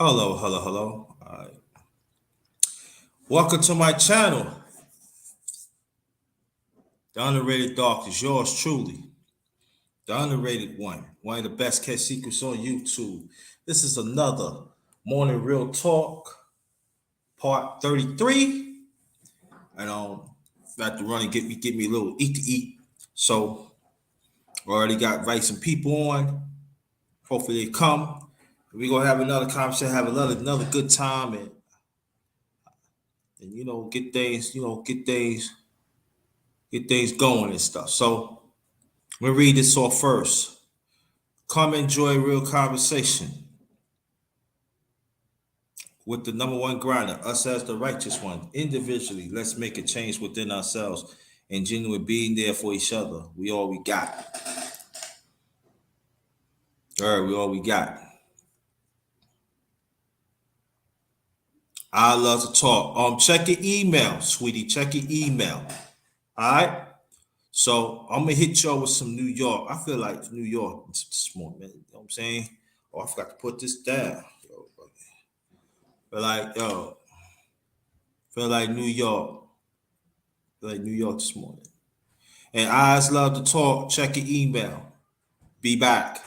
Hello, hello, hello. All right. Welcome to my channel. The Underrated Dark is yours truly. The underrated one of the best kept secrets on YouTube. This is another morning real talk, part 33. And got to run and get me a little eat to eat. So already got invite some people on. Hopefully they come. We're gonna have another conversation, have another good time and get things going and stuff. So I'm gonna read this off first. Come enjoy real conversation with the number one grinder, us as the righteous one. Individually, let's make a change within ourselves and genuine being there for each other. We all we got. All right, we all we got. I love to talk. Check your email, sweetie. Check your email. All right. So I'm gonna hit y'all with some New York. I feel like New York this morning, man. You know what I'm saying? Oh, I forgot to put this down. Feel like New York. Feel like New York this morning. And eyes love to talk. Check your email. Be back.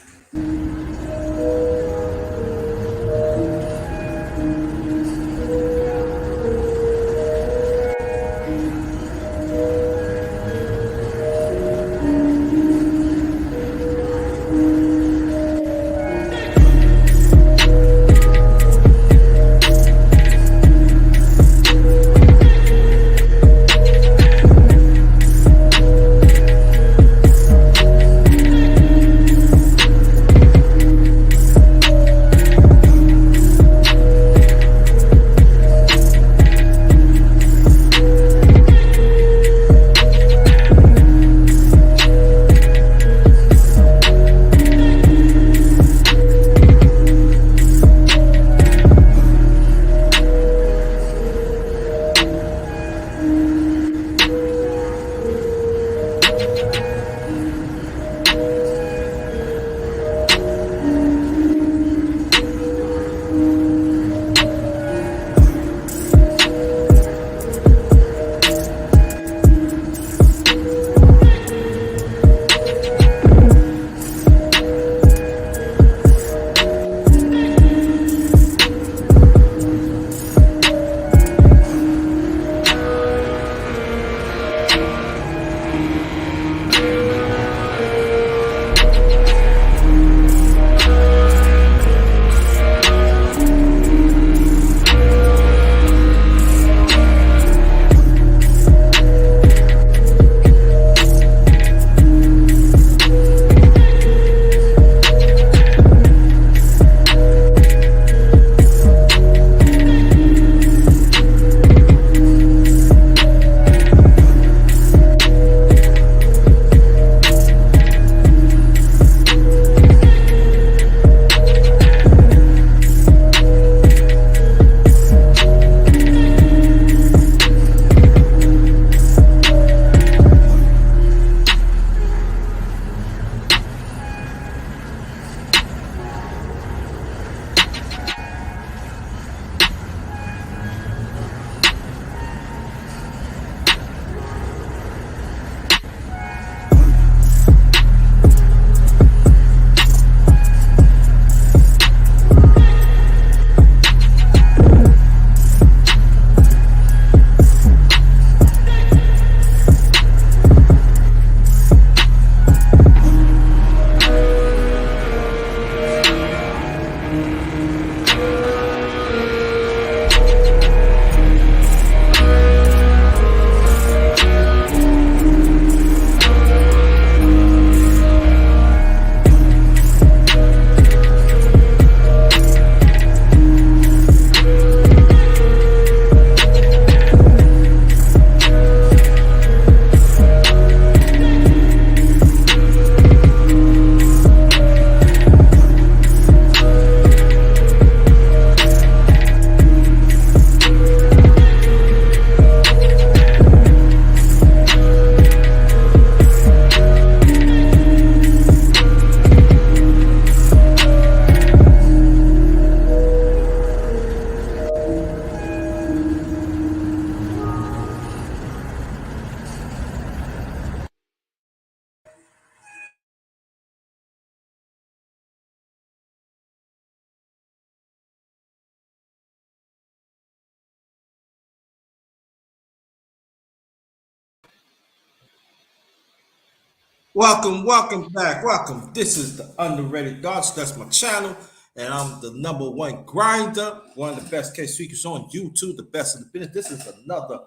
Welcome back. Welcome. This is the Underrated Thoughts. That's my channel, and I'm the number one grinder, one of the best case speakers on YouTube, the best in the business. This is another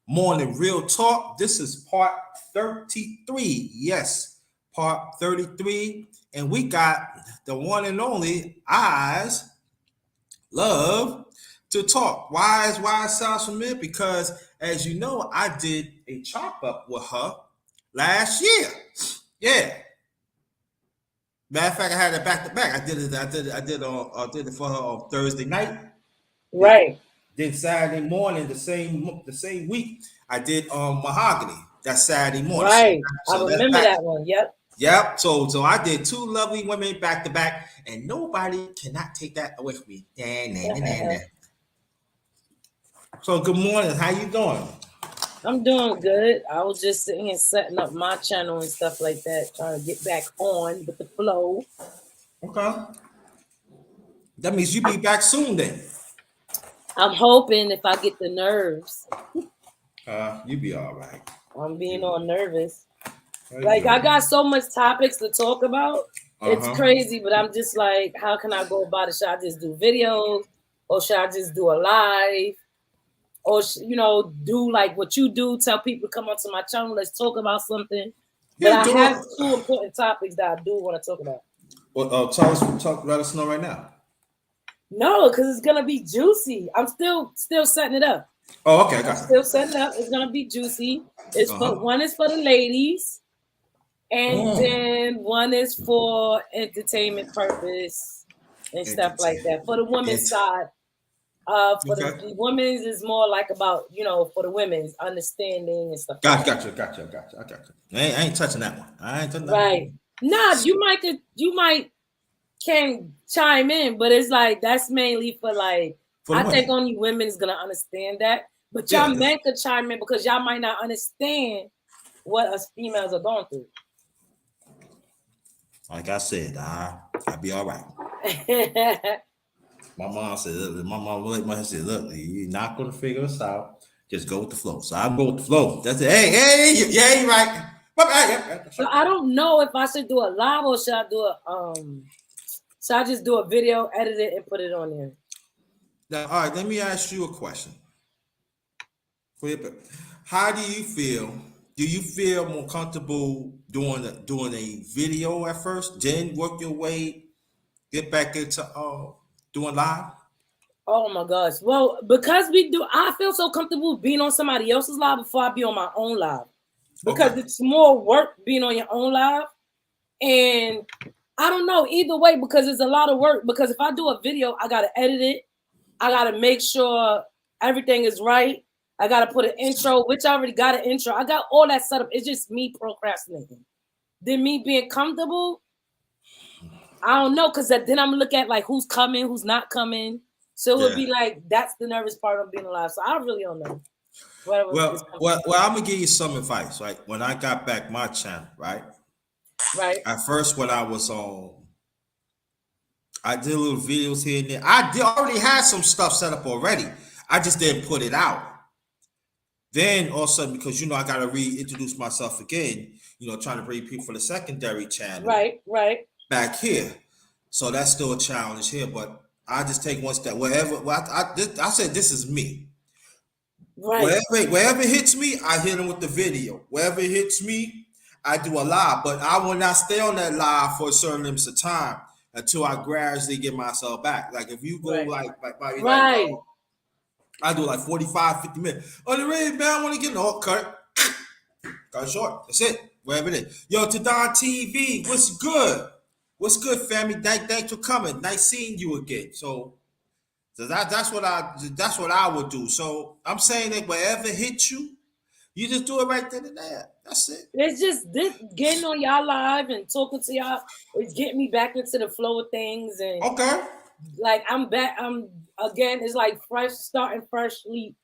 morning real talk. This is part 33. Yes, part 33. And we got the one and only Eyes Love to Talk. Why it sounds familiar? Because as you know, I did a chop up with her last year. Yeah. Matter of fact, I had it back to back. I did it for her on Thursday night. Right, Then Saturday morning, the same week, I did Mahogany that Saturday morning. right. I So that's remember back. that one. Yep. Yep. So I did two lovely women back to back, and nobody cannot take that away from me. Nah, nah, nah, nah, nah. So good morning. How you doing? I'm doing good. I was just sitting here setting up my channel and stuff like that, trying to get back on with the flow. Okay. That means you be back soon then. I'm hoping if I get the nerves, You be all right. I'm being all nervous. You Like be I all got so much topics to talk about. right. It's crazy, but I'm just like, how can I go about it? Should I just do videos, or should I just do a live, or do like what you do? Tell people to come onto my channel. Let's talk about something. But Yeah, I do have it. two important topics that I do want to talk about. Well, let us know right now. No, because it's gonna be juicy. I'm still setting it up. Oh, okay, I I'm got still setting it up. It's gonna be juicy. you. It's for one is for the ladies, and Mm. then one is for entertainment purpose and stuff like Entertain. that. For the women's Ent- side, for okay. the women's is more like about for the women's understanding and stuff like Got that. you. I got you. I ain't touching that one. I ain't touching that Right. one. Nah, you might can chime in, but it's like that's mainly for like For the I think women. only women is gonna understand that. But Yeah. y'all men could chime in because y'all might not understand what us females are going through. Like I said, I'll be all right. My mom said, look, you're not gonna figure us out. Just go with the flow. So I'll go with the flow. That's it. Yeah, you're right. That's So right. I don't know if I should do a live or should I just do a video, edit it, and put it on there? Now, all right, let me ask you a question. How do you feel? Do you feel more comfortable doing a video at first, then work your way, get back into doing live? Oh my gosh. Well, because I feel so comfortable being on somebody else's live before I be on my own live. Okay. Because it's more work being on your own live. And I don't know either way because it's a lot of work. Because if I do a video, I gotta edit it. I gotta make sure everything is right. I gotta put an intro, which I already got an intro. I got all that set up. It's just me procrastinating. Then me being comfortable, I don't know, because then I'm gonna look at like who's coming, who's not coming. So it would Yeah. be like that's the nervous part of being alive. So I really don't know. Whatever is Well, I'm gonna give you some advice. Right, when I got back my channel, right, right, at first when I was on, I did little videos here and there. I already had some stuff set up already. I just didn't put it out. Then all of a sudden, because I gotta reintroduce myself again, trying to bring people for the secondary channel right, back here. So that's still a challenge here, but I just take one step. Wherever I said this is me. right, Wherever hits me, I hit them with the video. Wherever it hits me, I do a live. But I will not stay on that live for a certain limits of time until I gradually get myself back. Like if you go right, right. I do like 45, 50 minutes. Oh, the red man, I want to get no cut it short. That's it. Wherever it is. Yo, to Don TV, what's good? What's good, family? Thanks for coming. Nice seeing you again. So that's what I would do. So I'm saying that wherever hits you, you just do it right then and there. That's it. It's just this getting on y'all live and talking to y'all. It's getting me back into the flow of things, and Okay. like I'm back. I'm again. It's like starting freshly,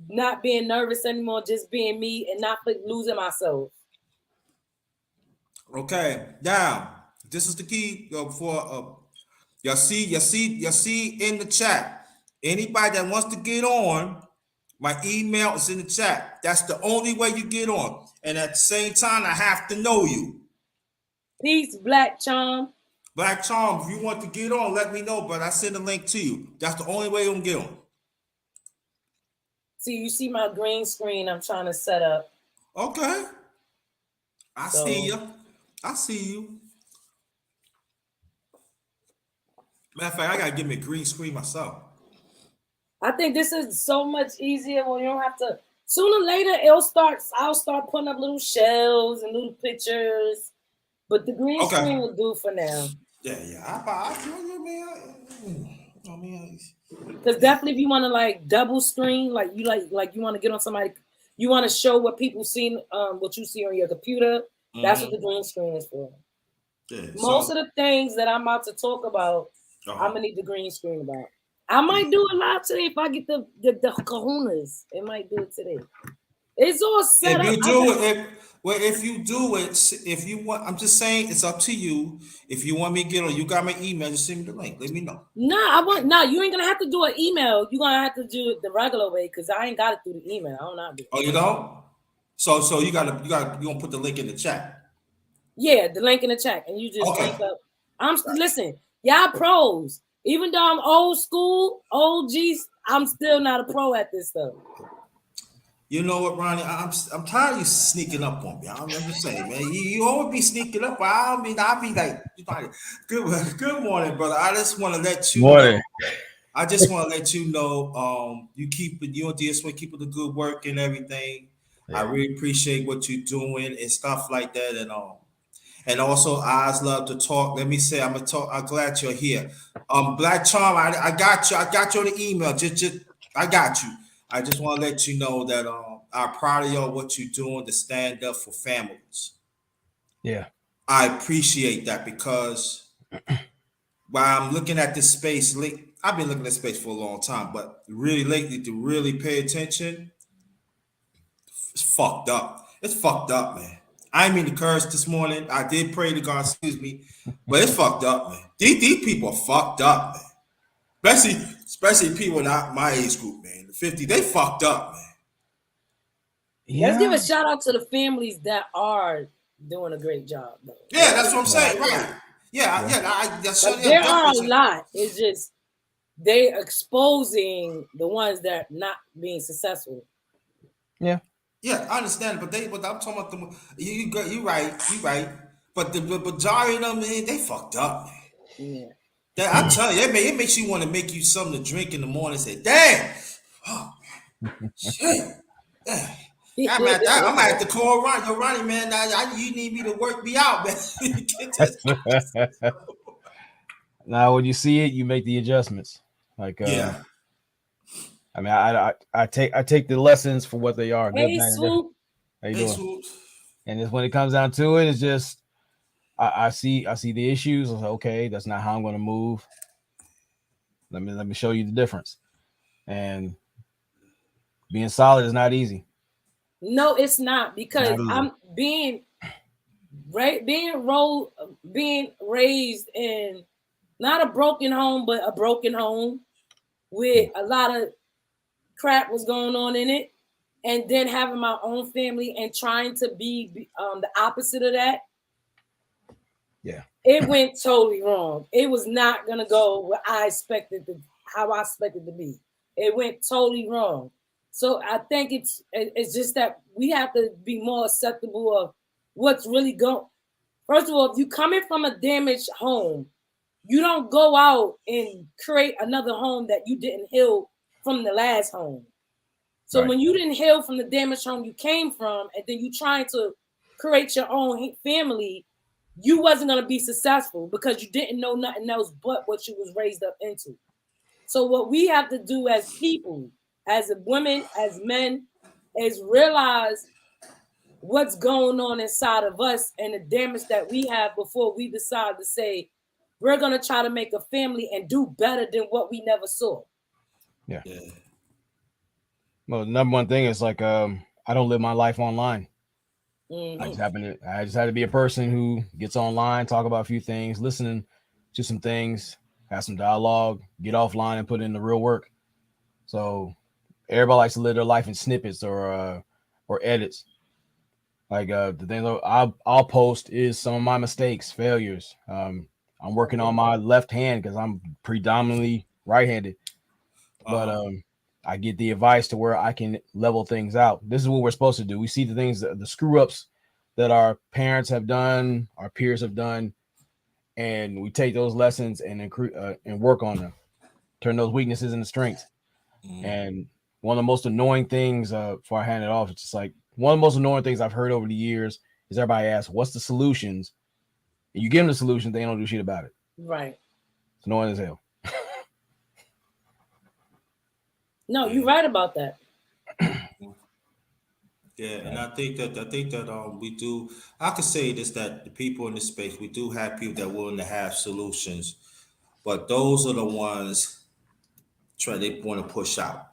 not being nervous anymore, just being me and not losing myself. Okay. Now, this is the key for y'all see in the chat. Anybody that wants to get on, my email is in the chat. That's the only way you get on. And at the same time, I have to know you. Peace, Black Charm. Black Charm, if you want to get on, let me know. But I send a link to you. That's the only way you're gonna get on. See, you see my green screen I'm trying to set up. Okay. I So, see you. I see you. Matter of fact, I gotta give me a green screen myself. I think this is so much easier when you don't have to. Sooner or later, I'll start putting up little shells and little pictures. But the green screen will do for now. Yeah. I mean, Because definitely, if you want to like double screen, like you want to get on somebody, you want to show what people see, what you see on your computer. That's what the green screen is for. Yeah, Most of the things that I'm about to talk about, I'm gonna need the green screen about. I might do it live today if I get the kahunas. It might do it today. It's all set up. If you do it, if you want, I'm just saying, it's up to you. If you want me to get on, you got my email. Just send me the link. Let me know. No, you ain't gonna have to do an email. You're gonna have to do it the regular way because I ain't got it through the email. I don't know how to do it. Oh, you don't? So you gonna put the link in the chat. Yeah, the link in the chat, and you just link up. Listen, y'all pros. Even though I'm old school, OGs, I'm still not a pro at this stuff. You know what, Ronnie? I'm tired of you sneaking up on me. I'm just saying, man. You always be sneaking up. I'll be like, good morning, brother. I just want to let you know. I just want to let you know, you and DSW keep the good work and everything. Yeah. I really appreciate what you're doing and stuff like that, and also eyes love to talk. Let me say, I'm glad you're here. Black Charm, I got you. I got you on the email. Just I got you. I just want to let you know that I'm proud of y'all, what you're doing to stand up for families. Yeah. I appreciate that because while I'm looking at this space, I've been looking at space for a long time, but really lately to really pay attention, it's fucked up. It's fucked up, man. I didn't mean to curse this morning. I did pray to God, excuse me, but it's fucked up, man. These people are fucked up, man. Especially people not my age group, man. The 50, they fucked up, man. Yeah. Let's give a shout out to the families that are doing a great job, though. Yeah, that's what I'm saying, right? Yeah. There are a lot. It's just they exposing the ones that are not being successful. Yeah. Yeah, I understand, but I'm talking about them. You right. But the majority of them, man, they fucked up, man. Yeah. I tell you, it makes you want to make you something to drink in the morning. And say, damn, oh, shit. I might have to call Ronnie. Yo, Ronnie, man, you need me to work me out, man. Now, when you see it, you make the adjustments. Like, yeah. I mean, I take the lessons for what they are. Hey, Swoop. How you doing? Swoop. And it's when it comes down to it, it's just I see the issues. I was like, okay, that's not how I'm going to move. Let me show you the difference. And being solid is not easy. No, it's not, because I'm being raised in not a broken home, but a broken home with a lot of crap was going on in it, and then having my own family and trying to be the opposite of that. Yeah, it went totally wrong. It was not gonna go what I expected how I expected to be. It went totally wrong. So I think it's just that we have to be more acceptable of what's really going. First of all, if you coming from a damaged home, you don't go out and create another home that you didn't heal from the last home. So when you didn't heal from the damaged home you came from, and then you trying to create your own family, you wasn't going to be successful because you didn't know nothing else but what you was raised up into. So what we have to do as people, as women, as men, is realize what's going on inside of us and the damage that we have before we decide to say, we're going to try to make a family and do better than what we never saw. Yeah. Well, the number one thing is like, I don't live my life online. Mm-hmm. I just had to be a person who gets online, talk about a few things, listening to some things, have some dialogue, get offline and put in the real work. So everybody likes to live their life in snippets or edits. Like the thing I'll post is some of my mistakes, failures. I'm working on my left hand because I'm predominantly right-handed, but I get the advice to where I can level things out. This is what we're supposed to do. We see the things, the screw ups that our parents have done, our peers have done, and we take those lessons and work on them, turn those weaknesses into strengths. And one of the most annoying things, before I hand it off, it's just like one of the most annoying things I've heard over the years is everybody asks, "What's the solutions?" And you give them the solution, they don't do shit about it. Right. It's annoying as hell. No, you're right about that. Yeah, and I think that we do. I could say this, that the people in this space, we do have people that are willing to have solutions, but those are the ones they want to push out.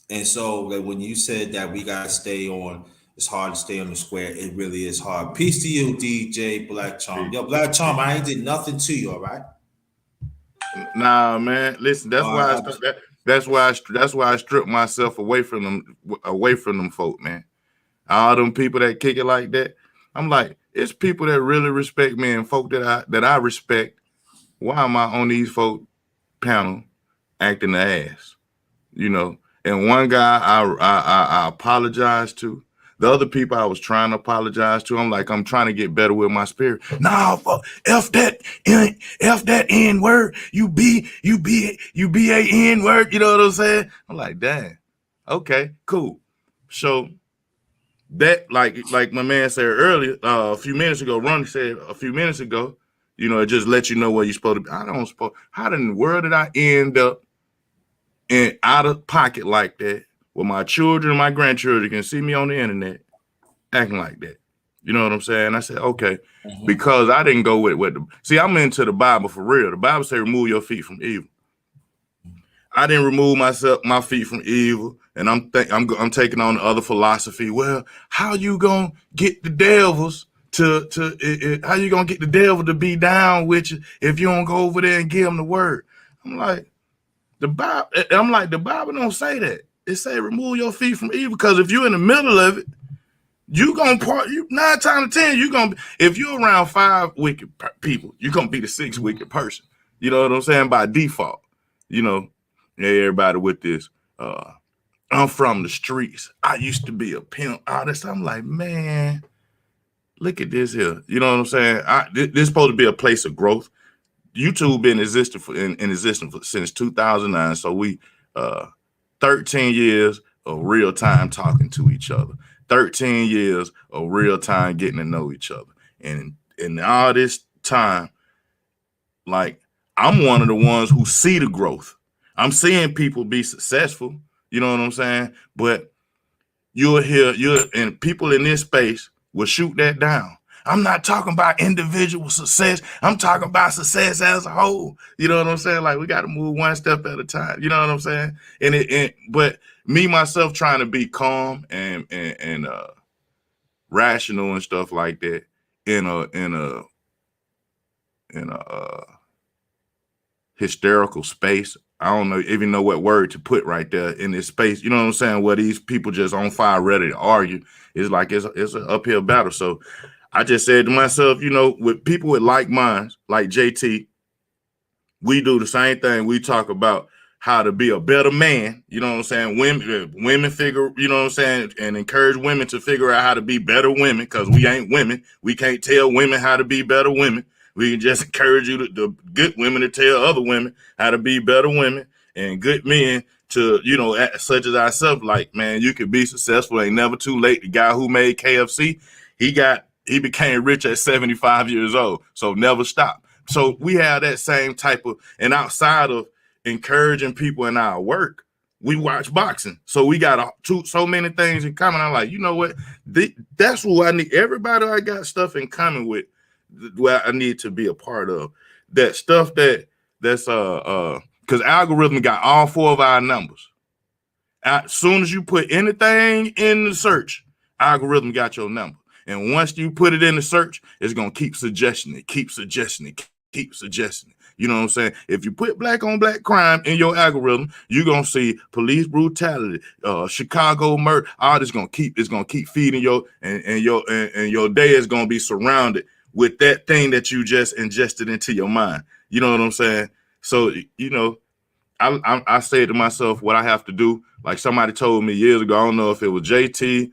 And so like, when you said that we gotta stay on, it's hard to stay on the square. It really is hard. Peace to you, DJ Black Charm. Yo, Black Charm, I ain't did nothing to you, all right? Nah, man. Listen, that's why I stripped myself away from them folk, man. All them people that kick it like that. I'm like, it's people that really respect me and folk that I respect. Why am I on these folk panel acting the ass? You know. And one guy I apologized to. The other people I was trying to apologize to, I'm like, I'm trying to get better with my spirit. Nah, fuck, F that N word. You be a N word. You know what I'm saying? I'm like, dang. Okay, cool. So that, like my man said earlier, a few minutes ago, Ronnie said a few minutes ago, you know, it just lets you know where you're supposed to be. How in the world did I end up in out of pocket like that, where my children and my grandchildren can see me on the internet acting like that? You know what I'm saying? I said, okay, because I didn't go with see, I'm into the Bible for real. The Bible says remove your feet from evil. I didn't remove my feet from evil, and I'm taking on the other philosophy. Well, how you gonna get the devils how you gonna get the devil to be down with you if you don't go over there and give them the word? I'm like, the Bible don't say that. It say remove your feet from evil, because if you're in the middle of it, you gonna 9 times out of 10, you gonna if you're around 5 wicked people, you're gonna be the 6th wicked person. You know what I'm saying? By default, you know, everybody with this. I'm from the streets. I used to be a pimp. All this. I'm like, man, look at this here. You know what I'm saying? This is supposed to be a place of growth. YouTube been in existence since 2009. So we 13 years of real time talking to each other. 13 years of real time getting to know each other. And in all this time, like, I'm one of the ones who see the growth. I'm seeing people be successful. You know what I'm saying? But and people in this space will shoot that down. I'm not talking about individual success. I'm talking about success as a whole. You know what I'm saying? Like, we got to move one step at a time. You know what I'm saying? But me, myself, trying to be calm and rational and stuff like that in a hysterical space. I don't even know what word to put right there in this space. You know what I'm saying? Where these people just on fire, ready to argue. It's like it's an uphill battle. So I just said to myself, you know, with people with like minds, like JT, we do the same thing. We talk about how to be a better man. You know what I'm saying? Women figure, you know what I'm saying? And encourage women to figure out how to be better women, because we ain't women. We can't tell women how to be better women. We can just encourage you the good women to tell other women how to be better women, and good men to, you know, such as ourselves, like, man, you could be successful. Ain't never too late. The guy who made KFC, he became rich at 75 years old. So never stop. So we have that same type of, and outside of encouraging people in our work, we watch boxing. So we got so many things in common. I'm like, you know what? That's who I need. Everybody I got stuff in common with, where I need to be a part of. That stuff that's because algorithm got all 4 of our numbers. As soon as you put anything in the search, algorithm got your number. And once you put it in the search, it's gonna keep suggesting it, keep suggesting it, keep suggesting it. You know what I'm saying? If you put black on black crime in your algorithm, you're gonna see police brutality, Chicago murder. All this gonna keep feeding your and your day is gonna be surrounded with that thing that you just ingested into your mind. You know what I'm saying? So you know, I say to myself what I have to do. Like somebody told me years ago, I don't know if it was JT,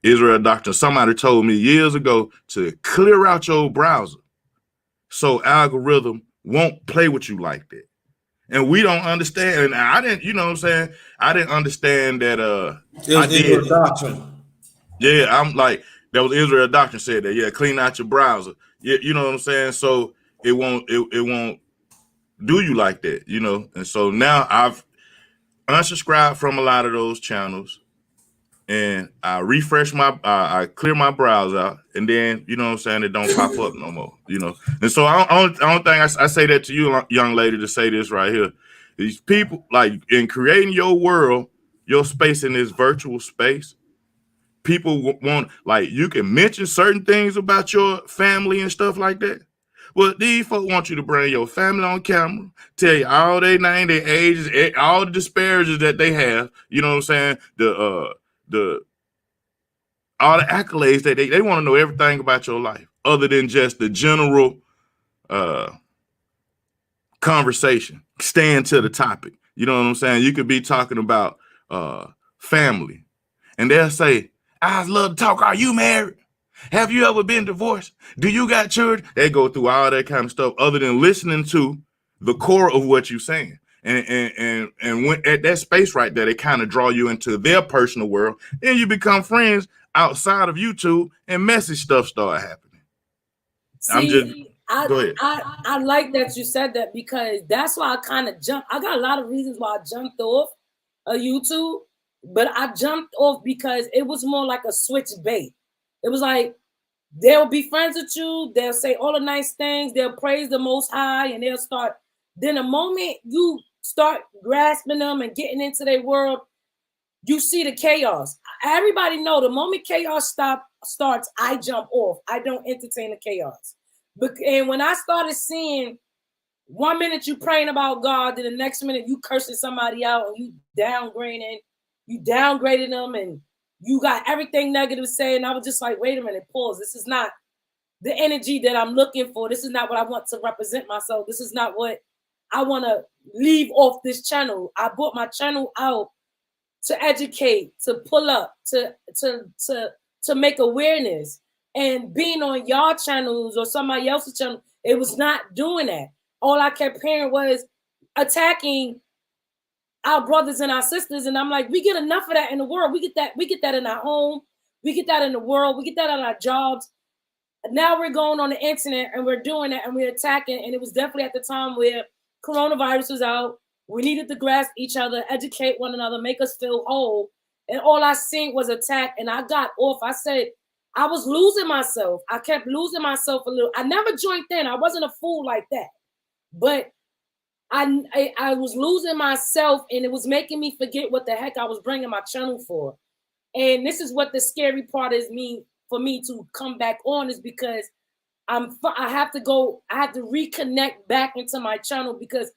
Israel Doctor. Somebody told me years ago to clear out your browser so algorithm won't play with you like that. And we don't understand. And I didn't, you know what I'm saying? I didn't understand that. It was Israel Doctrine. Yeah, I'm like, that was Israel Doctrine said that. Yeah, clean out your browser. Yeah, you know what I'm saying? So it won't do you like that, you know? And so now I've unsubscribed from a lot of those channels, and I refresh I clear my browser out, and then, you know what I'm saying, it don't pop up no more, you know? And so I don't think I say that to you, young lady, to say this right here. These people, like, in creating your world, your space in this virtual space, people want, like, you can mention certain things about your family and stuff like that. Well, these folks want you to bring your family on camera, tell you all their name, their ages, all the disparages that they have. You know what I'm saying? All the accolades that they want to know everything about your life, other than just the general conversation. Staying to the topic. You know what I'm saying? You could be talking about family, and they'll say, "I'd love to talk. Are you married? Have you ever been divorced? Do you got children?" They go through all that kind of stuff other than listening to the core of what you're saying. And when at that space right there, they kind of draw you into their personal world. Then you become friends outside of YouTube, and messy stuff start happening. See, go ahead. I like that you said that, because that's why I kind of jumped. I got a lot of reasons why I jumped off of YouTube, but I jumped off because it was more like a switch bait. It was like, they'll be friends with you. They'll say all the nice things. They'll praise the Most High, and they'll start. Then the moment you start grasping them and getting into their world, you see the chaos. Everybody know the moment chaos starts, I jump off. I don't entertain the chaos. And when I started seeing 1 minute you praying about God, then the next minute you cursing somebody out, and you downgrading them, and you got everything negative to say. And I was just like, wait a minute, pause. This is not the energy that I'm looking for. This is not what I want to represent myself. This is not what I want to leave off this channel. I brought my channel out to educate, to pull up, to make awareness. And being on y'all channels or somebody else's channel, it was not doing that. All I kept hearing was attacking our brothers and our sisters, and I'm like, we get enough of that in the world. We get that in our home, we get that in the world, we get that on our jobs. Now we're going on the internet and we're doing that, and we're attacking. And it was definitely at the time where coronavirus was out. We needed to grasp each other, educate one another, make us feel whole. And all I seen was attack, and I got off. I said, I was losing myself. I kept losing myself a little. I never joined in. I wasn't a fool like that, but I was losing myself, and it was making me forget what the heck I was bringing my channel for. And this is what the scary part is for me to come back on, is because I have to reconnect back into my channel, because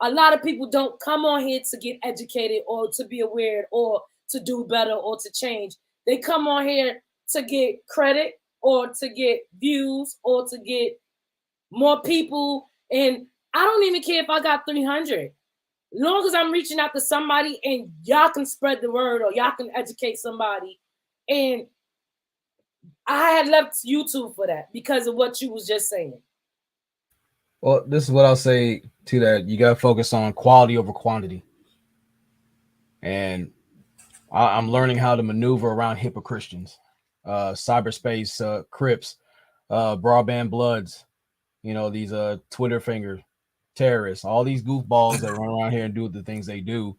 a lot of people don't come on here to get educated or to be aware or to do better or to change. They come on here to get credit or to get views or to get more people. And I don't even care if I got 300. Long as I'm reaching out to somebody and y'all can spread the word or y'all can educate somebody. And I had left YouTube for that because of what you was just saying. Well, this is what I'll say to that. You got to focus on quality over quantity. And I'm learning how to maneuver around hypocristians, cyberspace, Crips, broadband bloods, you know, these Twitter finger terrorists, all these goofballs that run around here and do the things they do.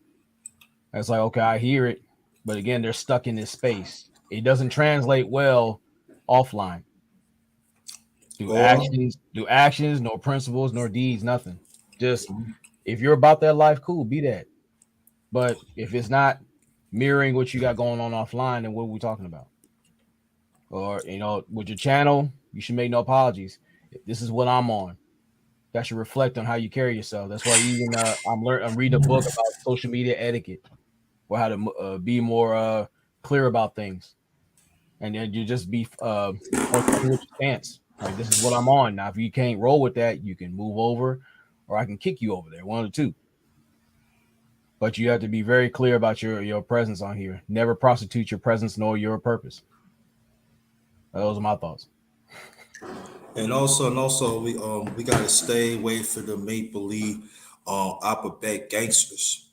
It's like, okay, I hear it. But again, they're stuck in this space. It doesn't translate well offline. Do actions, no principles, nor deeds, nothing. Just if you're about that life, cool, be that. But if it's not mirroring what you got going on offline, then what are we talking about? Or, you know, with your channel, you should make no apologies. This is what I'm on. That should reflect on how you carry yourself. That's why even I'm reading a book about social media etiquette, or how to be more clear about things, and then you just be forthcoming with your stance. Like, this is what I'm on. Now, if you can't roll with that, you can move over, or I can kick you over there. One of the two. But you have to be very clear about your presence on here. Never prostitute your presence nor your purpose. Those are my thoughts. And also, we gotta stay away from the make believe alphabet gangsters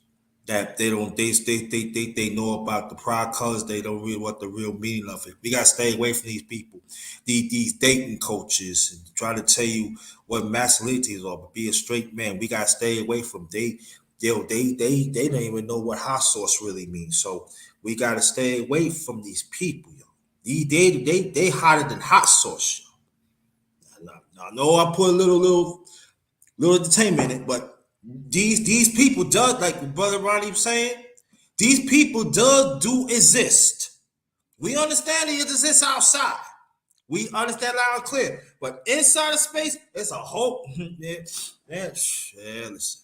that they don't they know about the pride colors. They don't read what the real meaning of it. We gotta stay away from these people, these dating coaches, and try to tell you what masculinity is all. But be a straight man. We gotta stay away from they don't even know what hot sauce really means. So we gotta stay away from these people. Yo. They hotter than hot sauce. Yo. I know I put a little entertainment in it, but these people does, like Brother Ronnie was saying, these people do exist. We understand it exists outside. We understand loud and clear. But inside of space, it's a whole listen.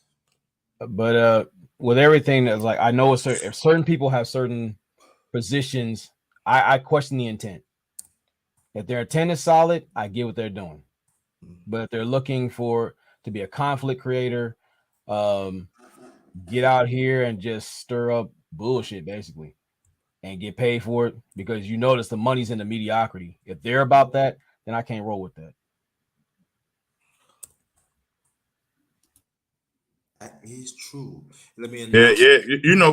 But with everything that's like, I know if certain people have certain positions, I question the intent. If their intent is solid, I get what they're doing. But if they're looking to be a conflict creator, get out here and just stir up bullshit, basically, and get paid for it, because you notice the money's in the mediocrity. If they're about that, then I can't roll with that. That is true. Let me announce. Yeah. You know,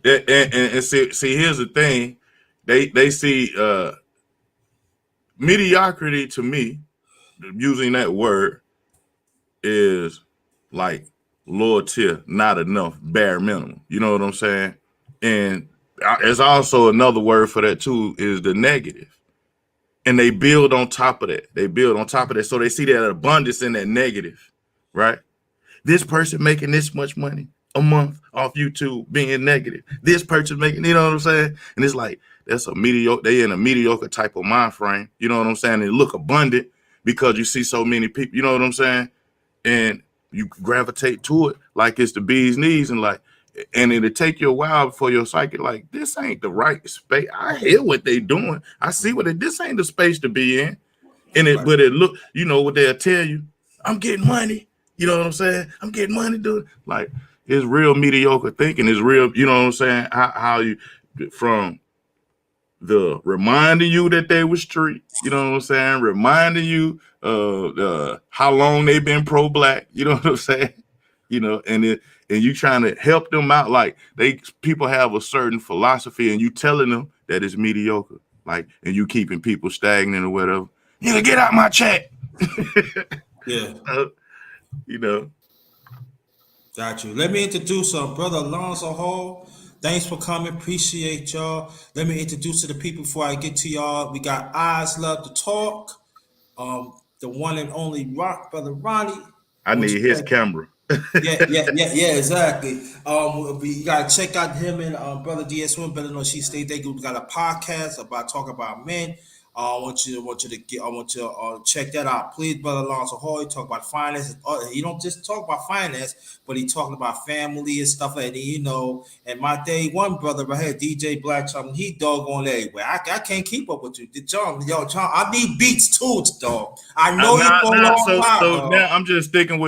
and see, here's the thing. They see mediocrity, to me, using that word, is like lower tier, not enough, bare minimum. You know what I'm saying? And there's also another word for that too, is the negative. And they build on top of that. So they see that abundance in that negative, right? This person making this much money a month off YouTube being negative. This person making, you know what I'm saying? And it's like, that's a mediocre, they in a mediocre type of mind frame. You know what I'm saying? They look abundant because you see so many people, you know what I'm saying? And you gravitate to it like it's the bee's knees, and it'll take you a while before your psyche, like, this ain't the right space. I hear what they doing. I see this ain't the space to be in. But it look, you know what they'll tell you, I'm getting money. You know what I'm saying? I'm getting money, dude. Like, it's real mediocre thinking. It's real, you know what I'm saying? How you, from the reminding you that they were street, you know what I'm saying? Reminding you how long they've been pro-black, you know what I'm saying? You know, and you trying to help them out. Like, people have a certain philosophy, and you telling them that it's mediocre, like, and you keeping people stagnant or whatever. You know, get out my chat. Yeah. You know. Got you. Let me introduce Brother Alonzo Hall. Thanks for coming. Appreciate y'all. Let me introduce to the people before I get to y'all. We got Eyes Love to Talk. The one and only Brother Ronnie. I need his camera. yeah, exactly. We gotta check out him and Brother DS1. Better know she stayed there. We got a podcast about talking about men. I want you to check that out, please, Brother Alonzo Hall. He talk about finance. He don't just talk about finance, but he talking about family and stuff like that. You know, and my day one brother right here, DJ Black Chum, he doggone everywhere. I can't keep up with you, John. I need beats too, dog. I know you for a long time. So now I'm just sticking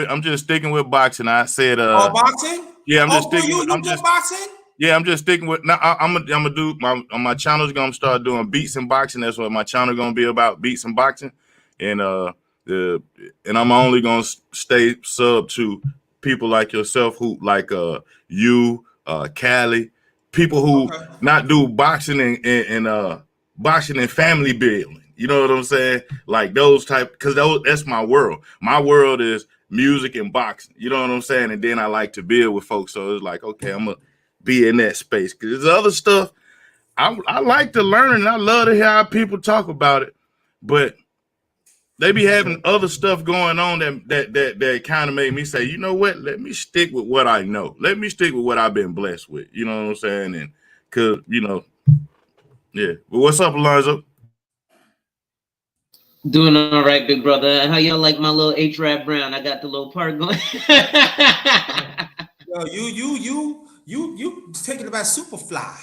with boxing. I said, boxing. Yeah, I'm just sticking. I'm just boxing. Yeah, I'm just sticking with. Now I'm gonna do my channel's gonna start doing beats and boxing. That's what my channel gonna be about, beats and boxing, and I'm only gonna stay sub to people like yourself, who like you, Cali, people who not do boxing and boxing and family building. You know what I'm saying? Like those type, because that's my world. My world is music and boxing. You know what I'm saying? And then I like to build with folks. So it's like, okay, I'm gonna be in that space, because there's other stuff I like to learn, and I love to hear how people talk about it, but they be having other stuff going on that kind of made me say, you know what, let me stick with what I know. Let me stick with what I've been blessed with. You know what I'm saying? And because, you know, yeah. But what's up, Alonzo? Doing all right, big brother. How y'all like my little H-Rap Brown? I got the little part going. Yo, you taking it about Superfly.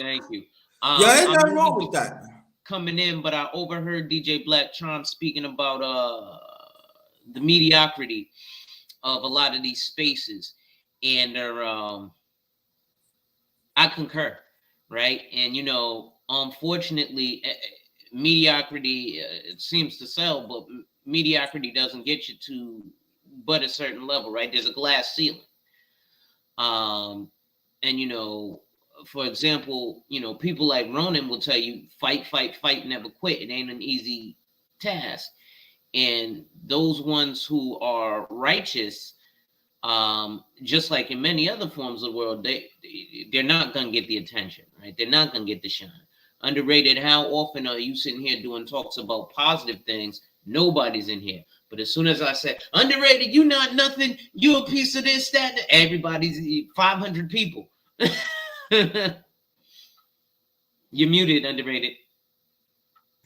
Thank you. Yeah, ain't I'm nothing wrong really with that. coming in, but I overheard DJ Black Trump speaking about the mediocrity of a lot of these spaces, and I concur, right? And unfortunately, mediocrity it seems to sell, but mediocrity doesn't get you to but a certain level, right? There's a glass ceiling. And for example, people like Ronan will tell you, fight, fight, fight, never quit. It ain't an easy task. And those ones who are righteous, just like in many other forms of the world, they're not gonna get the attention, right? They're not gonna get the shine. Underrated. How often are you sitting here doing talks about positive things? Nobody's in here. But as soon as I said underrated, you not nothing, you a piece of this, that, everybody's 500 people. You're muted, underrated.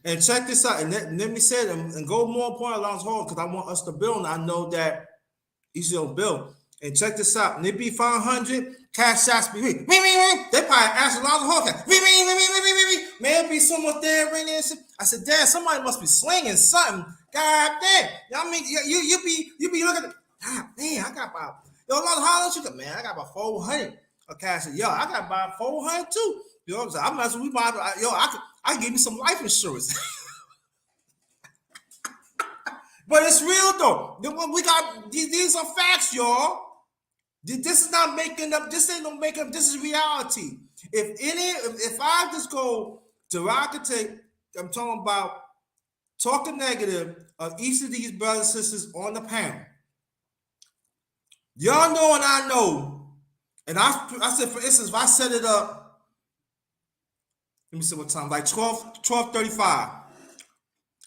And check this out, and let me say it and go more point along home because I want us to build. And I know that you should build. And check this out, and it be 500 cash shots be they probably ask Alonzo Hawkins, man, be so much there ringing and shit. I said, damn, somebody must be slinging something. God damn, I mean, you be looking at, God damn, I got about Alonzo, how much you got, man? I got about 400. Okay, I said, yo, I got about 400 too. You know what I'm saying? I'm not sure we buy. Yo, I can give you some life insurance. But it's real though. We got these are facts, y'all. This is not making up. This ain't no making up. This is reality. If I just go derogatory, I'm talking about talking negative of each of these brothers and sisters on the panel. Y'all know and I know. And I said, for instance, if I set it up, let me see what time, like 12:35.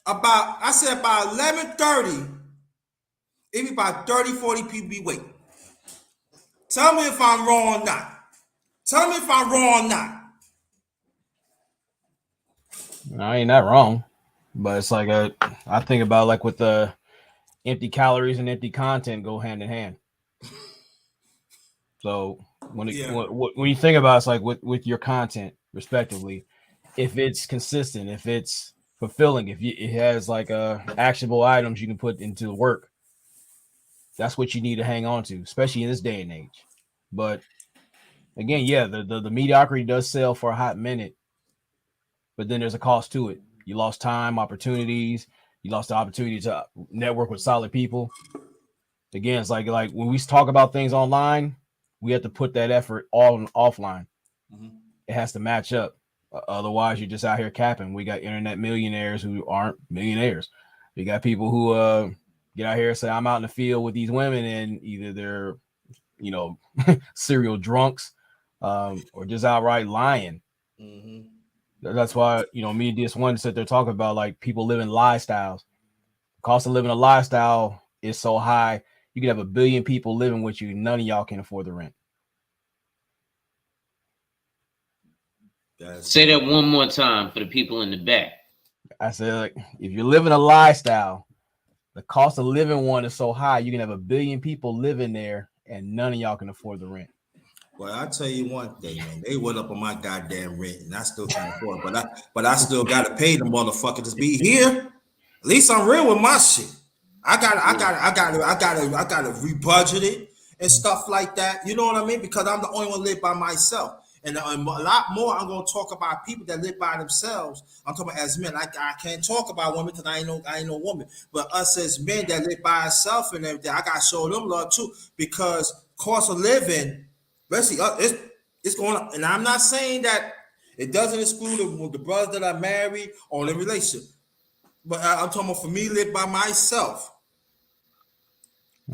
I said about 11:30, it be about 30, 40 people be waiting. Tell me if I'm wrong or not. Tell me if I'm wrong or not. I ain't that wrong. But it's like I think about like with the empty calories and empty content go hand in hand. So when you think about it, it's like with your content, respectively, if it's consistent, if it's fulfilling, if it has like actionable items you can put into the work, that's what you need to hang on to, especially in this day and age. But again, yeah, the mediocrity does sell for a hot minute, but then there's a cost to it. You lost time, opportunities. You lost the opportunity to network with solid people. Again, it's like when we talk about things online, we have to put that effort all offline. Mm-hmm. It has to match up. Otherwise, you're just out here capping. We got internet millionaires who aren't millionaires. We got people who get out here and say, I'm out in the field with these women, and either they're, serial drunks or just outright lying. Mm-hmm. That's why, me and DS1 sit there talking about like people living lifestyles. The cost of living a lifestyle is so high. You could have 1 billion people living with you. None of y'all can afford the rent. Say that one more time for the people in the back. I said, like, if you're living a lifestyle, the cost of living one is so high, you can have 1 billion people living there and none of y'all can afford the rent. Well, I'll tell you one thing, man. They went up on my goddamn rent, and I still can't afford it. But I still gotta pay the motherfucker to be here. At least I'm real with my shit. I gotta rebudget it and stuff like that. You know what I mean? Because I'm the only one live by myself. And a lot more, I'm gonna talk about people that live by themselves. I'm talking about as men. I can't talk about women because I ain't no woman. But us as men that live by ourselves and everything, I gotta show them love too. Because cost of living, especially it's going up. And I'm not saying that it doesn't exclude the brothers that are married or in a relationship. But I'm talking about for me, live by myself.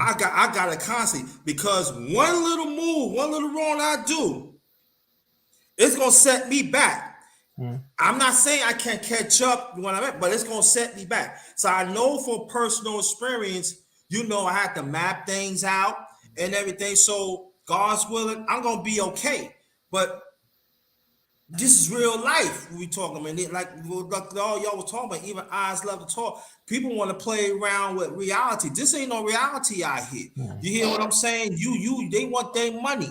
I got it constantly because one little move, one little wrong I do, it's gonna set me back. I'm not saying I can't catch up when I'm at, but it's gonna set me back. So I know for personal experience, I have to map things out and everything. So God's willing, I'm gonna be okay. But This is real life. We talking, man. Like all y'all was talking about. Even eyes love to talk. People want to play around with reality. This ain't no reality out here. You hear what I'm saying? They want their money.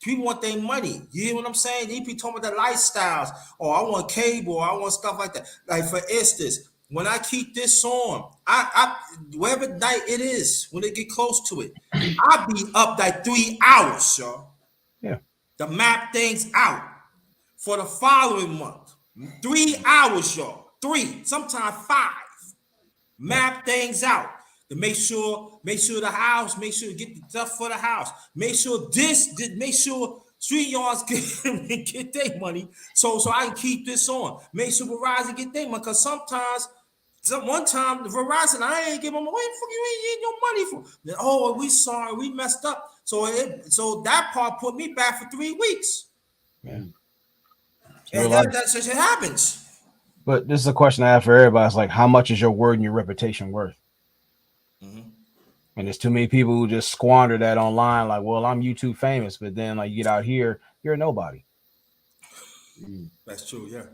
People want their money. You hear what I'm saying? They be talking about the lifestyles. Oh, I want cable. I want stuff like that. Like for instance, when I keep this on, I whatever night it is, when they get close to it, I be up like 3 hours, y'all. Yeah. To map things out for the following month. 3 hours, y'all. 3, sometimes 5. Map things out to make sure the house, make sure you get the stuff for the house. Make sure make sure Street Yards get their money so I can keep this on. Make sure Verizon get their money because sometimes. One time, the Verizon, I ain't give them away. Fuck you ain't getting your money for. Oh, we sorry, we messed up. So that part put me back for 3 weeks. Yeah. And that shit happens. But this is a question I have for everybody. It's like, how much is your word and your reputation worth? Mm-hmm. And there's too many people who just squander that online. Like, well, I'm YouTube famous, but then like you get out here, you're a nobody. That's true, yeah.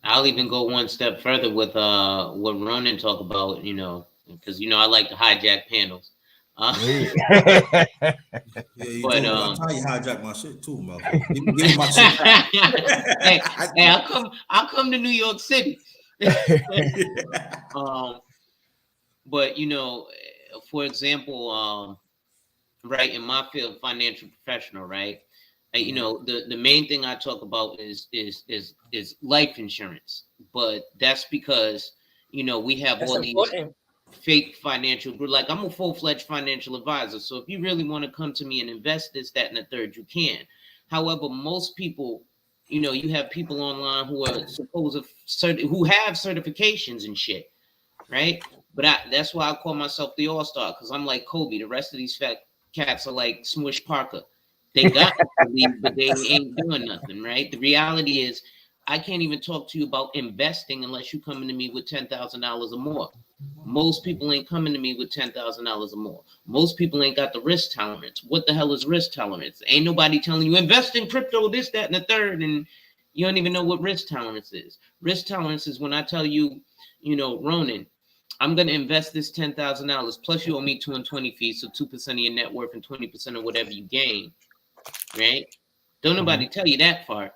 I'll even go one step further with what Ronan talk about, you know, because I like to hijack panels. Yeah, you but, do. I'm trying to hijack my shit too, motherfucker. Give me my shit back. hey, I'll come to New York City. But for example, right, in my field, financial professional, right? The main thing I talk about is life insurance, but that's because we have all these fake financial, like I'm a full-fledged financial advisor. So if you really want to come to me and invest this, that, and the third, you can. However, most people, you have people online who are who have certifications and shit, right? But that's why I call myself the all-star, because I'm like Kobe. The rest of these fat cats are like Smush Parker. They got to leave, but they ain't doing nothing, right? The reality is, I can't even talk to you about investing unless you coming to me with $10,000 or more. Most people ain't coming to me with $10,000 or more. Most people ain't got the risk tolerance. What the hell is risk tolerance? Ain't nobody telling you invest in crypto, this, that, and the third, and you don't even know what risk tolerance is. Risk tolerance is when I tell you, Ronan, I'm going to invest this $10,000 plus you owe me 2 and 20 fees, so 2% of your net worth and 20% of whatever you gain. Right? Don't nobody tell you that part,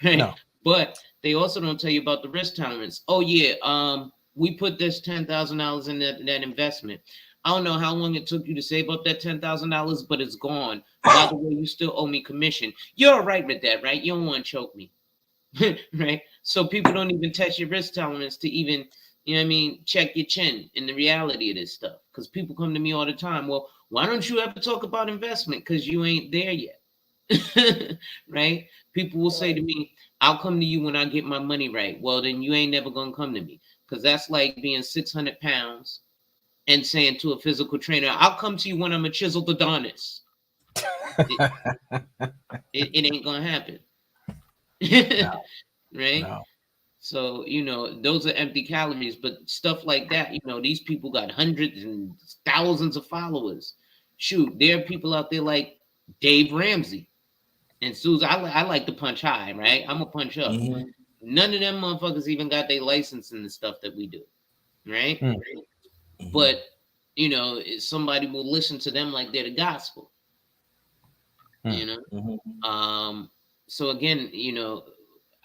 right? No. But they also don't tell you about the risk tolerance. Oh yeah, we put this $10,000 in that investment. I don't know how long it took you to save up that $10,000, but it's gone. By the way, you still owe me commission. You're all right with that, right? You don't want to choke me, right? So people don't even test your risk tolerance to even, check your chin in the reality of this stuff. Because people come to me all the time. Well, why don't you ever talk about investment? Because you ain't there yet. Right? People will say to me, I'll come to you when I get my money right. Well, then you ain't never gonna come to me, because that's like being 600 pounds and saying to a physical trainer, I'll come to you when I'm a chiseled Adonis. It ain't gonna happen. No. Right? No. So, those are empty calories, but stuff like that, these people got hundreds and thousands of followers. Shoot, there are people out there like Dave Ramsey. And Susan, I like to punch high, right? I'm a punch up. Mm-hmm. None of them motherfuckers even got their license in the stuff that we do, right? Mm-hmm. But, somebody will listen to them like they're the gospel, Mm-hmm. So again,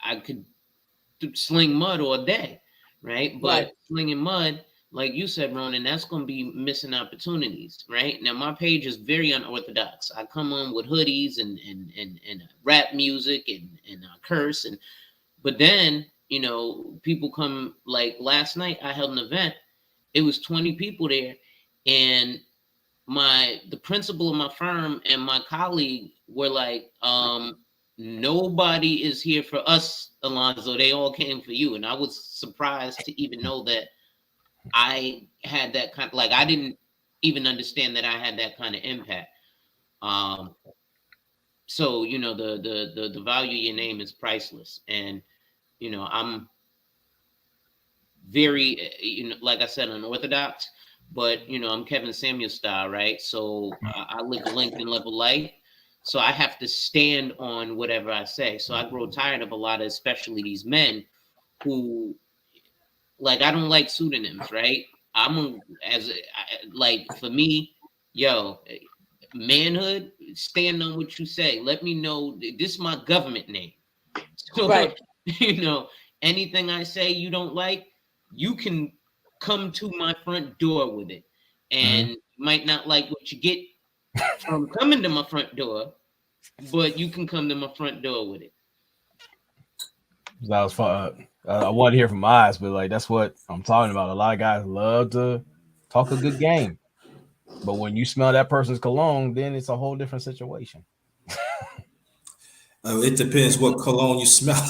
I could sling mud all day, right? But slinging mud, like you said, Ronan, that's going to be missing opportunities, right? Now, my page is very unorthodox. I come on with hoodies and rap music and curse. But then, people come, like last night, I held an event. It was 20 people there. And the principal of my firm and my colleague were like, nobody is here for us, Alonzo. They all came for you. And I was surprised to even know that I had that kind of, like, I didn't even understand that I had that kind of impact. So, the value of your name is priceless. And, I'm very, like I said, unorthodox, but, I'm Kevin Samuel style, right? So I live a LinkedIn level life. So I have to stand on whatever I say. So I grow tired of a lot of, especially these men who, like, I don't like pseudonyms, right? Like, for me, yo, manhood, stand on what you say. Let me know this is my government name. So, Right. you know, anything I say you don't like, you can come to my front door with it. And you might not like what you get from coming to my front door, but you can come to my front door with it. That was fun. I want to hear from eyes, but like that's what I'm talking about. A lot of guys love to talk a good game, but when you smell that person's cologne, then it's a whole different situation. It depends what cologne you smell.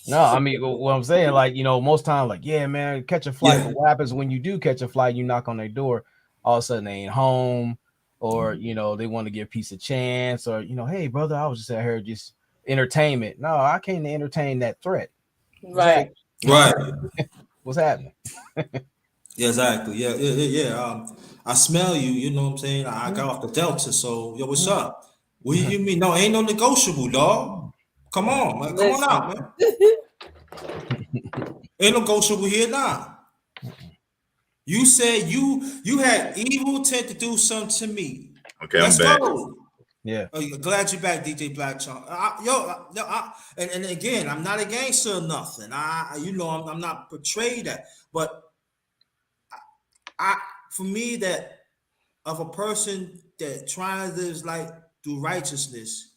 No, I mean what I'm saying, like, you know, most times, like, yeah, man, catch a flight. Yeah. But what happens when you do catch a flight? You knock on their door, all of a sudden they ain't home, or you know, they want to give peace a chance, or you know, hey brother, I was just out here just entertainment. No, I came to entertain that threat. Right. Right. What's happening? Yeah, exactly. Yeah. I smell you. You know what I'm saying? I got off the Delta, so yo, what's up? What do you mean? No, ain't no negotiable, dog. Come on, man. Come on Listen. out, man. Ain't no negotiable here, nah. You said you had evil intent to do something to me. Okay, Let's I'm back. go. Yeah. Glad you're back, DJ Black Chunk. And again, I'm not a gangster or nothing. I'm not portrayed that, but for me, that of a person that trying to live like through righteousness,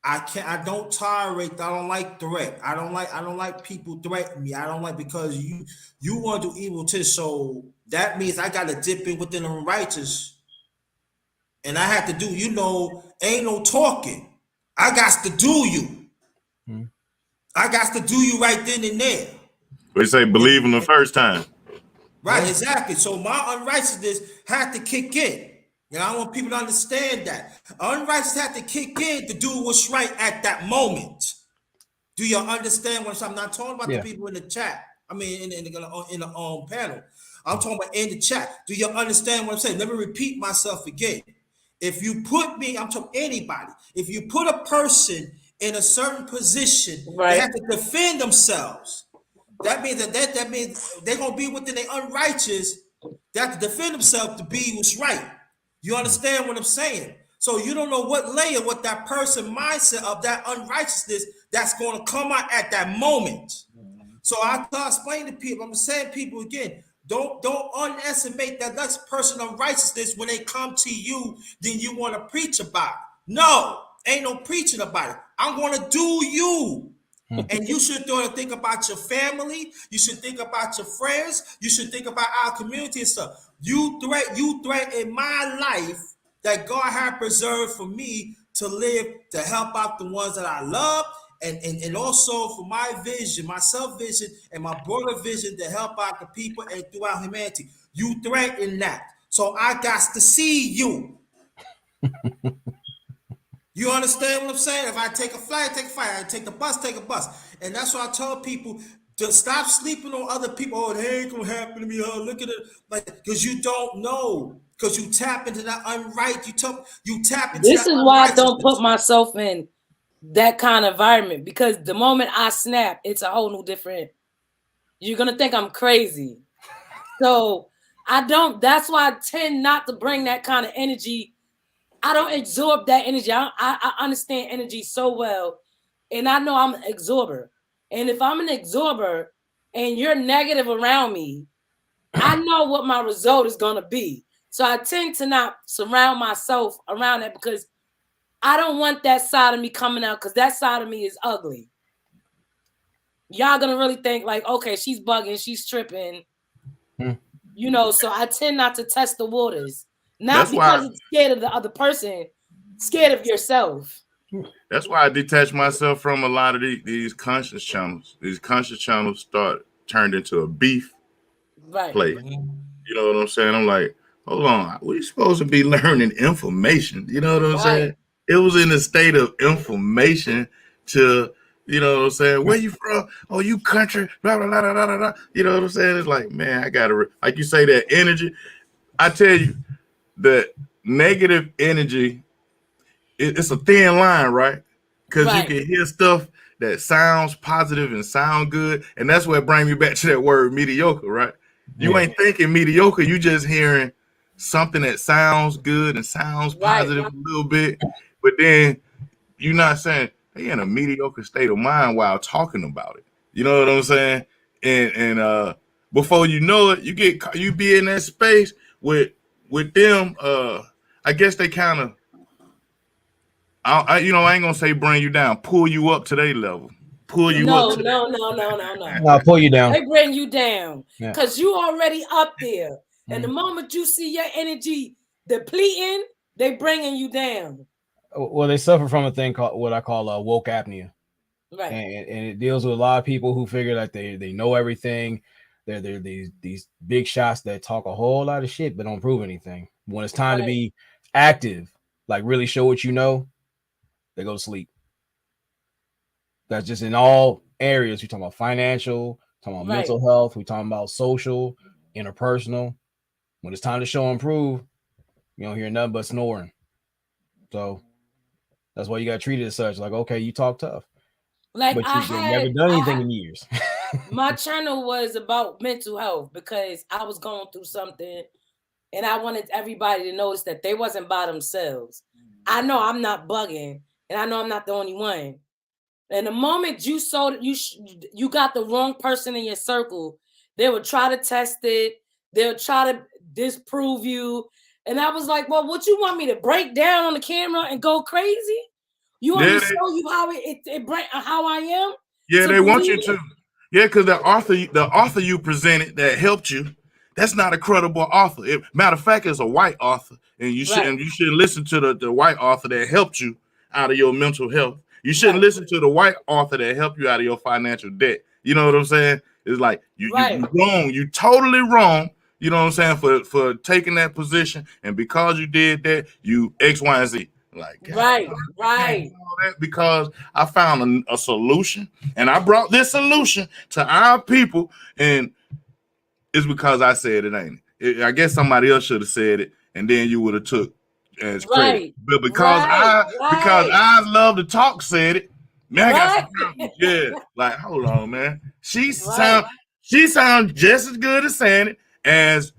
I don't tolerate. I don't like threat. I don't like people threatening me. I don't like, because you want to do evil to, so that means I got to dip in within the righteous, and I have to do. Ain't no talking. I got to do you. I got to do you right then and there. We say believe him the first time. Right, exactly. So my unrighteousness had to kick in. I want people to understand that. Unrighteous had to kick in to do what's right at that moment. Do you understand what I'm not talking about? The people in the chat. I mean, in the panel. I'm talking about in the chat. Do you understand what I'm saying? Let me repeat myself again. If you put me, I'm talking anybody. If you put a person in a certain position, they have to defend themselves. That means that means they're gonna be within the unrighteous. They have to defend themselves to be what's right. You understand what I'm saying? So you don't know what layer, what that person mindset of that unrighteousness that's going to come out at that moment. So I explain to people, I'm saying people again, don't underestimate that next person of righteousness. When they come to you, then you want to preach about it. No, ain't no preaching about it. I'm going to do you. And you should think about your family. You should think about your friends. You should think about our community and stuff. You threaten my life that God had preserved for me to live, to help out the ones that I love, and also for my vision, my self-vision, and my broader vision to help out the people and throughout humanity. You threaten that. So I got to see you. You understand what I'm saying? If I take a flight, take a flight. I take the bus, take a bus. And that's why I tell people to stop sleeping on other people. Oh, it ain't gonna happen to me. Oh, look at it. Like, because you don't know. Because you tap into that unright. You tap into this that. Is why I don't put myself in that kind of environment, because the moment I snap, it's a whole new different. You're gonna think I'm crazy. So I don't. That's why I tend not to bring that kind of energy. I don't absorb that energy. I understand energy so well, and I know I'm an absorber. And if I'm an absorber and you're negative around me, I know what my result is going to be. So I tend to not surround myself around that, because I don't want that side of me coming out, because that side of me is ugly. Y'all going to really think like, okay, she's bugging, she's tripping, so I tend not to test the waters. Not because you're scared of the other person, scared of yourself. That's why I detach myself from a lot of these conscious channels. These conscious channels turned into a beef place. You know what I'm saying? I'm like, hold on, we supposed to be learning information. You know what I'm saying? It was in a state of information to, you know what I'm saying? Where you from? Oh, you country, blah, blah, blah, blah, blah, blah. You know what I'm saying? It's like, man, I gotta, like you say, that energy. I tell you, the negative energy it's a thin line, right? Because Right. you can hear stuff that sounds positive and sound good, and that's what brings me back to that word mediocre, right? You ain't thinking mediocre, you just hearing something that sounds good and sounds positive a little bit, but then you're not saying they in a mediocre state of mind while talking about it. You know what I'm saying? And before you know it, you be in that space with them. I guess they kind of, I ain't gonna say bring you down, pull you up to their level, pull you up. No. I'll pull you down. They bring you down because you already up there, and the moment you see your energy depleting, they bringing you down. Well, they suffer from a thing called what I call woke apnea, right? And it deals with a lot of people who figure that they know everything. They're these big shots that talk a whole lot of shit but don't prove anything. When it's time to be active, like really show what you know, they go to sleep. That's just in all areas. We're talking about financial, talking about mental health, we're talking about social, interpersonal. When it's time to show and prove, you don't hear nothing but snoring. So that's why you got treated as such. Like, okay, you talk tough. Like, but you've never done anything in years. My channel was about mental health because I was going through something and I wanted everybody to notice that they wasn't by themselves. I know I'm not bugging, and I know I'm not the only one. And the moment you saw that you got the wrong person in your circle, they would try to test it. They'll try to disprove you. And I was like, well, what you want me to break down on the camera and go crazy? You want me to show you how I am? Yeah, they want you to. Yeah, because the author you presented that helped you, that's not a credible author. Matter of fact, it's a white author, and you shouldn't listen to the white author that helped you out of your mental health. You shouldn't listen to the white author that helped you out of your financial debt. You know what I'm saying? It's like you're wrong. You totally wrong. You know what I'm saying for taking that position, and because you did that, you X, Y, and Z. Like right. Because I found a solution, and I brought this solution to our people, and it's because I said it, ain't it? I guess somebody else should have said it, and then you would have took as credit. But because I love to talk, said it. Man, I got some problems. Yeah, like hold on, man. She sounds just as good at saying it as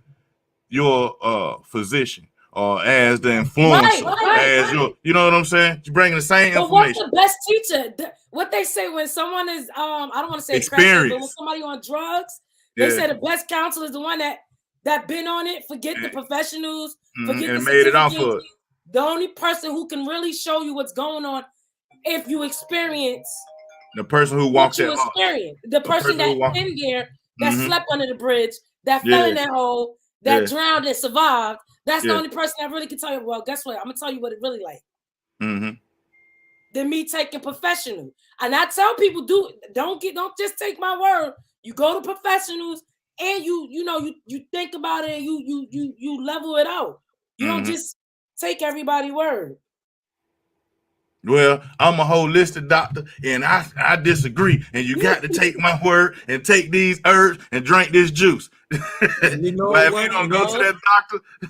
your physician. Or as the influencer, as your, you know what I'm saying? You're bringing the same information. What's the best teacher? What they say when someone is, I don't want to say crazy, but when somebody on drugs, they say the best counselor is the one that been on it. Forget the professionals, forget and the made it off for it. The only person who can really show you what's going on, if you experience the person who walked that experience, the person that's in there, that slept under the bridge, that fell in that hole, that drowned and survived. That's the only person that really can tell you. Well, guess what? I'm gonna tell you what it really like. Than me taking professional. And I tell people, don't just take my word. You go to professionals and you think about it and you level it out. You don't just take everybody's word. Well, I'm a holistic doctor, and I disagree. And you got to take my word and take these herbs and drink this juice. You know like what? If you don't go to that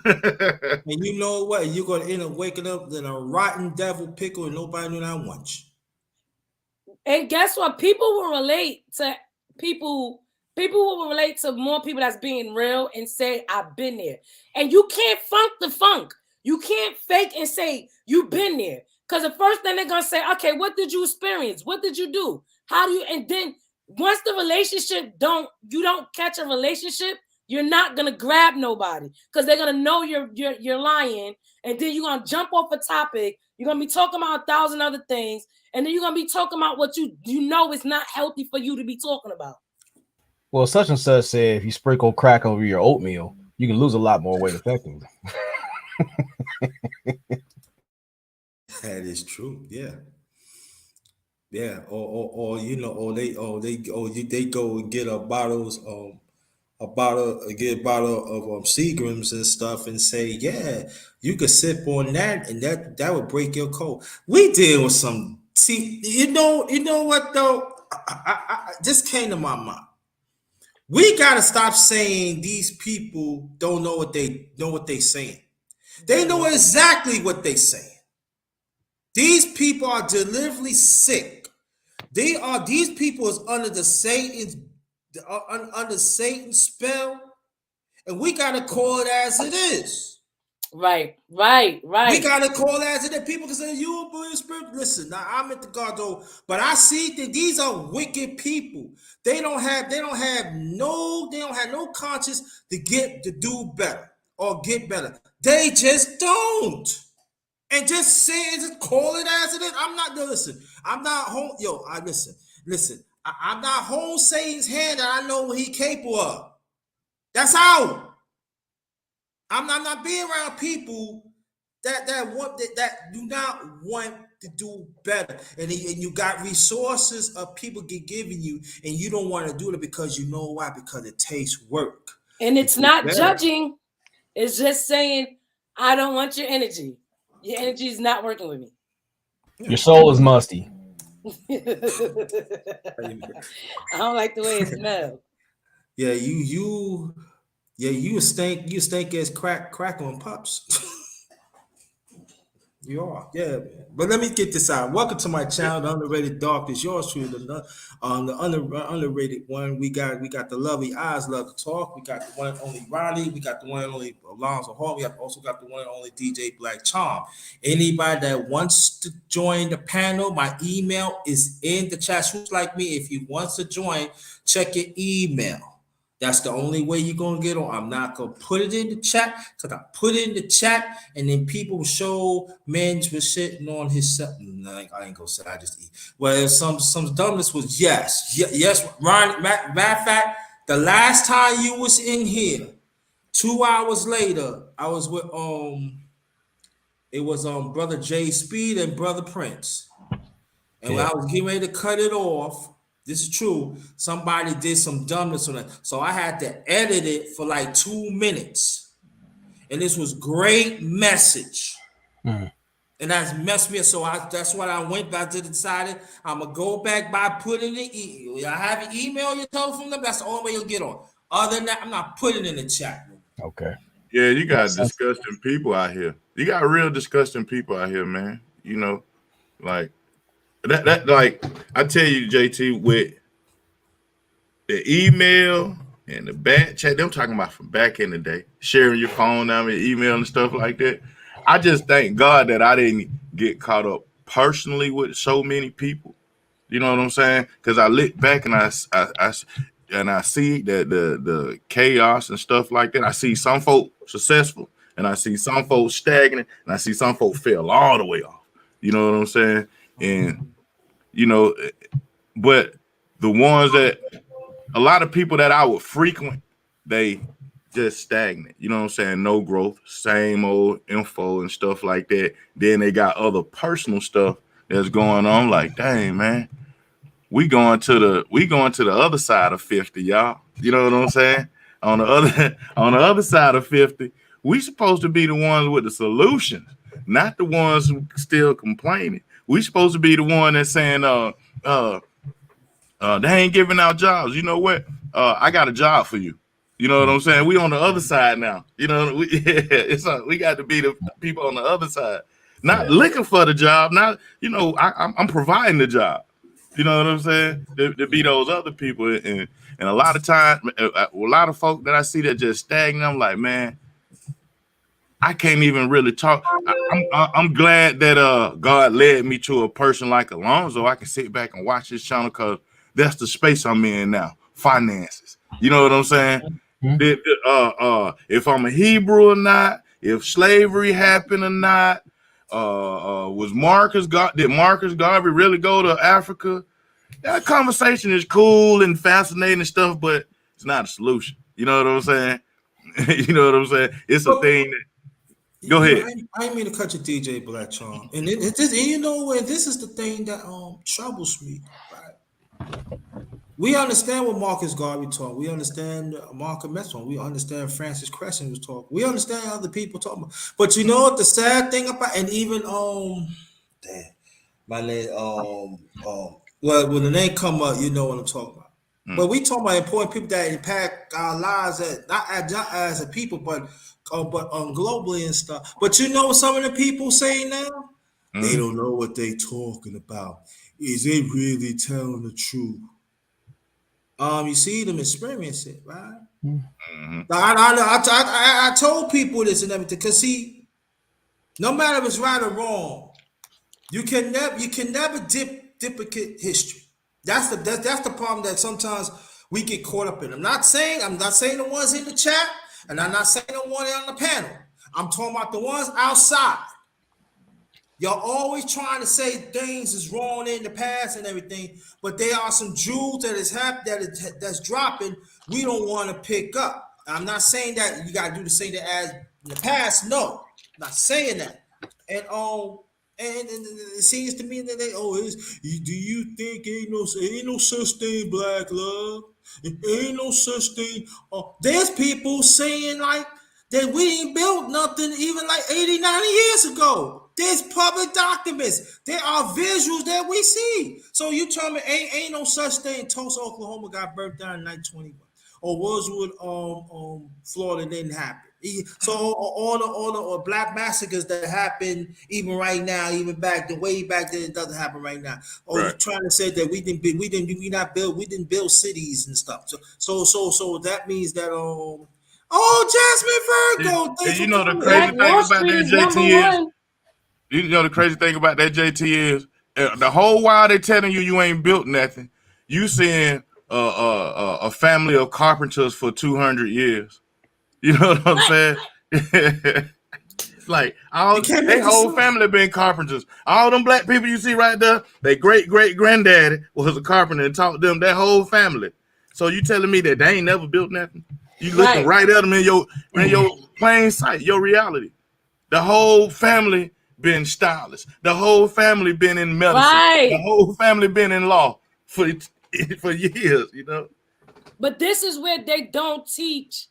doctor. And you know what? You're going to end up waking up in a rotten devil pickle and nobody knew not once. And guess what? People will relate to people. People will relate to more people that's being real and say, I've been there. And you can't funk the funk. You can't fake and say, you've been there. Because the first thing they're going to say, okay, what did you experience? What did you do? How do you, and then once the relationship you don't catch a relationship, you're not going to grab nobody because they're going to know you're lying. And then you're going to jump off a topic. You're going to be talking about 1,000 other things. And then you're going to be talking about what you know is not healthy for you to be talking about. Well, such and such said, if you sprinkle crack over your oatmeal, you can lose a lot more weight effectively. That is true. Yeah. Yeah. Or they go and get a bottle of Seagrams and stuff and say, yeah, you could sip on that and that would break your cold. We deal with some, you know what though? I just came to my mind. We gotta stop saying these people don't know what they saying. They know exactly what they saying. These people are deliberately sick. These people is under the under Satan's spell, and we gotta call it as it is. Right. We gotta call it as it is. People can say you believe in spirit. Listen, now I'm at the God though, but I see that these are wicked people. They don't have no conscience to do better or get better. They just don't. And just say it, just call it as it is. I'm not listen. I'm not home. Yo, listen. I'm not holding Satan's hand, and I know what he's capable of. That's how. I'm not being around people that do not want to do better, and you got resources of people giving you, and you don't want to do it because you know why? Because it takes work. And it's not judging. It's just saying, I don't want your energy. Your energy is not working with me. Your soul is musty. I don't like the way it smells. Yeah, you stink as crack on pups. You are, yeah, man. But let me get this out. Welcome to my channel, The Underrated Darkness. Yours truly, the underrated one. We got the lovely eyes, love to talk. We got the one and only Ronnie. We got the one and only Alonzo Hall. We also got the one and only DJ Black Charm. Anybody that wants to join the panel, my email is in the chat. Who's like me? If you want to join, check your email. That's the only way you're going to get on. I'm not going to put it in the chat because I put it in the chat and then people show men was sitting on his set. No, I ain't going to say I just eat. Well, some dumbness was yes. Ron, matter of fact, the last time you was in here, 2 hours later, I was with, it was Brother Jay Speed and Brother Prince. And when I was getting ready to cut it off, this is true, somebody did some dumbness on it. So I had to edit it for like 2 minutes. And this was great message. And that's messed me up. So that's what I went back to decided. I'm going to go back by putting it. I have an email you told from them. That's the only way you'll get on. Other than that, I'm not putting it in the chat. Okay. Yeah, you got disgusting people out here. You got real disgusting people out here, man. You know, like, that like I tell you, JT, with the email and the back chat, them talking about from back in the day, sharing your phone number, email and stuff like that. I just thank God that I didn't get caught up personally with so many people. You know what I'm saying? Because I look back and I see that the chaos and stuff like that. I see some folk successful, and I see some folks stagnant, and I see some folks fail all the way off. You know what I'm saying? And you know, but the ones that a lot of people that I would frequent, they just stagnant. You know what I'm saying? No growth, same old info and stuff like that. Then they got other personal stuff that's going on. Like, dang, man, we going to the other side of 50, y'all. You know what I'm saying? On the other side of 50, we supposed to be the ones with the solutions, not the ones who still complaining. We supposed to be the one that's saying, they ain't giving out jobs. You know what? I got a job for you. You know what I'm saying? We on the other side now. You know, we got to be the people on the other side, not looking for the job. Not, you know, I'm providing the job. You know what I'm saying? To be those other people, and a lot of time, a lot of folk that I see that just stagnant. I'm like, man, I can't even really talk. I'm glad that God led me to a person like Alonzo. I can sit back and watch his channel because that's the space I'm in now. Finances. You know what I'm saying? If I'm a Hebrew or not, if slavery happened or not, did Marcus Garvey really go to Africa? That conversation is cool and fascinating and stuff, but it's not a solution. You know what I'm saying? You know what I'm saying? It's a thing that. Go ahead. I didn't mean to cut your DJ Black Charm, and you know what? This is the thing that troubles me. Right? We understand what Marcus Garvey taught. We understand Malcolm X taught. We understand Francis Crescent was talking. We understand other people talking. But you know what? The sad thing about, and even my name well, when the name come up, you know what I'm talking about. But we talking about important people that impact our lives, not as a people, but globally and stuff. But you know what some of the people say now? They don't know what they talking about. Is they really telling the truth? You see them experience it, right? I told people this and everything, because see, no matter if it's right or wrong, you can never duplicate history. That's the problem that sometimes we get caught up in. I'm not saying the ones in the chat, and I'm not saying the one on the panel. I'm talking about the ones outside. Y'all always trying to say things is wrong in the past and everything, but there are some jewels that's dropping. We don't want to pick up. I'm not saying that you gotta do the same as in the past. No, I'm not saying that. And it seems to me that do you think ain't no such thing, black love? Ain't no such thing. There's people saying like that we ain't built nothing even like 80, 90 years ago. There's public documents. There are visuals that we see. So you tell me ain't no such thing. Tulsa, Oklahoma got burnt down in 1921. Or Rosewood, Florida didn't happen. So all the black massacres that happen even right now, even way back then, it doesn't happen right now. Right. You trying to say that we didn't build cities and stuff. So that means that Jasmine Virgo. You know the crazy thing about that JT is. You know the crazy thing about that JT is the whole while they telling you ain't built nothing, you seeing a family of carpenters for 200 years. You know what I'm saying? It's like their whole family been carpenters. All them black people you see right there, their great granddaddy was a carpenter and taught them that whole family. So you telling me that they ain't never built nothing? You looking right at them in your plain sight, your reality. The whole family been stylists. The whole family been in medicine. Right. The whole family been in law for years, you know. But this is where they don't teach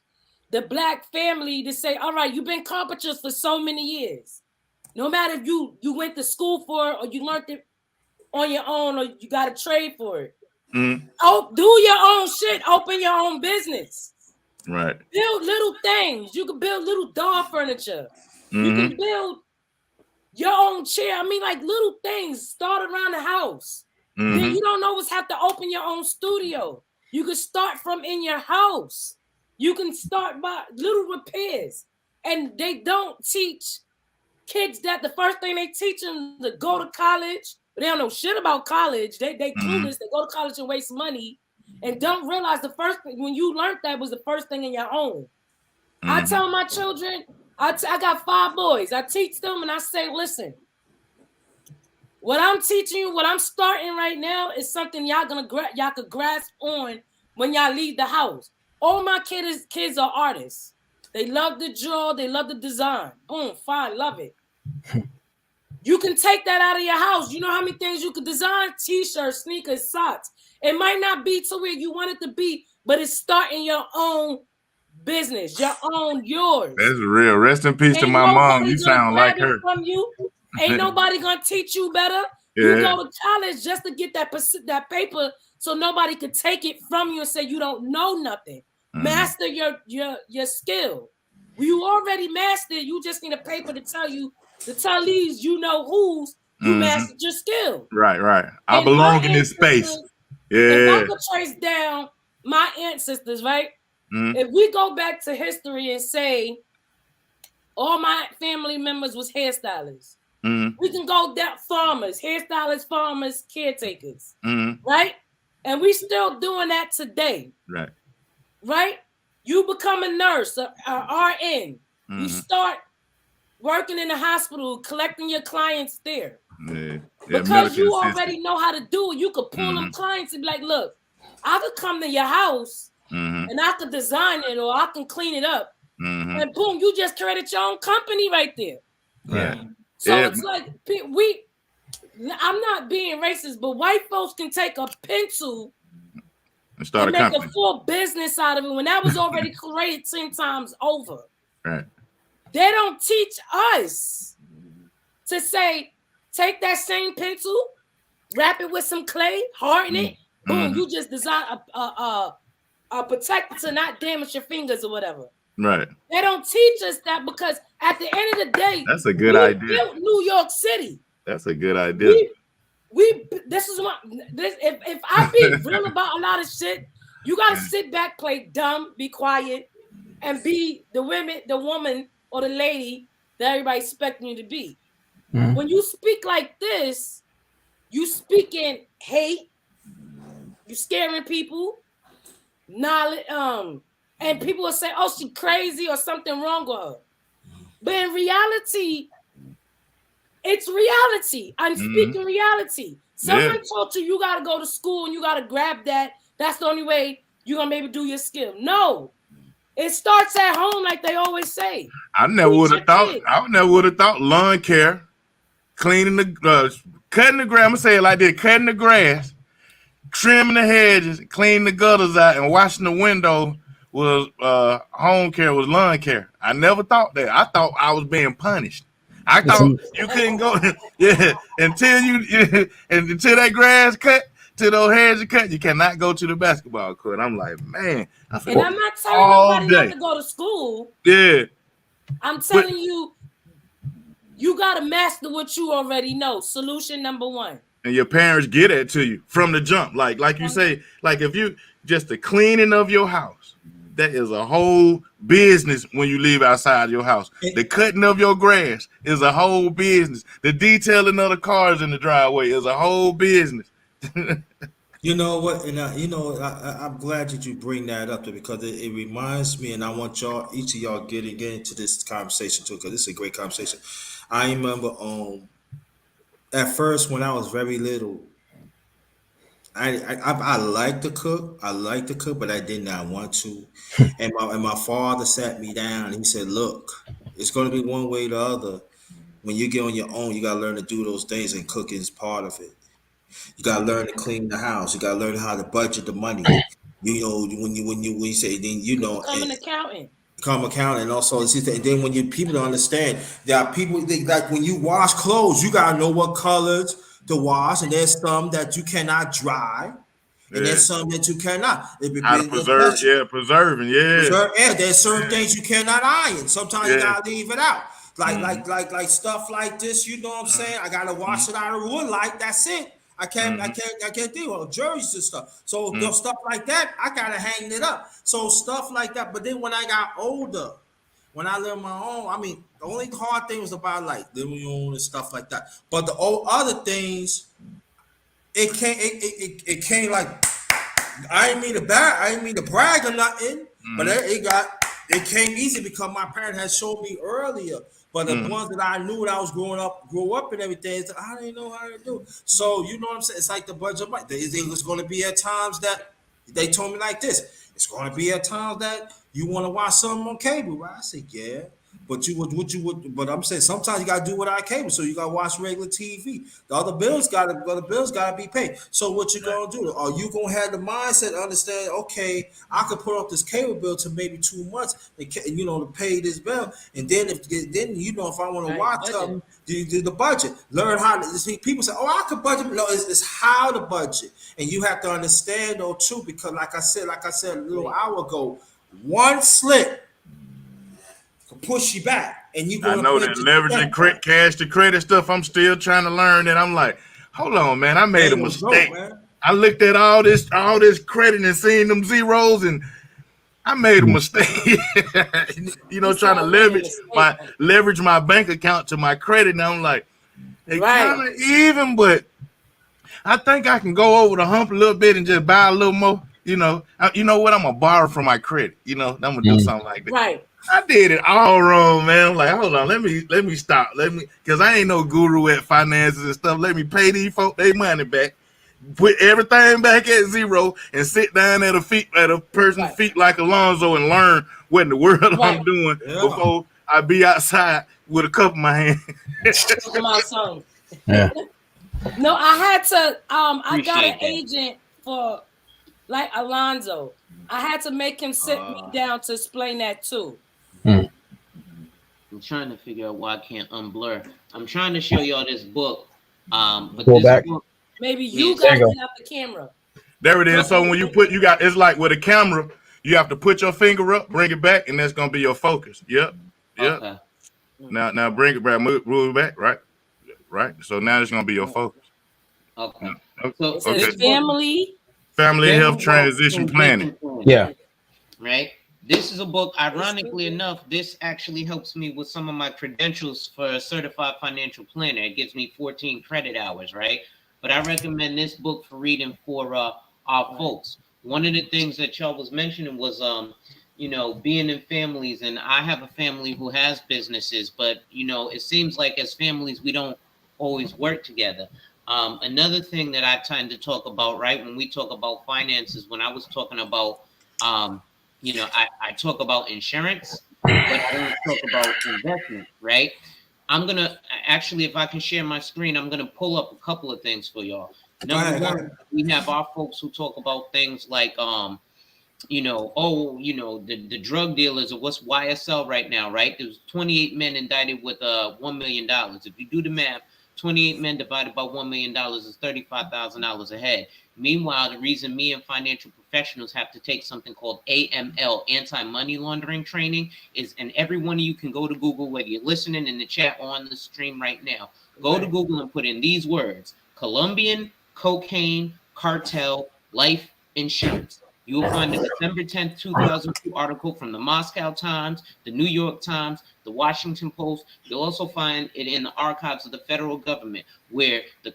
the black family to say, all right, you've been carpenters for so many years. No matter if you went to school for it or you learned it on your own or you got a trade for it. Oh, do your own shit. Open your own business. Right. Build little things. You can build little doll furniture. You can build your own chair. I mean, like little things. Start around the house. Then you don't always have to open your own studio. You can start from in your house. You can start by little repairs. And they don't teach kids that the first thing they teach them to go to college. But they don't know shit about college. They clueless. They go to college and waste money and don't realize the first thing when you learned that was the first thing in your home. I tell my children, I got 5 boys. I teach them and I say, listen, what I'm teaching you, what I'm starting right now is something y'all could grasp on when y'all leave the house. All my kids are artists. They love to draw. They love to design. Boom, fine, love it. You can take that out of your house. You know how many things you could design? T-shirts, sneakers, socks. It might not be to where you want it to be, but it's starting your own business, yours. That's real. Rest in peace to my mom. You sound like her. From you. Ain't nobody gonna teach you better. Yeah. You go to college just to get that paper so nobody could take it from you and say you don't know nothing. Master your skill. You already mastered. You just need a paper to tell these you know who's you mastered your skill. Right. I belong in this space. Yeah. If I could trace down my ancestors, right? If we go back to history and say all my family members was hairstylists, we can go down farmers, hairstylists, farmers, caretakers, right? And we still doing that today. Right? You become a nurse, a RN. You start working in the hospital, collecting your clients there. Because you already know how to do it. You could pull them clients and be like, look, I could come to your house and I could design it or I can clean it up. And boom, you just created your own company right there. So it's like I'm not being racist, but white folks can take a pencil and start make a full business out of it when that was already created 10 times over. Right. They don't teach us to say, take that same pencil, wrap it with some clay, harden it, boom, you just design a protector to not damage your fingers or whatever. Right. They don't teach us that because at the end of the day, that's a good idea. Built New York City. That's a good idea. This is what if I be real about a lot of shit, you gotta sit back, play dumb, be quiet, and be the woman or the lady that everybody's expecting you to be. Mm-hmm. When you speak like this, you speaking hate, you scaring people, knowledge, and people will say, "Oh, she crazy or something wrong with her." But in reality, it's reality. I'm speaking reality. Someone told you gotta go to school and you gotta grab that. That's the only way you're gonna maybe do your skill. No, it starts at home, like they always say. I never would have thought. I never would have thought lawn care, cleaning the, cutting the grass. I'm gonna say it like this: cutting the grass, trimming the hedges, cleaning the gutters out, and washing the window was home care, was lawn care. I never thought that. I thought I was being punished. I thought you couldn't go, until that grass cut, till those hedges cut, you cannot go to the basketball court. I'm like, man. And I'm not telling nobody not to go to school. Yeah. I'm telling you, you got to master what you already know. Solution number one. And your parents get it to you from the jump. Like you say, like if you just the cleaning of your house, that is a whole business when you leave outside your house. The cutting of your grass is a whole business. The detailing of the cars in the driveway is a whole business. You know what? And I'm glad that you bring that up there because it reminds me, and I want each of y'all get into this conversation too, because this is a great conversation. I remember at first when I was very little, I like to cook. I like to cook, but I did not want to. And my father sat me down and he said, "Look, it's going to be one way or the other. When you get on your own, you got to learn to do those things, and cooking is part of it. You got to learn to clean the house. You got to learn how to budget the money. You know, when you say, then become an accountant. Become accountant, and also and then when people don't understand, there are people like when you wash clothes, you got to know what colors to wash, and there's some that you cannot dry, and there's some that you cannot. How to preserving, there's certain things you cannot iron. Sometimes you gotta leave it out. Like stuff like this, you know what I'm saying? I gotta wash it out of wood light. That's it. I can't do jerseys and stuff. So stuff like that, I gotta hang it up. So stuff like that. But then when I got older, when I lived my own, I mean, the only hard thing was about like living your own and stuff like that. But the other things, it came like I didn't mean to brag or nothing, but it came easy because my parents had showed me earlier. But the ones that I knew when I was grow up and everything, I didn't know how to do. So you know what I'm saying? It's like the budget. There's going to be at times that they told me like this. It's going to be at times that you want to watch something on cable, right? I said, yeah. But but I'm saying sometimes you gotta do without cable, so you gotta watch regular TV. The other bills gotta be paid. So what you gonna do? Are you gonna have the mindset to understand? Okay, I could put up this cable bill to maybe 2 months, to pay this bill, and then if I want to watch something, do the budget. Learn how to see. People say, "Oh, I could budget." No, it's how to budget, and you have to understand though too, because like I said a little hour ago, one slip push you back, and you. I know that leveraging cash to credit stuff. I'm still trying to learn that. I'm like, hold on, man. I made a mistake. I looked at all this credit and seeing them zeros, and I made a mistake. Trying to leverage my bank account to my credit. And I'm like, they kind of even, but I think I can go over the hump a little bit and just buy a little more. You know what? I'm gonna borrow from my credit. I'm gonna do something like that. Right. I did it all wrong, man. I'm like, hold on, let me stop. Because I ain't no guru at finances and stuff. Let me pay these folks their money back, put everything back at zero, and sit down at a person's feet like Alonzo and learn what in the world I'm doing before I be outside with a cup in my hand. Yeah. No, I had to. I got an agent for like Alonzo. I had to make him sit me down to explain that too. I'm trying to figure out why I can't unblur. I'm trying to show y'all this book. But Go back. Book, maybe you guys can have the camera. There it is. So when you it's like with a camera, you have to put your finger up, bring it back, and that's gonna be your focus. Yep. Okay. Now bring it back, move it back, right right? So now it's gonna be your focus. Okay. So it says family health transition planning. Yeah. Right. This is a book. Ironically enough, this actually helps me with some of my credentials for a certified financial planner. It gives me 14 credit hours, right? But I recommend this book for reading for our folks. One of the things that y'all was mentioning was being in families, and I have a family who has businesses, but it seems like as families we don't always work together. Another thing that I tend to talk about, right, when we talk about finances, when I was talking about I talk about insurance, but I don't talk about investment, right? I'm gonna actually, if I can share my screen, I'm gonna pull up a couple of things for y'all. Number one, we have our folks who talk about things like the drug dealers or what's YSL right now, right? There's 28 men indicted with $1 million. If you do the math, 28 men divided by $1 million is $35,000 a head. Meanwhile, the reason me and financial professionals have to take something called AML, anti-money laundering training, is, and every one of you can go to Google, whether you're listening in the chat or on the stream right now, go to Google and put in these words: Colombian cocaine cartel life insurance. You will find a December 10th, 2002 article from the Moscow Times, the New York Times, the Washington Post. You'll also find it in the archives of the federal government, where the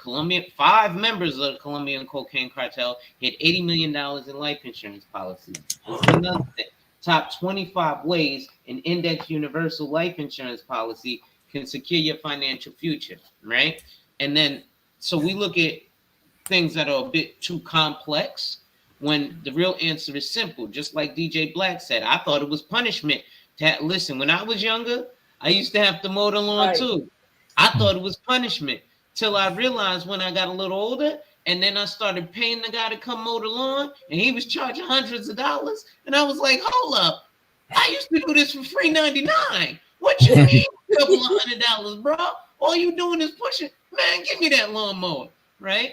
5 members of the Colombian cocaine cartel hid $80 million in life insurance policies. This is another thing. Top 25 ways an index universal life insurance policy can secure your financial future, right? And then, so we look at things that are a bit too complex, when the real answer is simple. Just like DJ Black said, I thought it was punishment. Listen, when I was younger, I used to have to mow the lawn too. I thought it was punishment till I realized when I got a little older, and then I started paying the guy to come mow the lawn, and he was charging hundreds of dollars. And I was like, hold up, I used to do this for free $99. What you mean a couple of $100, bro? All you doing is pushing. Man, give me that lawnmower, right?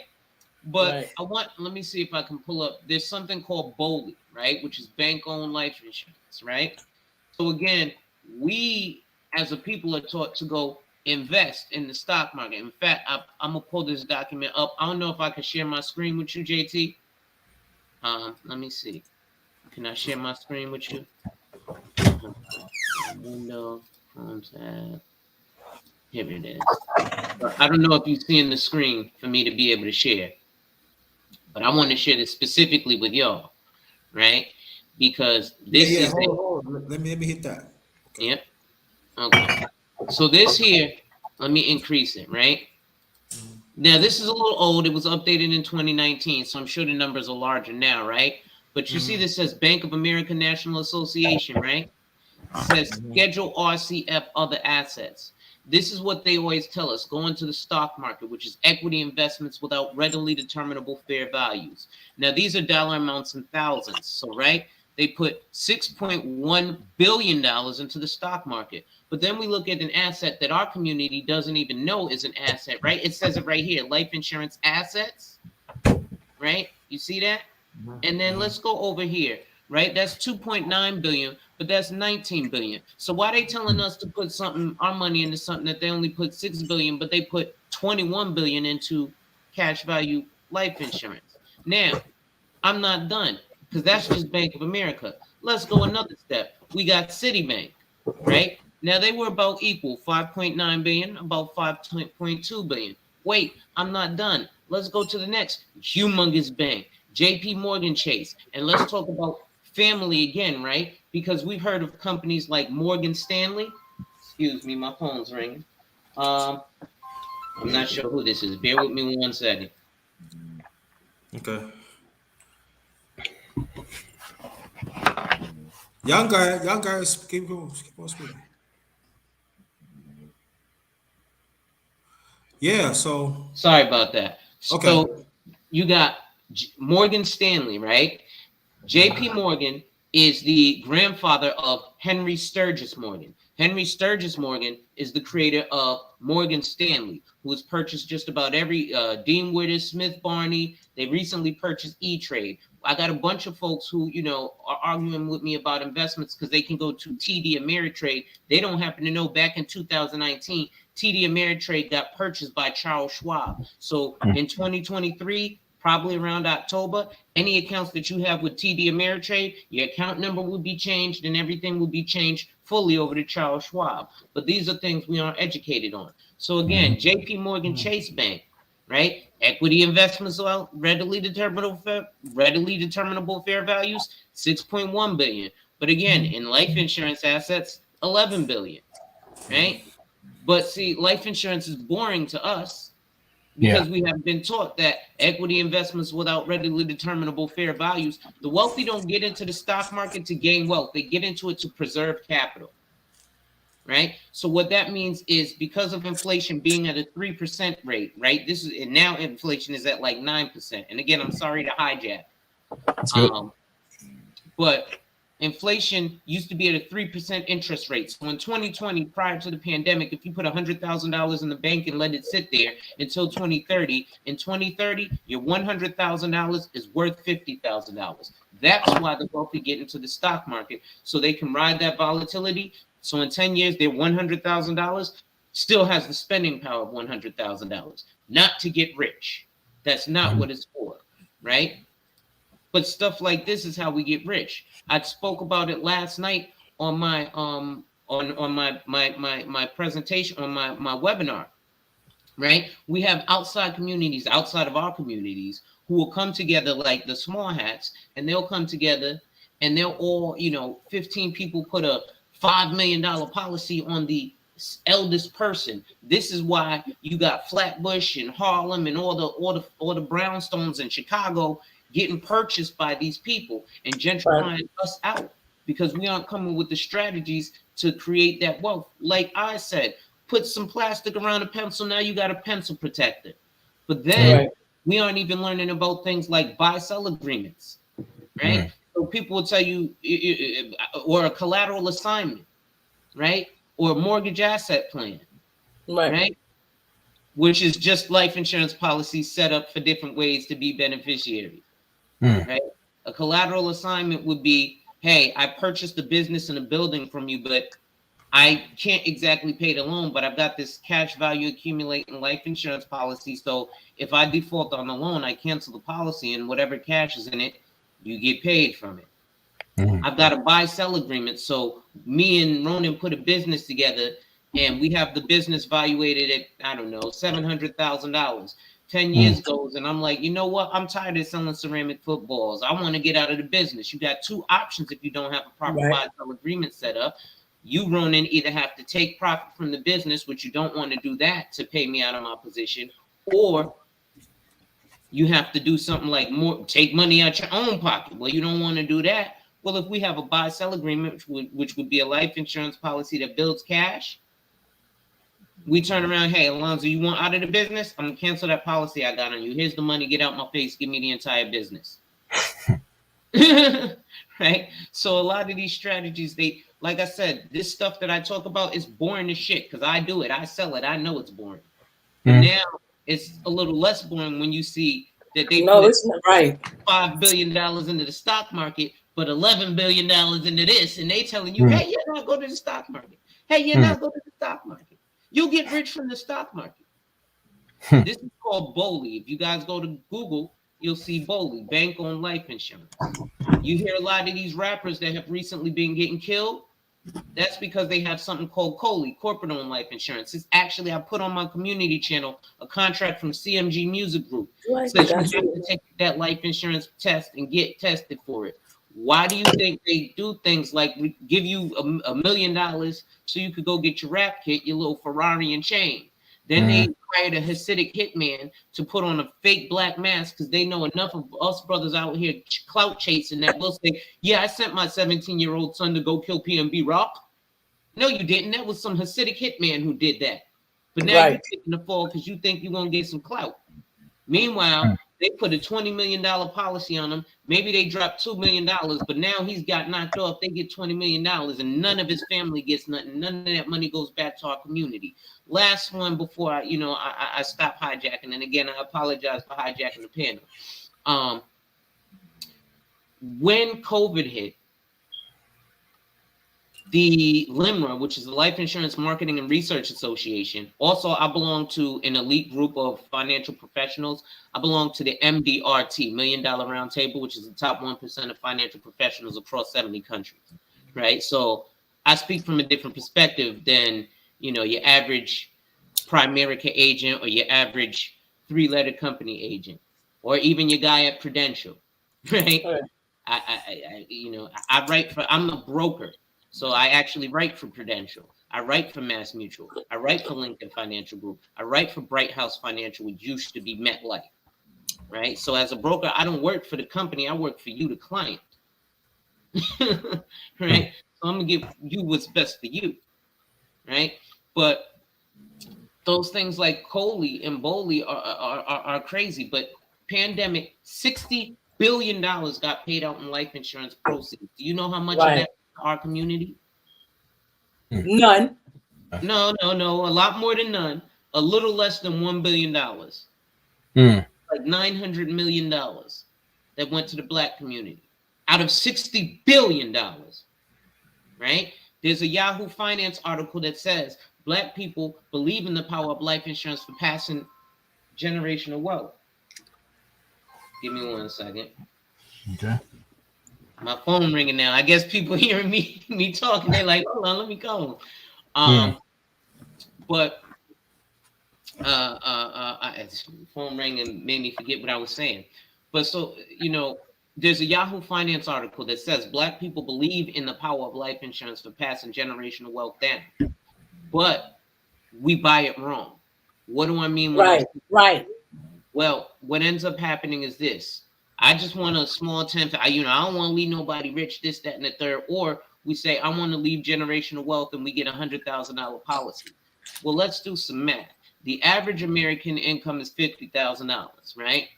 But let me see if I can pull up. There's something called BOLI, right? Which is bank-owned life insurance, right? So again, we as a people are taught to go invest in the stock market. In fact, I'm gonna pull this document up. I don't know if I can share my screen with you, JT. Let me see. Can I share my screen with you? Window, Chrome tab. Here it is. I don't know if you see in the screen for me to be able to share. But I want to share this specifically with y'all, right? Because this is hold on. Let me hit that. Okay. Yep. Okay. So this here, let me increase it, right? Now this is a little old. It was updated in 2019, so I'm sure the numbers are larger now, right? But you see this says Bank of America National Association, right? It says Schedule RCF other assets. This is what they always tell us: go into the stock market, which is equity investments without readily determinable fair values. Now, these are dollar amounts in thousands. So, right, they put $6.1 billion into the stock market. But then we look at an asset that our community doesn't even know is an asset, right? It says it right here, life insurance assets, right? You see that? And then let's go over here, right? That's 2.9 billion, but that's 19 billion. So why are they telling us to put our money into something that they only put 6 billion, but they put 21 billion into cash value life insurance? Now, I'm not done, because that's just Bank of America. Let's go another step. We got Citibank, right? Now they were about equal, 5.9 billion, about 5.2 billion. Wait, I'm not done. Let's go to the next humongous bank, JP Morgan Chase. And let's talk about family again, right? Because we've heard of companies like Morgan Stanley. Excuse me, my phone's ringing. I'm not sure who this is. Bear with me 1 second. Okay. Young guys, keep on speaking. Yeah, so sorry about that. Okay. So you got Morgan Stanley, right? JP Morgan is the grandfather of Henry Sturgis Morgan. Henry Sturgis Morgan is the creator of Morgan Stanley, who has purchased just about every Dean Witter, Smith Barney. They recently purchased E-Trade. I got a bunch of folks who, are arguing with me about investments because they can go to TD Ameritrade. They don't happen to know back in 2019, TD Ameritrade got purchased by Charles Schwab. So in 2023, probably around October, any accounts that you have with TD Ameritrade, your account number will be changed and everything will be changed fully over to Charles Schwab. But these are things we aren't educated on. So again, JP Morgan Chase Bank, right? Equity investments, readily determinable fair values, 6.1 billion. But again, in life insurance assets, 11 billion, right? But see, life insurance is boring to us because we have been taught that equity investments without readily determinable fair values, the wealthy don't get into the stock market to gain wealth. They get into it to preserve capital, right? So what that means is because of inflation being at a 3% rate, right? And now inflation is at like 9%. And again, I'm sorry to hijack. But inflation used to be at a 3% interest rate. So in 2020, prior to the pandemic, if you put $100,000 in the bank and let it sit there until 2030, in 2030, your $100,000 is worth $50,000. That's why the wealthy get into the stock market, so they can ride that volatility. So in 10 years, their $100,000 still has the spending power of $100,000, not to get rich. That's not what it's for, right? But stuff like this is how we get rich. I spoke about it last night on my on my presentation, on my webinar, right? We have outside communities outside of our communities who will come together like the small hats, and they'll come together and they'll all, 15 people put a $5 million policy on the eldest person. This is why you got Flatbush and Harlem and all the brownstones in Chicago getting purchased by these people and gentrifying us out because we aren't coming with the strategies to create that wealth. Like I said, put some plastic around a pencil. Now you got a pencil protector. But then we aren't even learning about things like buy-sell agreements, right? So people will tell you, or a collateral assignment, right? Or a mortgage asset plan, right? Which is just life insurance policies set up for different ways to be beneficiaries. Right? A collateral assignment would be, hey, I purchased a business and a building from you, but I can't exactly pay the loan, but I've got this cash value accumulating life insurance policy. So if I default on the loan, I cancel the policy, and whatever cash is in it, you get paid from it. I've got a buy-sell agreement. So me and Ronan put a business together, and we have the business valuated at, I don't know, $700,000. 10 years goes, and I'm like, you know what? I'm tired of selling ceramic footballs. I want to get out of the business. You got two options if you don't have a proper buy-sell agreement set up. You, Ronan, either have to take profit from the business, which you don't want to do that to pay me out of my position, or you have to do something like take money out your own pocket. Well, you don't want to do that. Well, if we have a buy-sell agreement, which would be a life insurance policy that builds cash, we turn around, hey, Alonzo, you want out of the business? I'm going to cancel that policy I got on you. Here's the money. Get out my face. Give me the entire business. Right? So a lot of these strategies, like I said, this stuff that I talk about is boring as shit because I do it. I sell it. I know it's boring. But now it's a little less boring when you see that they put it's not right. $5 billion into the stock market, but $11 billion into this. And they telling you, hey, you're not go to the stock market. Hey, you're not go to the stock market. You'll get rich from the stock market. This is called BOLI. If you guys go to Google, you'll see BOLI, bank-owned life insurance. You hear a lot of these rappers that have recently been getting killed. That's because they have something called COLI, corporate-owned life insurance. It's actually, I put on my community channel a contract from CMG Music Group. Says you have to take that life insurance test and get tested for it. Why do you think they do things like give you $1 million so you could go get your rap kit, your little Ferrari and chain? Then they hired a Hasidic hitman to put on a fake black mask because they know enough of us brothers out here clout chasing that will say, yeah, I sent my 17-year-old son to go kill PNB Rock. No, you didn't. That was some Hasidic hitman who did that. But now you're taking the fall because you think you're going to get some clout. Meanwhile, they put a $20 million policy on him. Maybe they dropped $2 million, but now he's got knocked off. They get $20 million, and none of his family gets nothing. None of that money goes back to our community. Last one before I stop hijacking. And again, I apologize for hijacking the panel. When COVID hit, the LIMRA, which is the Life Insurance Marketing and Research Association. Also, I belong to an elite group of financial professionals. I belong to the MDRT, $1 Million Roundtable, which is the top 1% of financial professionals across 70 countries, right? So I speak from a different perspective than, you know, your average Primerica agent or your average 3-letter company agent, or even your guy at Prudential, right? I write for, I'm a broker. So I actually write for Prudential. I write for Mass Mutual. I write for Lincoln Financial Group. I write for Bright House Financial, which used to be MetLife, right? So as a broker, I don't work for the company. I work for you, the client, right? So I'm gonna give you what's best for you, right? But those things like Coley and Bowley are crazy. But pandemic, $60 billion got paid out in life insurance proceeds. Do you know how much of that our community? None. No, a lot more than none. A little less than $1 billion. Like $900 million that went to the Black community out of $60 billion, right? There's a Yahoo Finance article that says Black people believe in the power of life insurance for passing generational wealth. Give me 1 second. Okay. My phone ringing now. I guess people hearing me talking, they're like, hold on, let me go. But phone rang and made me forget what I was saying. But so, you know, there's a Yahoo Finance article that says Black people believe in the power of life insurance for passing generational wealth down, but we buy it wrong. What do I mean? Right. Well, what ends up happening is this. I just want a small 10. I don't want to leave nobody rich, this, that, and the third. Or we say, I want to leave generational wealth and we get $100,000 policy. Well, let's do some math. The average American income is $50,000, right?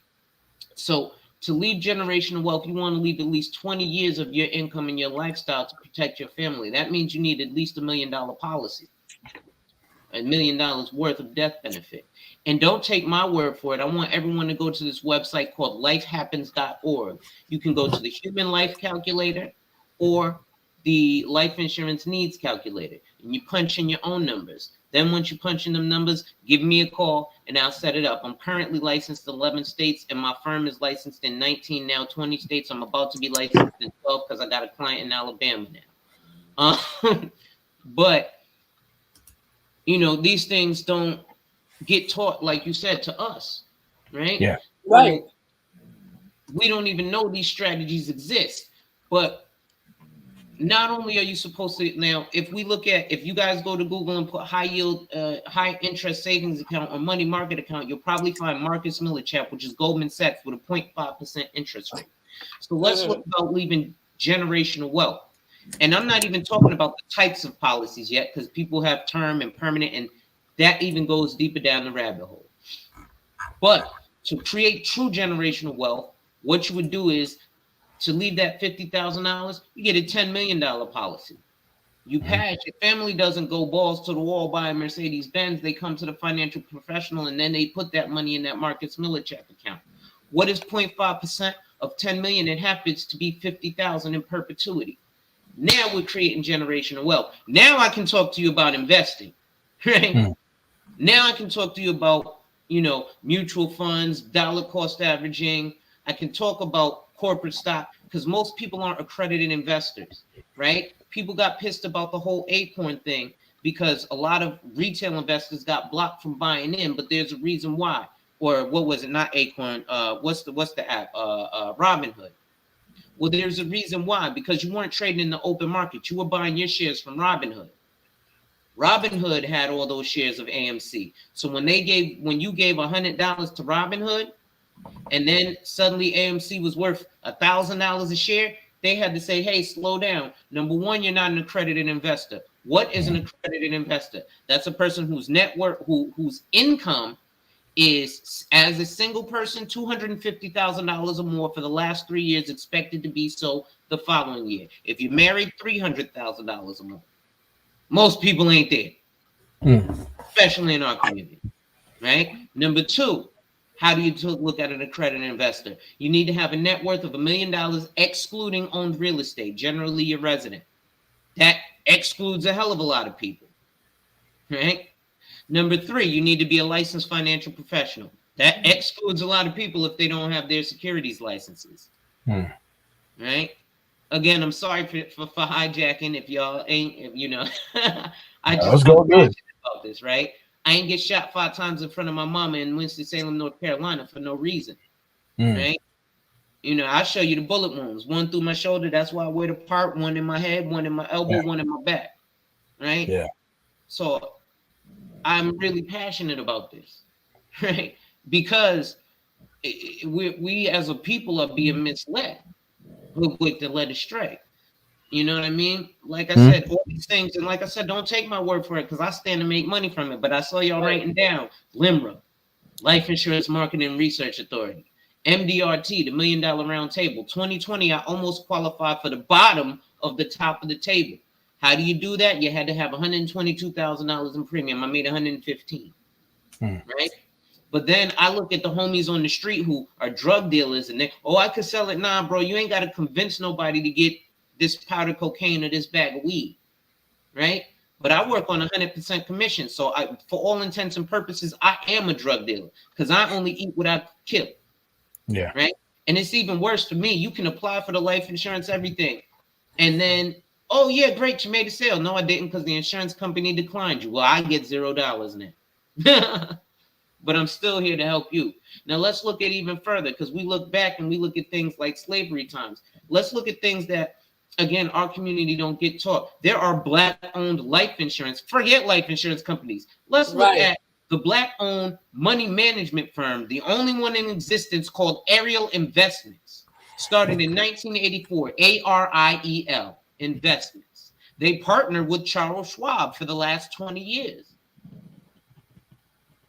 So to leave generational wealth, you want to leave at least 20 years of your income and your lifestyle to protect your family. That means you need at least $1 million policy, $1 million worth of death benefit. And don't take my word for it. I want everyone to go to this website called lifehappens.org. You can go to the Human Life Calculator or the Life Insurance Needs Calculator, and you punch in your own numbers. Then once you punch in them numbers, give me a call and I'll set it up. I'm currently licensed in 11 states and my firm is licensed in 19, now 20 states. I'm about to be licensed in 12 because I got a client in Alabama now. But, you know, these things don't get taught, like you said, to us, right? Yeah. Right. So we don't even know these strategies exist. But not only are you supposed to, now, if you guys go to Google and put high yield, high interest savings account or money market account, you'll probably find Marcus Millichap, which is Goldman Sachs, with a 0.5% interest rate. So let's talk about leaving generational wealth. And I'm not even talking about the types of policies yet, because people have term and permanent, and that even goes deeper down the rabbit hole. But to create true generational wealth, what you would do is, to leave that $50,000, you get a $10 million policy. You pass, your family doesn't go balls to the wall, buy a Mercedes-Benz. They come to the financial professional and then they put that money in that Marcus Millichap account. What is 0.5% of 10 million? It happens to be 50,000 in perpetuity. Now we're creating generational wealth. Now I can talk to you about investing, right? Now I can talk to you about, you know, mutual funds, dollar cost averaging. I can talk about corporate stock, because most people aren't accredited investors, right? People got pissed about the whole Acorn thing because a lot of retail investors got blocked from buying in, but there's a reason why. Or what was it? Not Acorn. What's the app? Robinhood. Well, there's a reason why, because you weren't trading in the open market. You were buying your shares from Robinhood. Robinhood had all those shares of AMC. So when you gave $100 to Robinhood, and then suddenly AMC was worth $1,000 a share, they had to say, hey, slow down. Number one, you're not an accredited investor. What is an accredited investor? That's a person whose net worth, whose income is, as a single person, $250,000 or more for the last 3 years, expected to be so the following year. If you're married, $300,000 or more. Most people ain't there, especially in our community, right? Number two, how do you look at an accredited investor? You need to have a net worth of $1 million, excluding owned real estate, generally your resident. That Excludes a hell of a lot of people, right? Number 3, you need to be a licensed financial professional. That excludes a lot of people if they don't have their securities licenses, right? Again, I'm sorry for hijacking if y'all ain't, you know, I'm passionate about this, right? I ain't get shot 5 times in front of my mama in Winston-Salem, North Carolina for no reason, right? You know, I'll show you the bullet wounds. 1 through my shoulder, that's why I wear the part, 1 in my head, 1 in my elbow, 1 in my back, right? Yeah. So I'm really passionate about this, right? Because we as a people are being misled, hoodwinked and led astray. You know what I mean? Like I said, all these things, and like I said, don't take my word for it because I stand to make money from it. But I saw y'all writing down LIMRA, Life Insurance Marketing and Research Authority, MDRT, the $1 Million Round Table. 2020, I almost qualified for the bottom of the top of the table. How do you do that? You had to have $122,000 in premium. I made 115, right? But then I look at the homies on the street who are drug dealers and they, I could sell it. Nah, bro, you ain't got to convince nobody to get this powder cocaine or this bag of weed, right? But I work on 100% commission. So for all intents and purposes, I am a drug dealer because I only eat what I kill. Yeah. Right. And it's even worse for me. You can apply for the life insurance, everything. And then, oh, yeah, great. You made a sale. No, I didn't because the insurance company declined you. Well, I get $0 now. But I'm still here to help you. Now, let's look at even further because we look back and we look at things like slavery times. Let's look at things that, again, our community don't get taught. There are Black-owned life insurance. Forget life insurance companies. Let's look at the Black-owned money management firm, the only one in existence called Ariel Investments, started in 1984, ARIEL Investments. They partnered with Charles Schwab for the last 20 years.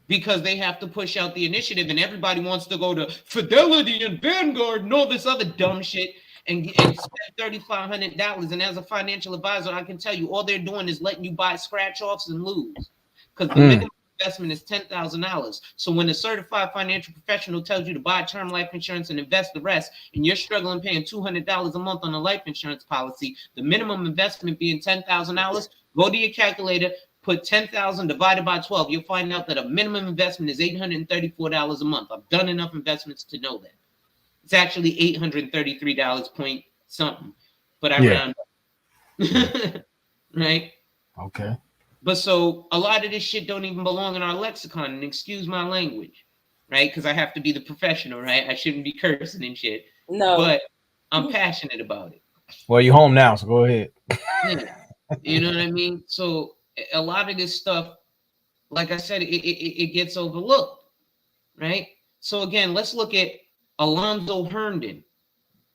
Because they have to push out the initiative and everybody wants to go to Fidelity and Vanguard and all this other dumb shit and spend $3,500. And as a financial advisor, I can tell you all they're doing is letting you buy scratch-offs and lose. Because the minimum investment is $10,000. So when a certified financial professional tells you to buy term life insurance and invest the rest, and you're struggling paying $200 a month on a life insurance policy, the minimum investment being $10,000, go to your calculator, put 10,000 divided by 12. You'll find out that a minimum investment is $834 a month. I've done enough investments to know that. It's actually $833 point something, but I round up. Right? Okay. But so a lot of this shit don't even belong in our lexicon, and excuse my language, right? Because I have to be the professional, right? I shouldn't be cursing and shit. No. But I'm passionate about it. Well, you're home now, so go ahead. Yeah. You know what I mean? So a lot of this stuff, like I said, it gets overlooked, right? So again, let's look at Alonzo Herndon.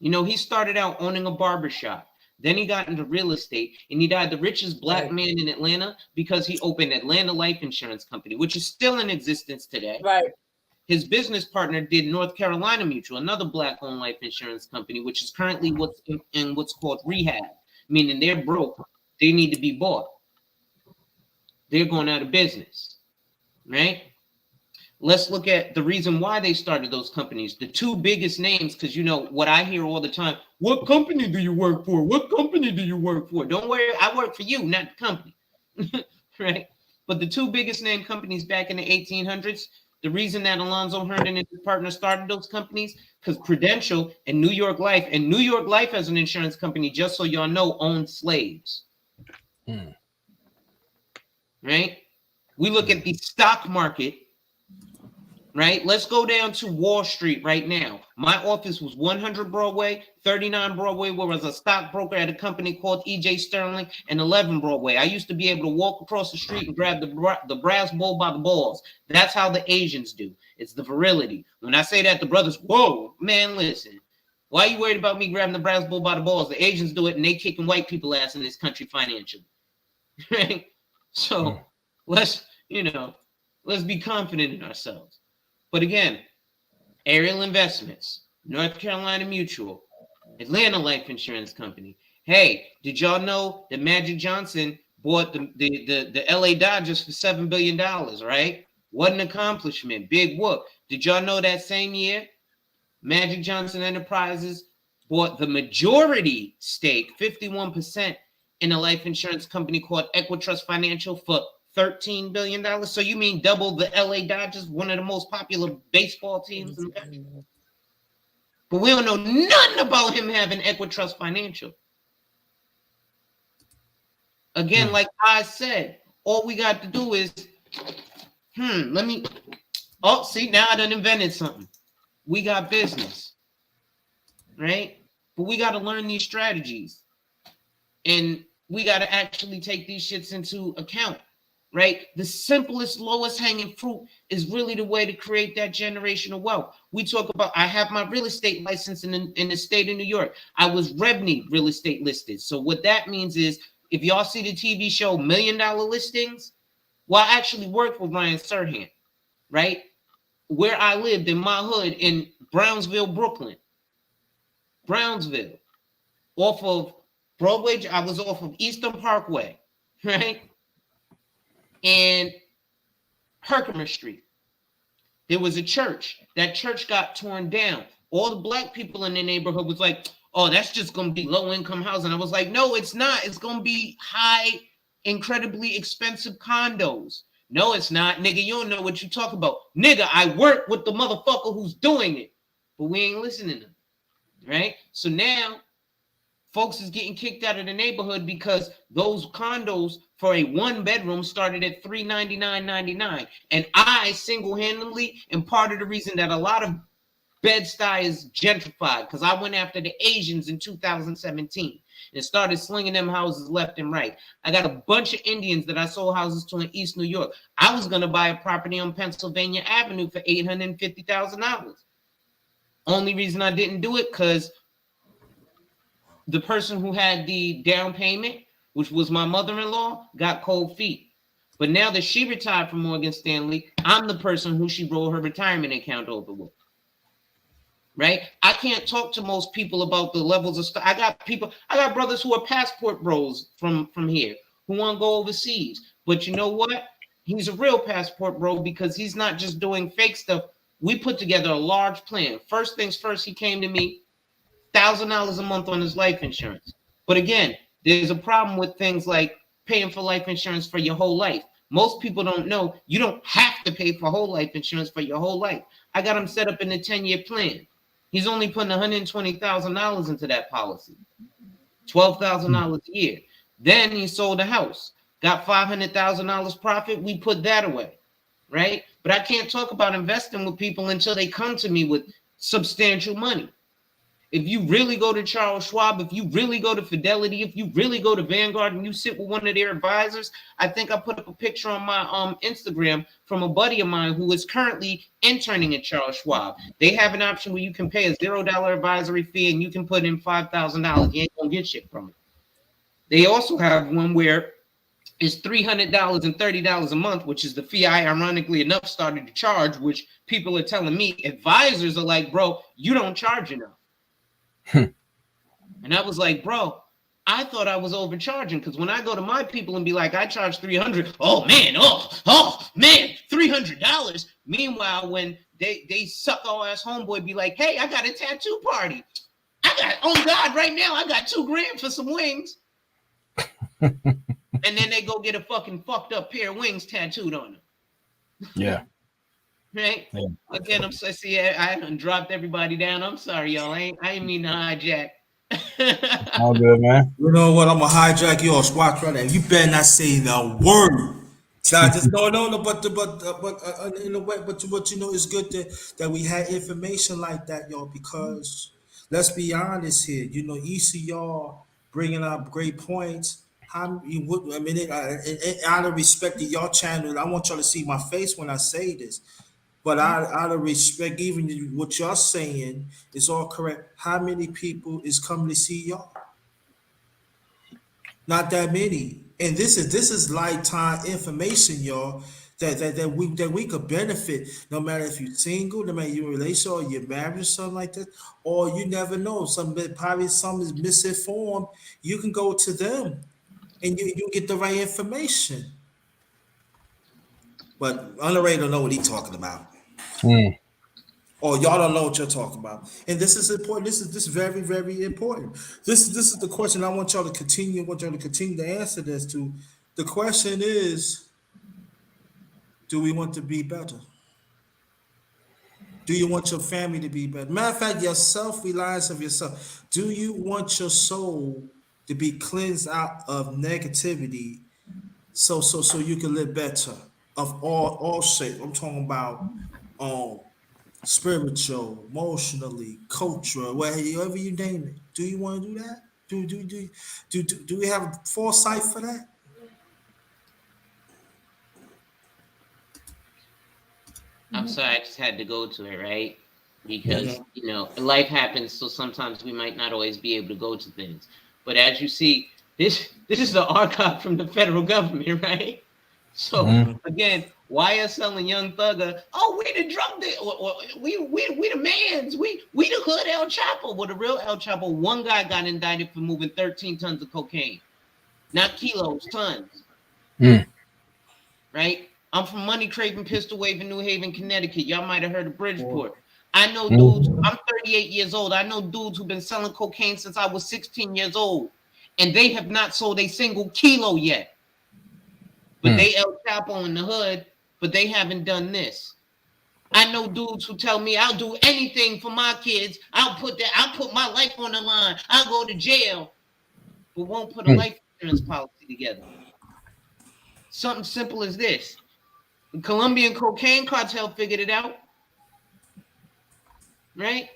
You know, he started out owning a barbershop. Then he got into real estate, and he died the richest Black man in Atlanta because he opened Atlanta Life Insurance Company, which is still in existence today. Right. His business partner did North Carolina Mutual, another Black-owned life insurance company, which is currently what's in what's called rehab, meaning they're broke. They need to be bought. They're going out of business, right? Let's look at the reason why they started those companies. The 2 biggest names, because you know what I hear all the time, what company do you work for? What company do you work for? Don't worry, I work for you, not the company, right? But the 2 biggest name companies back in the 1800s, the reason that Alonzo Herndon and his partner started those companies, because Prudential and New York Life as an insurance company, just so y'all know, owned slaves. Right? We look at the stock market, right? Let's go down to Wall Street right now. My office was 100 Broadway, 39 Broadway, where I was a stockbroker at a company called E.J. Sterling, and 11 Broadway. I used to be able to walk across the street and grab the brass bull by the balls. That's how the Asians do. It's the virility. When I say that, the brothers, whoa, man, listen. Why are you worried about me grabbing the brass bull by the balls? The Asians do it, and they kicking white people ass in this country financially. Right? So let's be confident in ourselves. But again, Ariel Investments, North Carolina Mutual, Atlanta Life Insurance Company. Hey, did y'all know that Magic Johnson bought the LA Dodgers for $7 billion, right? What an accomplishment. Big whoop. Did y'all know that same year, Magic Johnson Enterprises bought the majority stake, 51%, in a life insurance company called Equitrust Financial for $13 billion. So you mean double the LA Dodgers, one of the most popular baseball teams in the country? But we don't know nothing about him having Equitrust Financial. Again, like I said, all we got to do is, see, now I done invented something. We got business, right? But we got to learn these strategies. And we got to actually take these shits into account, right? The simplest, lowest hanging fruit is really the way to create that generational wealth. We talk about, I have my real estate license in the state of New York. I was REBNY real estate listed. So what that means is, if y'all see the TV show $1 Million Listings, well, I actually worked with Ryan Serhant, right? Where I lived in my hood in Brownsville, Brooklyn. Brownsville. Off of Broadway, I was off of Eastern Parkway, right? And Herkimer Street. There was a church. That church got torn down. All the black people in the neighborhood was like, oh, that's just going to be low-income housing. I was like, no, it's not. It's going to be high, incredibly expensive condos. No, it's not. Nigga, you don't know what you talk about. Nigga, I work with the motherfucker who's doing it. But we ain't listening to him, right? So now, folks is getting kicked out of the neighborhood because those condos for a 1-bedroom started at $399.99. And I single-handedly am part of the reason that a lot of Bed-Stuy is gentrified, because I went after the Asians in 2017 and started slinging them houses left and right. I got a bunch of Indians that I sold houses to in East New York. I was going to buy a property on Pennsylvania Avenue for $850,000. Only reason I didn't do it because the person who had the down payment, which was my mother-in-law, got cold feet. But now that she retired from Morgan Stanley, I'm the person who she rolled her retirement account over with. Right? I can't talk to most people about the levels of stuff. I got brothers who are passport bros from here who want to go overseas. But you know what? He's a real passport bro because he's not just doing fake stuff. We put together a large plan. First things first, he came to me, $1,000 a month on his life insurance. But again, there's a problem with things like paying for life insurance for your whole life. Most people don't know you don't have to pay for whole life insurance for your whole life. I got him set up in a 10-year plan. He's only putting $120,000 into that policy, $12,000 a year. Then he sold a house, got $500,000 profit. We put that away, right? But I can't talk about investing with people until they come to me with substantial money. If you really go to Charles Schwab, if you really go to Fidelity, if you really go to Vanguard and you sit with one of their advisors, I think I put up a picture on my Instagram from a buddy of mine who is currently interning at Charles Schwab. They have an option where you can pay a $0 advisory fee and you can put in $5,000. You ain't gonna get shit from it. They also have one where it's $300 and $30 a month, which is the fee I ironically enough started to charge, which people are telling me, advisors are like, bro, you don't charge enough. And I was like, bro, I thought I was overcharging, because when I go to my people and be like, I charge $300, oh man, $300. Meanwhile, when they suck all ass homeboy be like, hey, I got a tattoo party. Oh God, right now I got $2,000 for some wings. And then they go get a fucking fucked up pair of wings tattooed on them. Yeah. Right? Yeah. Again, I done dropped everybody down. I'm sorry, y'all. I ain't mean to hijack. All good, man. You know what? I'm gonna hijack your squat right now. You better not say the word. So I just no, but in a way, but you know, it's good that we had information like that, y'all. Because let's be honest here. You know, each of y'all bringing up great points. Out of respect to y'all channel, I want y'all to see my face when I say this. But out of respect, even what y'all saying is all correct. How many people is coming to see y'all? Not that many. And this is lifetime information, y'all, that we could benefit, no matter if you're single, no matter you're in a relationship or you're married or something like that, or you never know. Probably some is misinformed. You can go to them and you get the right information. But Honoré don't know what he's talking about. or y'all don't know what you're talking about. And this is important. This is very, very important. This is the question I want y'all to continue. I want y'all to continue to answer this to. The question is, do we want to be better? Do you want your family to be better? Matter of fact, your self-reliance of yourself. Do you want your soul to be cleansed out of negativity so you can live better of all shape? I'm talking about spiritual, emotionally, cultural, whatever you name it. Do you want to do that? Do we have foresight for that? I'm sorry, I just had to go to it, right? Because you know, life happens, so sometimes we might not always be able to go to things. But as you see, this is the archive from the federal government, right? So again, YSL and Young Thugger, oh, we the drug deal, we the mans, we the hood El Chapo. Well, the real El Chapo, one guy got indicted for moving 13 tons of cocaine, not kilos, tons. Right? I'm from Money Craving, Pistol Waving, New Haven, Connecticut. Y'all might have heard of Bridgeport. I know dudes. I'm 38 years old. I know dudes who've been selling cocaine since I was 16 years old, and they have not sold a single kilo yet. But they El Chapo in the hood, but they haven't done this. I know dudes who tell me I'll do anything for my kids. I'll put my life on the line. I'll go to jail, but won't put a life insurance policy together. Something simple as this. The Colombian cocaine cartel figured it out, right?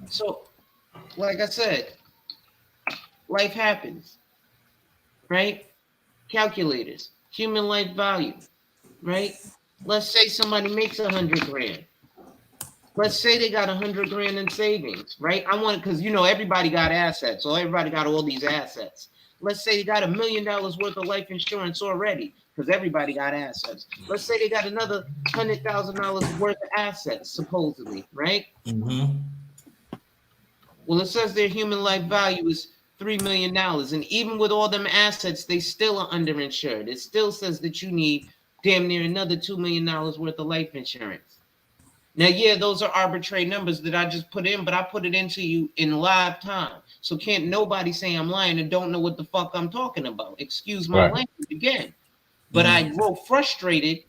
So, like I said, life happens, right? Calculators, human life value, right? Let's say somebody makes 100 grand. Let's say they got 100 grand in savings, right? I want, because you know everybody got assets, so everybody got all these assets. Let's say they got $1 million worth of life insurance already, because everybody got assets. Let's say they got another $100,000 worth of assets, supposedly, right? Well, it says their human life value is $3 million, and even with all them assets, they still are underinsured. It still says that you need damn near another $2 million worth of life insurance. Now, yeah, those are arbitrary numbers that I just put in, but I put it into you in live time. So can't nobody say I'm lying and don't know what the fuck I'm talking about. Excuse my language again. But I grow frustrated,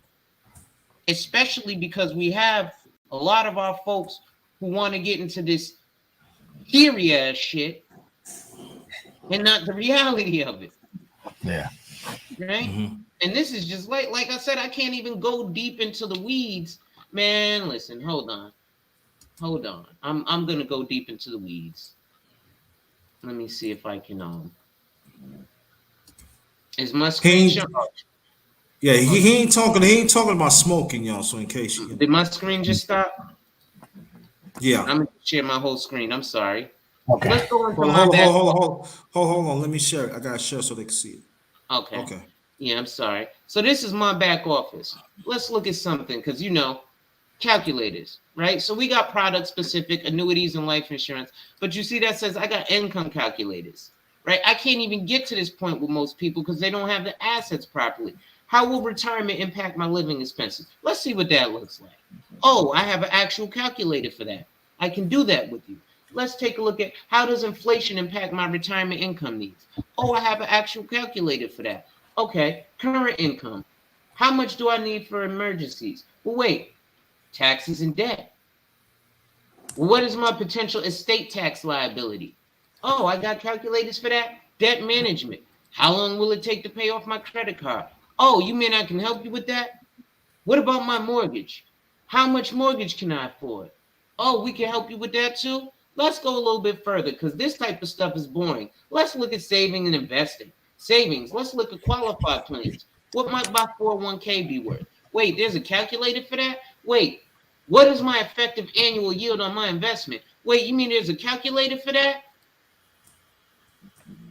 especially because we have a lot of our folks who want to get into this theory ass shit and not the reality of it. Yeah. Right? And this is just like I said, I can't even go deep into the weeds. Man, listen, hold on. I'm gonna go deep into the weeds. Let me see if I can is my screen showing? Yeah, he ain't talking about smoking, y'all. So in case you did my screen just stop? Yeah. I'm gonna share my whole screen. I'm sorry. Okay. Let's go into hold on. Let me share it. I gotta share so they can see it. Okay. Yeah, I'm sorry. So this is my back office. Let's look at something, because you know, calculators, right? So we got product specific annuities and life insurance, but you see that says I got income calculators, right? I can't even get to this point with most people because they don't have the assets properly. How will retirement impact my living expenses? Let's see what that looks like. Oh, I have an actual calculator for that. I can do that with you. Let's take a look at how does inflation impact my retirement income needs? Oh, I have an actual calculator for that. Okay, current income. How much do I need for emergencies? Well, wait, taxes and debt. What is my potential estate tax liability? Oh, I got calculators for that. Debt management. How long will it take to pay off my credit card? Oh, you mean I can help you with that? What about my mortgage? How much mortgage can I afford? Oh, we can help you with that too? Let's go a little bit further because this type of stuff is boring. Let's look at saving and investing. Savings. Let's look at qualified plans. What might my 401k be worth? Wait, there's a calculator for that? Wait, what is my effective annual yield on my investment? Wait, you mean there's a calculator for that?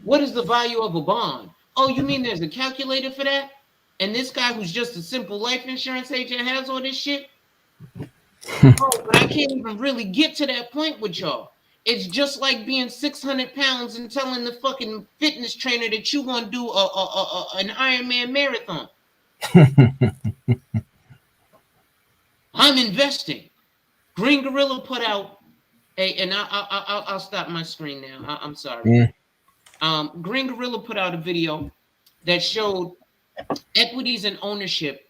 What is the value of a bond? Oh, you mean there's a calculator for that? And this guy who's just a simple life insurance agent has all this shit? Oh, but I can't even really get to that point with y'all. It's just like being 600 pounds and telling the fucking fitness trainer that you're going to do an Ironman marathon. I'm investing. Green Gorilla put out and I'll stop my screen now. I'm sorry. Green Gorilla put out a video that showed equities and ownership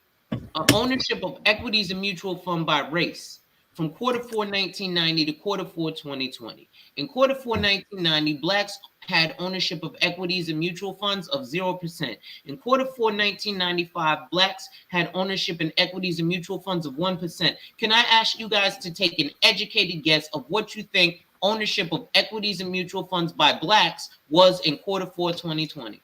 of equities and mutual fund by race from quarter 4 1990 to quarter 4 2020. In quarter 4 1990, blacks had ownership of equities and mutual funds of 0%. In quarter 4 1995, blacks had ownership in equities and mutual funds of 1%. Can I ask you guys to take an educated guess of what you think ownership of equities and mutual funds by blacks was in quarter 4 2020?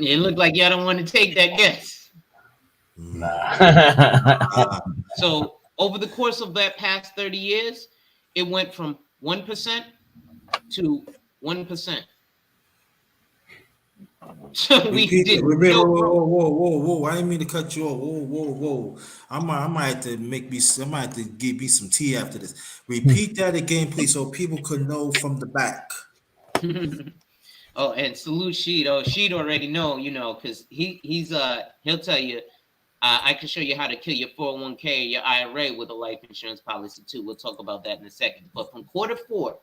It looked like y'all don't want to take that guess. Nah. So over the course of that past 30 years, it went from 1% to 1%. So we did. Whoa! I didn't mean to cut you off. Whoa! I might have to give me some tea after this. Repeat that again, please, so people could know from the back. Oh, and salute Sheed. Oh, Sheed already know, because he'll tell you. I can show you how to kill your 401k or your IRA with a life insurance policy too. We'll talk about that in a second. But from quarter 4,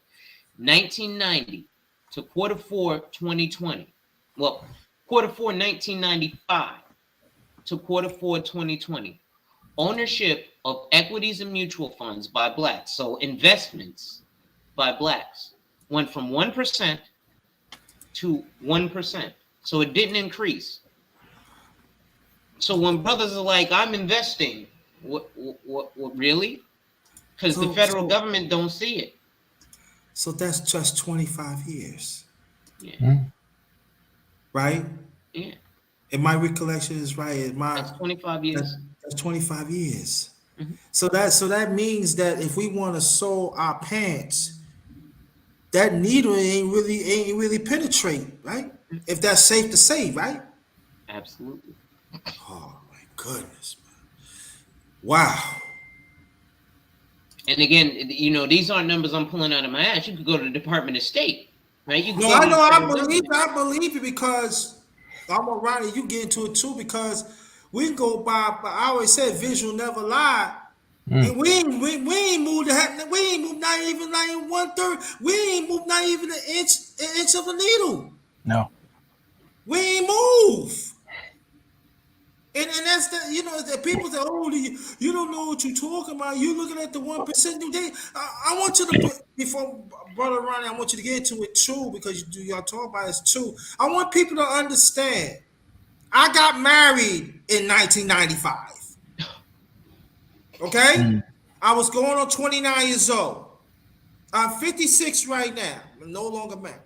1990 to quarter 4, 2020. Well, quarter 4, 1995 to quarter 4, 2020. Ownership of equities and mutual funds by blacks, so investments by blacks, went from 1% to 1%. So it didn't increase. So when brothers are like, I'm investing, what really? Because the federal government don't see it. So that's just 25 years. Yeah. Right? Yeah. And my recollection is right. That's 25 years. That's 25 years. Mm-hmm. So that means that if we want to sew our pants, that needle ain't really penetrate, right? Mm-hmm. If that's safe to say, right? Absolutely. Oh my goodness, man. Wow. And again, these aren't numbers I'm pulling out of my ass. You could go to the Department of State, right? You no, I know. I believe it because I'm around it. You get into it too because we can go by. I always said visual never lie. And we ain't moved. We ain't moved not even 1/3. We ain't moved not even an inch of a needle. No. We ain't move. And that's the people say, oh, you don't know what you're talking about. You looking at the 1%. I want you to before Brother Ronnie, I want you to get into it too because y'all talk about it too. I want people to understand. I got married in 1995. Okay, I was going on 29 years old. I'm 56 right now. I'm no longer married.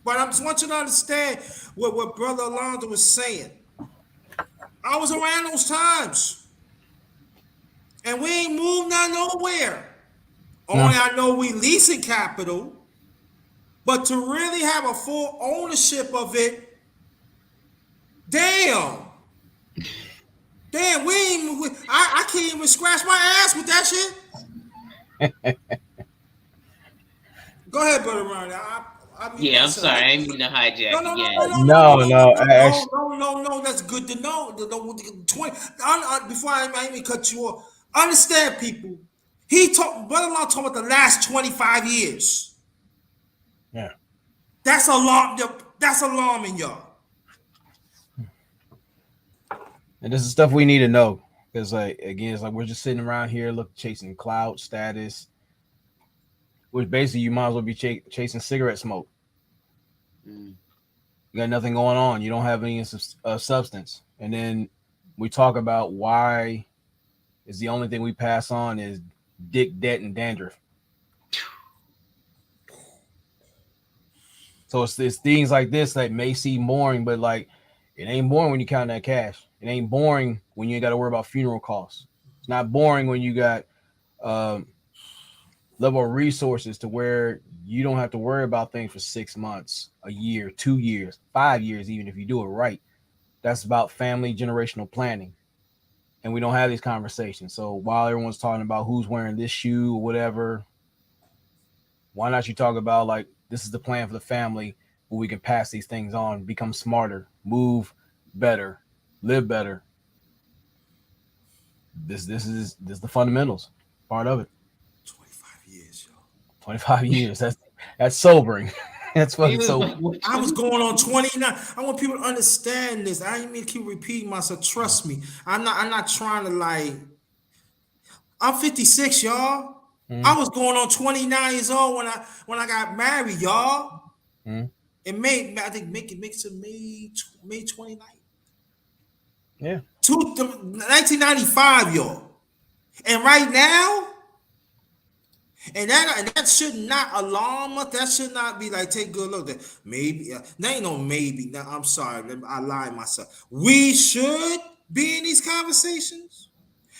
But I just want you to understand what Brother Alonzo was saying. I was around those times. And we ain't moved nowhere. Only I know we leasing capital. But to really have a full ownership of it, damn, I can't even scratch my ass with that shit. Go ahead, Brother Ronnie. I'm sorry. I didn't mean to hijack again. No. That's good to know. Before I even cut you off, understand, people. Brother-in-law talking about the last 25 years. Yeah. That's alarming, y'all. And this is stuff we need to know because, it's like we're just sitting around here, chasing clout status, which basically you might as well be chasing cigarette smoke. You got nothing going on. You don't have any substance. And then we talk about why is the only thing we pass on is dick, debt, and dandruff. So it's things like this that may seem boring, but it ain't boring when you count that cash. It ain't boring when you ain't got to worry about funeral costs. It's not boring when you got level of resources to where you don't have to worry about things for 6 months, a year, 2 years, 5 years, even if you do it right. That's about family generational planning. And we don't have these conversations. So while everyone's talking about who's wearing this shoe or whatever, why not you talk about this is the plan for the family where we can pass these things on, become smarter, move better, live better. This is the fundamentals part of it. 25 years, yo. 25 years. That's sobering. That's He fucking was sobering. like, what, I was 20? going on 29. I want people to understand this. I didn't mean to keep repeating myself. Trust me. I'm not trying to like. I'm 56, y'all. I was going on 29 years old when I got married, y'all. In May, I think makes it May 29th. Yeah. 1995, y'all. And right now, and that should not alarm us. That should not be like, take a good look. That maybe that ain't no maybe. Now I'm sorry, I lied myself. We should be in these conversations.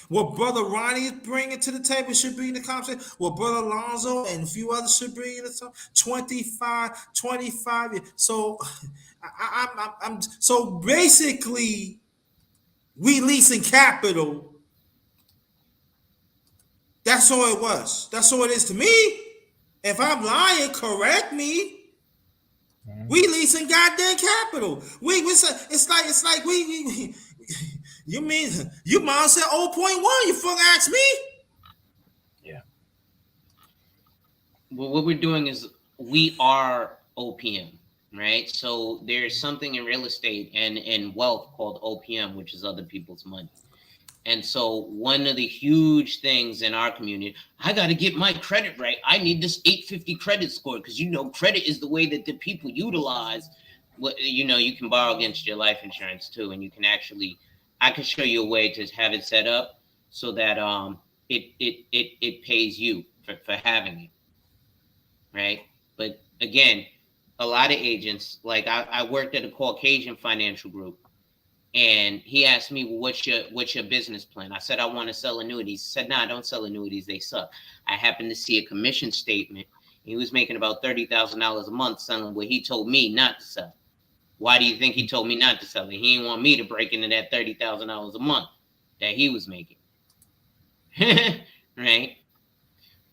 What Brother Ronnie is bringing to the table should be in the conversation. What Brother Alonzo and a few others should bring in the 25 years. So I'm so basically we leasing capital. That's all it was. That's all it is to me. If I'm lying, correct me. We leasing goddamn capital. It's like we you mean you might have said 0.1, you fucking asked me? Yeah. Well, what we're doing is we are OPM, right? So there's something in real estate and wealth called OPM, which is other people's money. And so one of the huge things in our community, I got to get my credit right. I need this 850 credit score because, credit is the way that the people utilize what, you can borrow against your life insurance too. And you can I can show you a way to have it set up so that it pays you for having it. Right. But again, a lot of agents, like I worked at a Caucasian financial group. And he asked me, well, what's your business plan? I said, I want to sell annuities. He said, nah, don't sell annuities. They suck. I happened to see a commission statement. He was making about $30,000 a month selling what he told me not to sell. Why do you think he told me not to sell it? He didn't want me to break into that $30,000 a month that he was making. Right?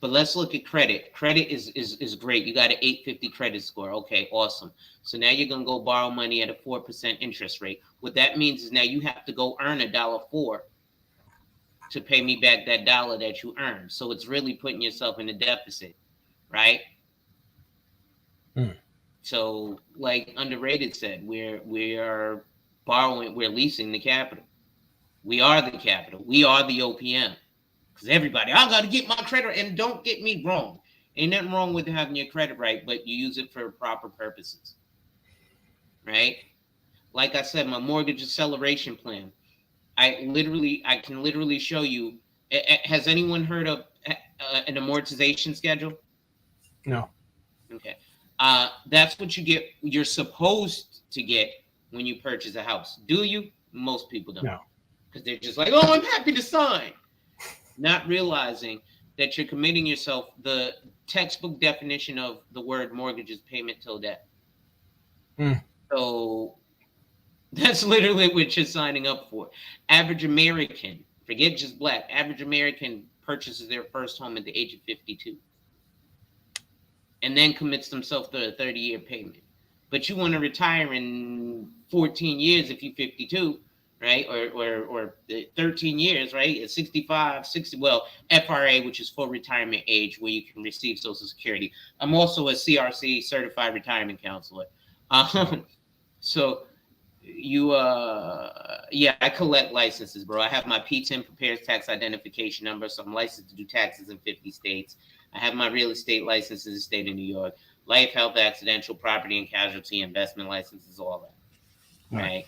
But let's look at credit. Credit is great. You got an 850 credit score. Okay, awesome. So now you're going to go borrow money at a 4% interest rate. What that means is now you have to go earn $1.04 to pay me back that dollar that you earned. So it's really putting yourself in a deficit, right? So like Underrated said, we are borrowing, we're leasing the capital. We are the capital. We are the OPM. Because everybody, I got to get my credit. And don't get me wrong. Ain't nothing wrong with having your credit right, but you use it for proper purposes. Right? Like I said, my mortgage acceleration plan. I can literally show you. Has anyone heard of an amortization schedule? No. Okay. That's what you get. You're supposed to get when you purchase a house. Do you? Most people don't. No. Because they're just like, oh, I'm happy to sign. Not realizing that you're committing yourself. The textbook definition of the word mortgage is payment till death. So that's literally what you're signing up for. Average American, forget just black, average American purchases their first home at the age of 52 and then commits themselves to a 30-year payment. But you want to retire in 14 years if you're 52. Right, or 13 years, right? At 65, 60, well, FRA, which is full retirement age, where you can receive Social Security. I'm also a CRC, certified retirement counselor. So you, I collect licenses, bro. I have my P10 prepares tax identification number, so I'm licensed to do taxes in 50 states. I have my real estate licenses in the state of New York, life, health, accidental, property and casualty, investment licenses, all that, right?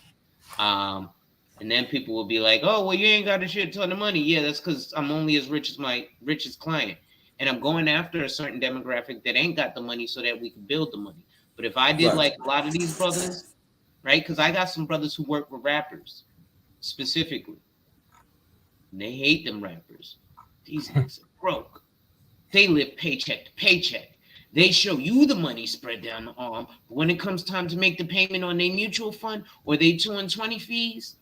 And then people will be like, oh, well, you ain't got a shit ton of money. Yeah, that's because I'm only as rich as my richest client. And I'm going after a certain demographic that ain't got the money so that we can build the money. But if I did like a lot of these brothers, right? Because I got some brothers who work with rappers specifically. And they hate them rappers. These niggas are broke. They live paycheck to paycheck. They show you the money spread down the arm. But when it comes time to make the payment on their mutual fund or they 2 and 20 fees,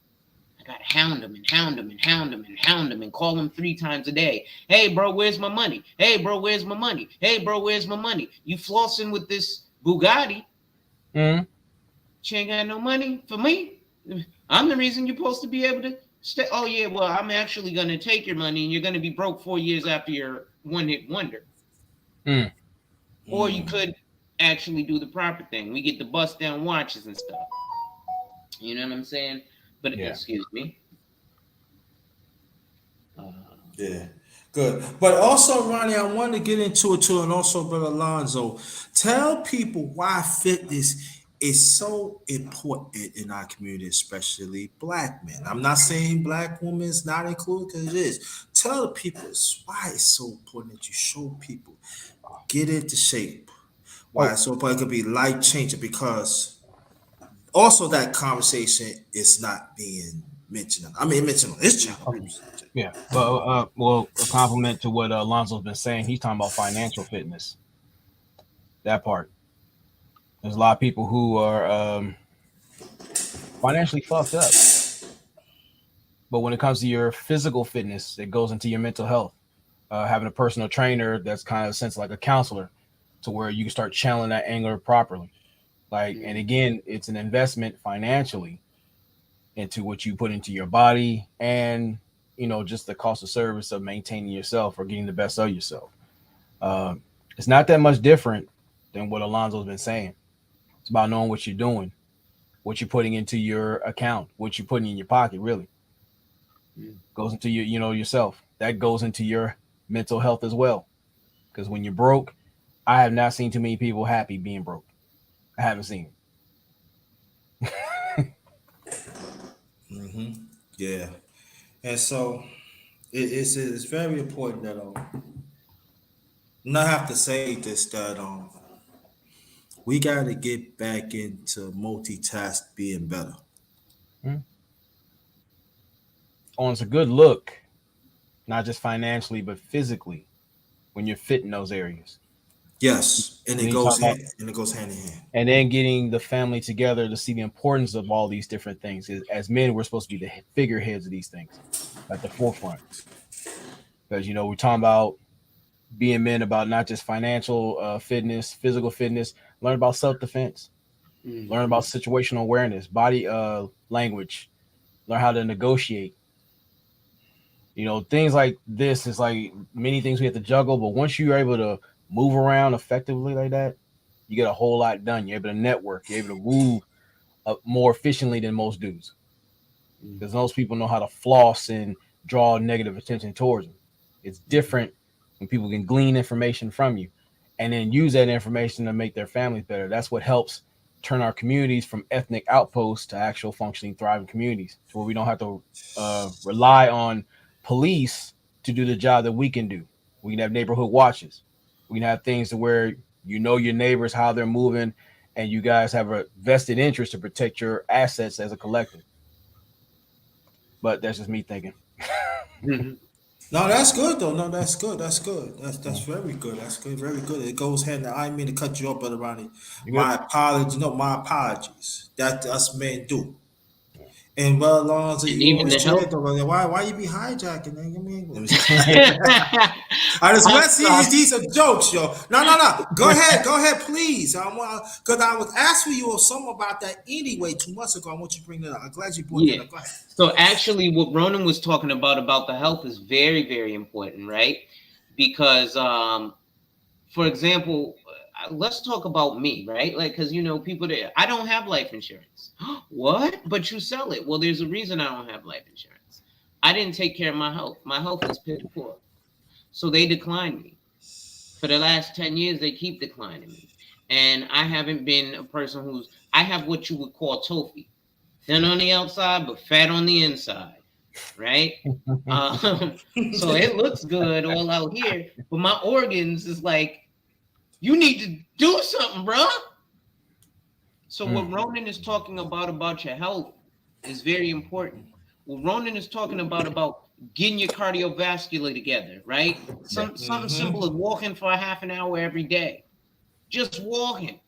got to hound them and call them 3 times a day. Hey, bro, where's my money? Hey, bro, where's my money? Hey, bro, where's my money? You flossing with this Bugatti. You ain't got no money for me. I'm the reason you're supposed to be able to stay. Oh yeah, well, I'm actually going to take your money and you're going to be broke 4 years after your one-hit wonder. Mm. Or you could actually do the proper thing. We get the bust down watches and stuff. You know what I'm saying? But excuse me. Yeah, good. But also, Ronnie, I want to get into it too, and also, Brother Alonzo, tell people why fitness is so important in our community, especially Black men. I'm not saying Black women is not included, because it is. Tell the people why it's so important that you show people get into shape. Why it's so important. It could be life changing, because also that conversation is not being mentioned. I mean, mentioned on this channel. Okay. Yeah. Well, a compliment to what Alonzo's been saying. He's talking about financial fitness. That part. There's a lot of people who are financially fucked up. But when it comes to your physical fitness, it goes into your mental health. Having a personal trainer that's kind of a sense like a counselor, to where you can start channeling that anger properly. Like, and again, it's an investment financially into what you put into your body, and just the cost of service of maintaining yourself or getting the best of yourself. It's not that much different than what Alonzo's been saying. It's about knowing what you're doing, what you're putting into your account, what you're putting in your pocket. Really goes into your yourself. That goes into your mental health as well. Because when you're broke, I have not seen too many people happy being broke. I haven't seen it. Yeah, and so it's very important that and I have to say this, that we got to get back into multitask being better. Oh, it's a good look, not just financially but physically, when you're fit in those areas. Yes, and When it you talk goes about, hand in hand. and then getting the family together to see the importance of all these different things. As men, we're supposed to be the figureheads of these things at the forefront, because we're talking about being men, about not just financial fitness, physical fitness. Learn about self-defense, learn about situational awareness, body language, learn how to negotiate. Things like this is like many things we have to juggle, but once you're able to move around effectively like that, you get a whole lot done. You're able to network, you're able to move more efficiently than most dudes, because most people know how to floss and draw negative attention towards them. It's different when people can glean information from you and then use that information to make their families better. That's what helps turn our communities from ethnic outposts to actual functioning, thriving communities, to where we don't have to rely on police to do the job that we can do. We can have neighborhood watches. We can have things to where your neighbors, how they're moving, and you guys have a vested interest to protect your assets as a collective. But that's just me thinking. No, that's good though. No, that's good. That's good. That's very good. That's good. Very good. It goes hand. I didn't mean to cut you off, Brother Ronnie. My apologies. No, my apologies. That us men do. And well, Alonzo, And you even always the say health. that though. Why you be hijacking? Man? I mean, I just I'm want to see sorry. these are jokes, yo. No. Go ahead, please. Because I was asking you something about that anyway 2 months ago. I want you to bring that up. I'm glad you brought that Yeah. up. Go ahead. So actually, what Ronan was talking about the health is very, very important, right? Because, for example, let's talk about me, right? Like, because people that I don't have life insurance. What? But you sell it. Well, there's a reason I don't have life insurance. I didn't take care of my health. My health is piss poor, so they declined me. For the last 10 years, they keep declining me, and I haven't been a person who's. I have what you would call TOFI, thin on the outside but fat on the inside, right? So it looks good all out here, but my organs is like, you need to do something, bro. So what Ronan is talking about your health is very important. What Ronan is talking about getting your cardiovascular together, right? Something simple as walking for a half an hour every day. Just walking,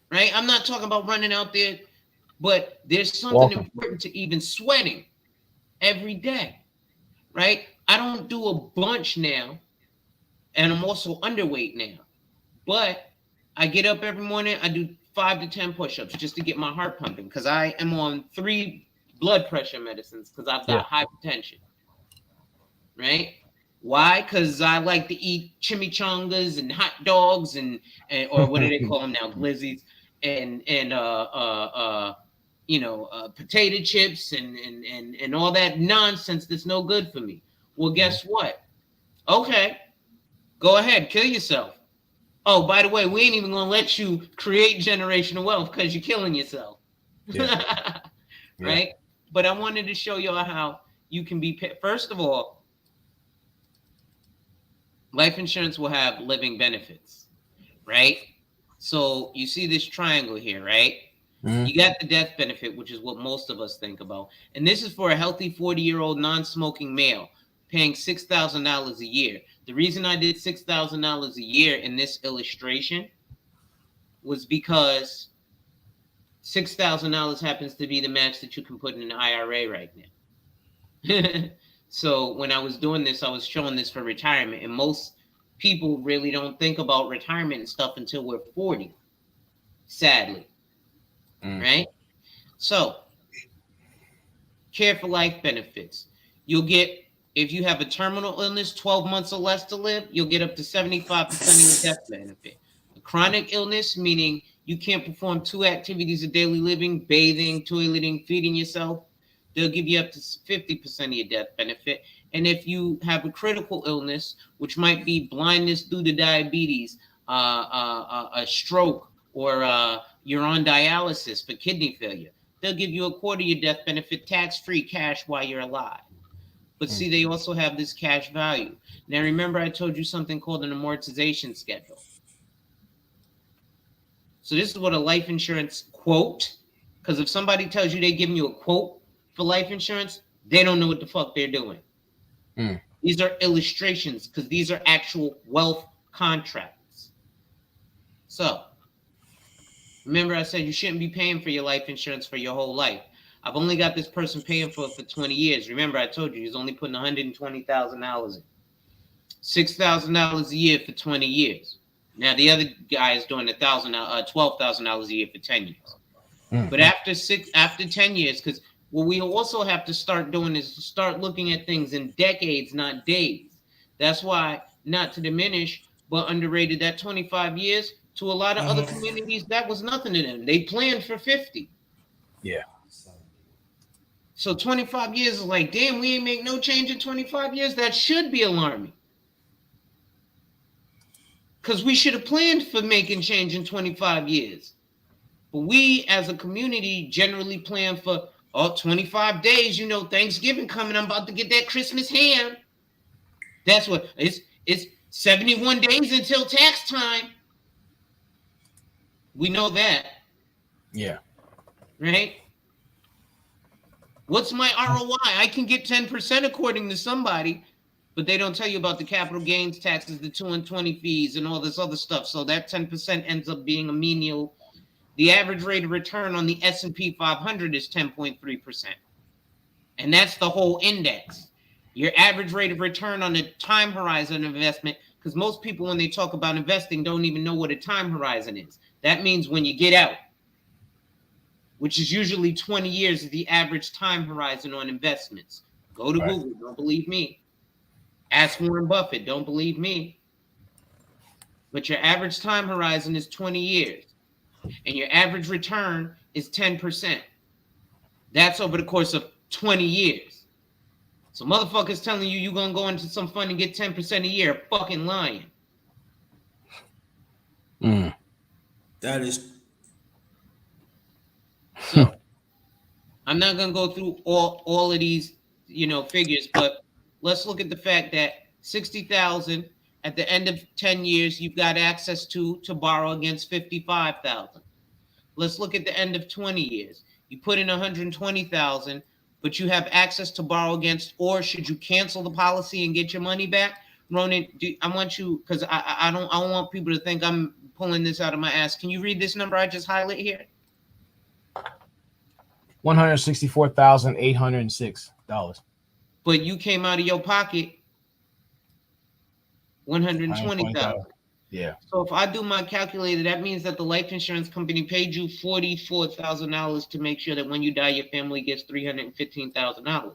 right? I'm not talking about running out there, but there's something important to even sweating every day, right? I don't do a bunch now, and I'm also underweight now, but I get up every morning, I do 5 to 10 push-ups just to get my heart pumping, because I am on 3 blood pressure medicines because I've got hypertension. Right? Why? Because I like to eat chimichangas and hot dogs and or what do they call them now? Glizzies and potato chips and all that nonsense that's no good for me. Well, guess what? Okay, go ahead, kill yourself. Oh, by the way, we ain't even gonna let you create generational wealth because you're killing yourself. Right? But I wanted to show y'all how you can be. First of all, life insurance will have living benefits, right? So you see this triangle here, right? You got the death benefit, which is what most of us think about. And this is for a healthy 40-year-old non-smoking male paying $6,000 a year. The reason I did $6,000 a year in this illustration was because $6,000 happens to be the max that you can put in an IRA right now. So when I was doing this, I was showing this for retirement. And most people really don't think about retirement and stuff until we're 40, sadly. Right? So, care for life benefits. You'll get, if you have a terminal illness, 12 months or less to live, you'll get up to 75% of your death benefit. A chronic illness, meaning you can't perform 2 activities of daily living, bathing, toileting, feeding yourself, they'll give you up to 50% of your death benefit. And if you have a critical illness, which might be blindness due to diabetes, a stroke, or you're on dialysis for kidney failure, they'll give you a quarter of your death benefit tax-free cash while you're alive. But see, they also have this cash value. Now, remember I told you something called an amortization schedule. So this is what a life insurance quote, because if somebody tells you they're giving you a quote for life insurance, they don't know what the fuck they're doing. These are illustrations because these are actual wealth contracts. So, remember I said you shouldn't be paying for your life insurance for your whole life. I've only got this person paying for it for 20 years. Remember I told you he's only putting $120,000 in. $6,000 a year for 20 years. Now the other guy is doing $12,000 a year for 10 years. But after 10 years, because what we also have to start doing is start looking at things in decades, not days. That's why, not to diminish, but underrated, that 25 years, to a lot of other communities, that was nothing to them. They planned for 50. Yeah. So 25 years is like, damn, we ain't make no change in 25 years. That should be alarming. Because we should have planned for making change in 25 years. But we, as a community, generally plan for 25 days. You know, Thanksgiving coming. I'm about to get that Christmas ham. That's what it's 71 days until tax time. We know that. Yeah. Right? What's my ROI? I can get 10% according to somebody, but they don't tell you about the capital gains taxes, the 2 and 20 fees, and all this other stuff. So that 10% ends up being a menial. The average rate of return on the S&P 500 is 10.3%. And that's the whole index. Your average rate of return on a time horizon investment, because most people, when they talk about investing, don't even know what a time horizon is. That means when you get out, which is usually 20 years is the average time horizon on investments. Go to Google, don't believe me. Ask Warren Buffett, don't believe me. But your average time horizon is 20 years. And your average return is 10%. That's over the course of 20 years. So motherfuckers telling you you're going to go into some fund and get 10% a year, fucking lying. That is. So I'm not going to go through all of these, figures, but let's look at the fact that 60,000 at the end of 10 years, you've got access to borrow against 55,000. Let's look at the end of 20 years. You put in 120,000, but you have access to borrow against, or should you cancel the policy and get your money back? Ronan, I want you, because I don't want people to think I'm pulling this out of my ass. Can you read this number I just highlight here? $164,806. But you came out of your pocket $120,000. Yeah. So if I do my calculator, that means that the life insurance company paid you $44,000 to make sure that when you die, your family gets $315,000.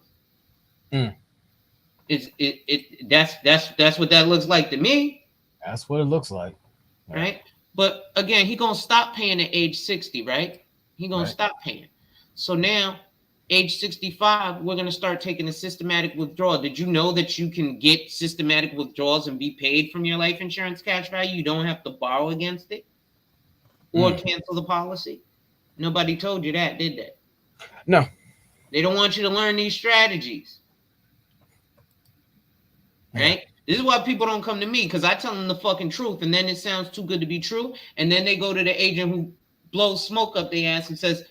That's what that looks like to me. That's what it looks like. Right? But again, he gonna stop paying at age 60, right? He gonna stop paying. So now, age 65, we're gonna start taking a systematic withdrawal. Did you know that you can get systematic withdrawals and be paid from your life insurance cash value? You don't have to borrow against it or cancel the policy. Nobody told you that, did they? No. They don't want you to learn these strategies. Right? This is why people don't come to me, because I tell them the fucking truth, and then it sounds too good to be true, and then they go to the agent who blows smoke up their ass and says,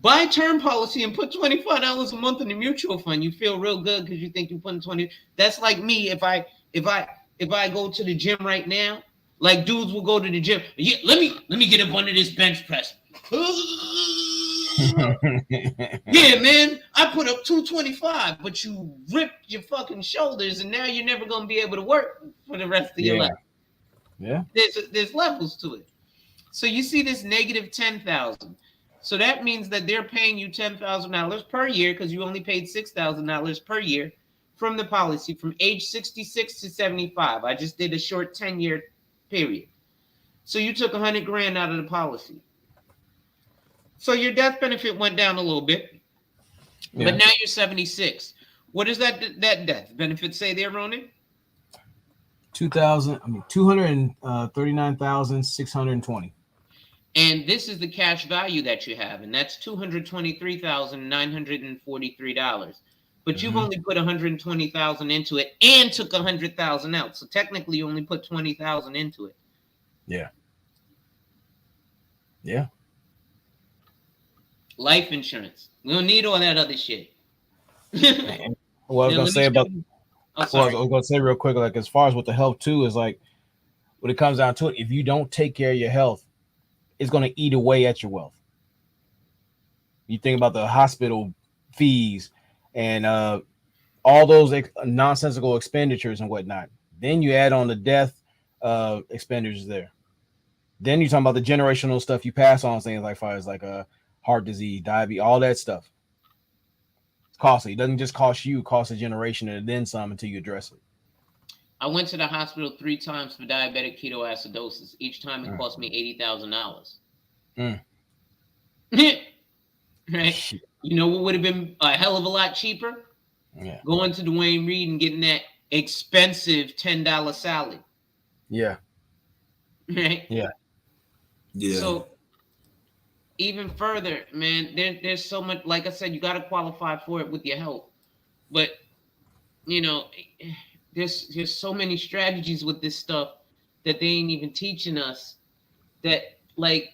buy a term policy and put $25 a month in the mutual fund. You feel real good because you think you're putting 20. That's like me if I go to the gym right now, like dudes will go to the gym. Yeah, let me get up under this bench press. Yeah, man, I put up 225, but you ripped your fucking shoulders, and now you're never gonna be able to work for the rest of your life. Yeah. There's levels to it. So you see this negative 10,000. So that means that they're paying you $10,000 per year because you only paid $6,000 per year from the policy from age 66 to 75. I just did a short 10-year period. So you took 100 grand out of the policy. So your death benefit went down a little bit, but now you're 76. What does that death benefit say there, Ronan? 239,620. And this is the cash value that you have, and that's $223,943. But you've only put 120,000 into it and took 100,000 out. So technically, you only put 20,000 into it. Yeah. Yeah. Life insurance. We don't need all that other shit. Well, I was gonna say about. I was gonna say real quick, like as far as with the health too, is like when it comes down to it, if you don't take care of your health, it's gonna eat away at your wealth. You think about the hospital fees and all those nonsensical expenditures and whatnot. Then you add on the death expenditures there. Then you're talking about the generational stuff you pass on, things like far as like heart disease, diabetes, all that stuff. It's costly. It doesn't just cost you, it costs a generation and then some until you address it. I went to the hospital 3 times for diabetic ketoacidosis. Each time it cost me $80,000. Right? You know what would have been a hell of a lot cheaper? Yeah. Going to Dwayne Reed and getting that expensive $10 salad. Yeah. Right? Yeah. Yeah. So even further, man, there's so much, like I said, you got to qualify for it with your health. But, you know, there's so many strategies with this stuff that they ain't even teaching us that, like,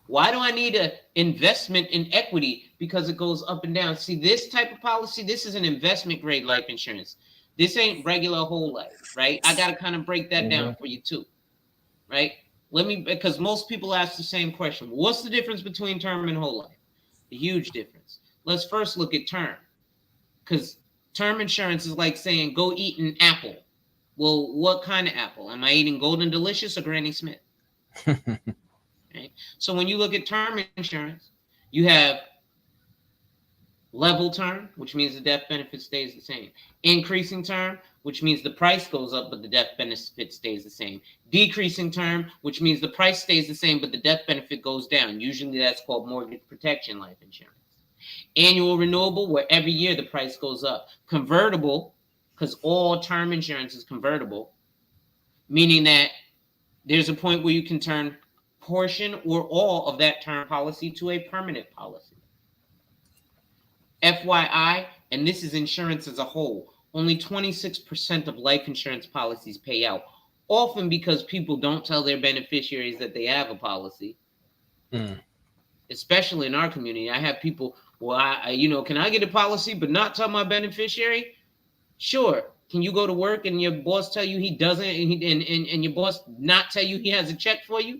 why do I need an investment in equity? Because it goes up and down. See, this type of policy, this is an investment grade life insurance. This ain't regular whole life, right? I got to kind of break that down for you too, right? Because most people ask the same question. What's the difference between term and whole life? A huge difference. Let's first look at term, because term insurance is like saying, go eat an apple. Well, what kind of apple? Am I eating Golden Delicious or Granny Smith? Right? So when you look at term insurance, you have level term, which means the death benefit stays the same. Increasing term, which means the price goes up, but the death benefit stays the same. Decreasing term, which means the price stays the same, but the death benefit goes down. Usually that's called mortgage protection life insurance. Annual renewable, where every year the price goes up. Convertible, because all term insurance is convertible, meaning that there's a point where you can turn portion or all of that term policy to a permanent policy. FYI, and this is insurance as a whole, only 26% of life insurance policies pay out, often because people don't tell their beneficiaries that they have a policy. Especially in our community, I have people, well, can I get a policy but not tell my beneficiary? Sure. Can you go to work and your boss tell you he doesn't, and your boss not tell you he has a check for you?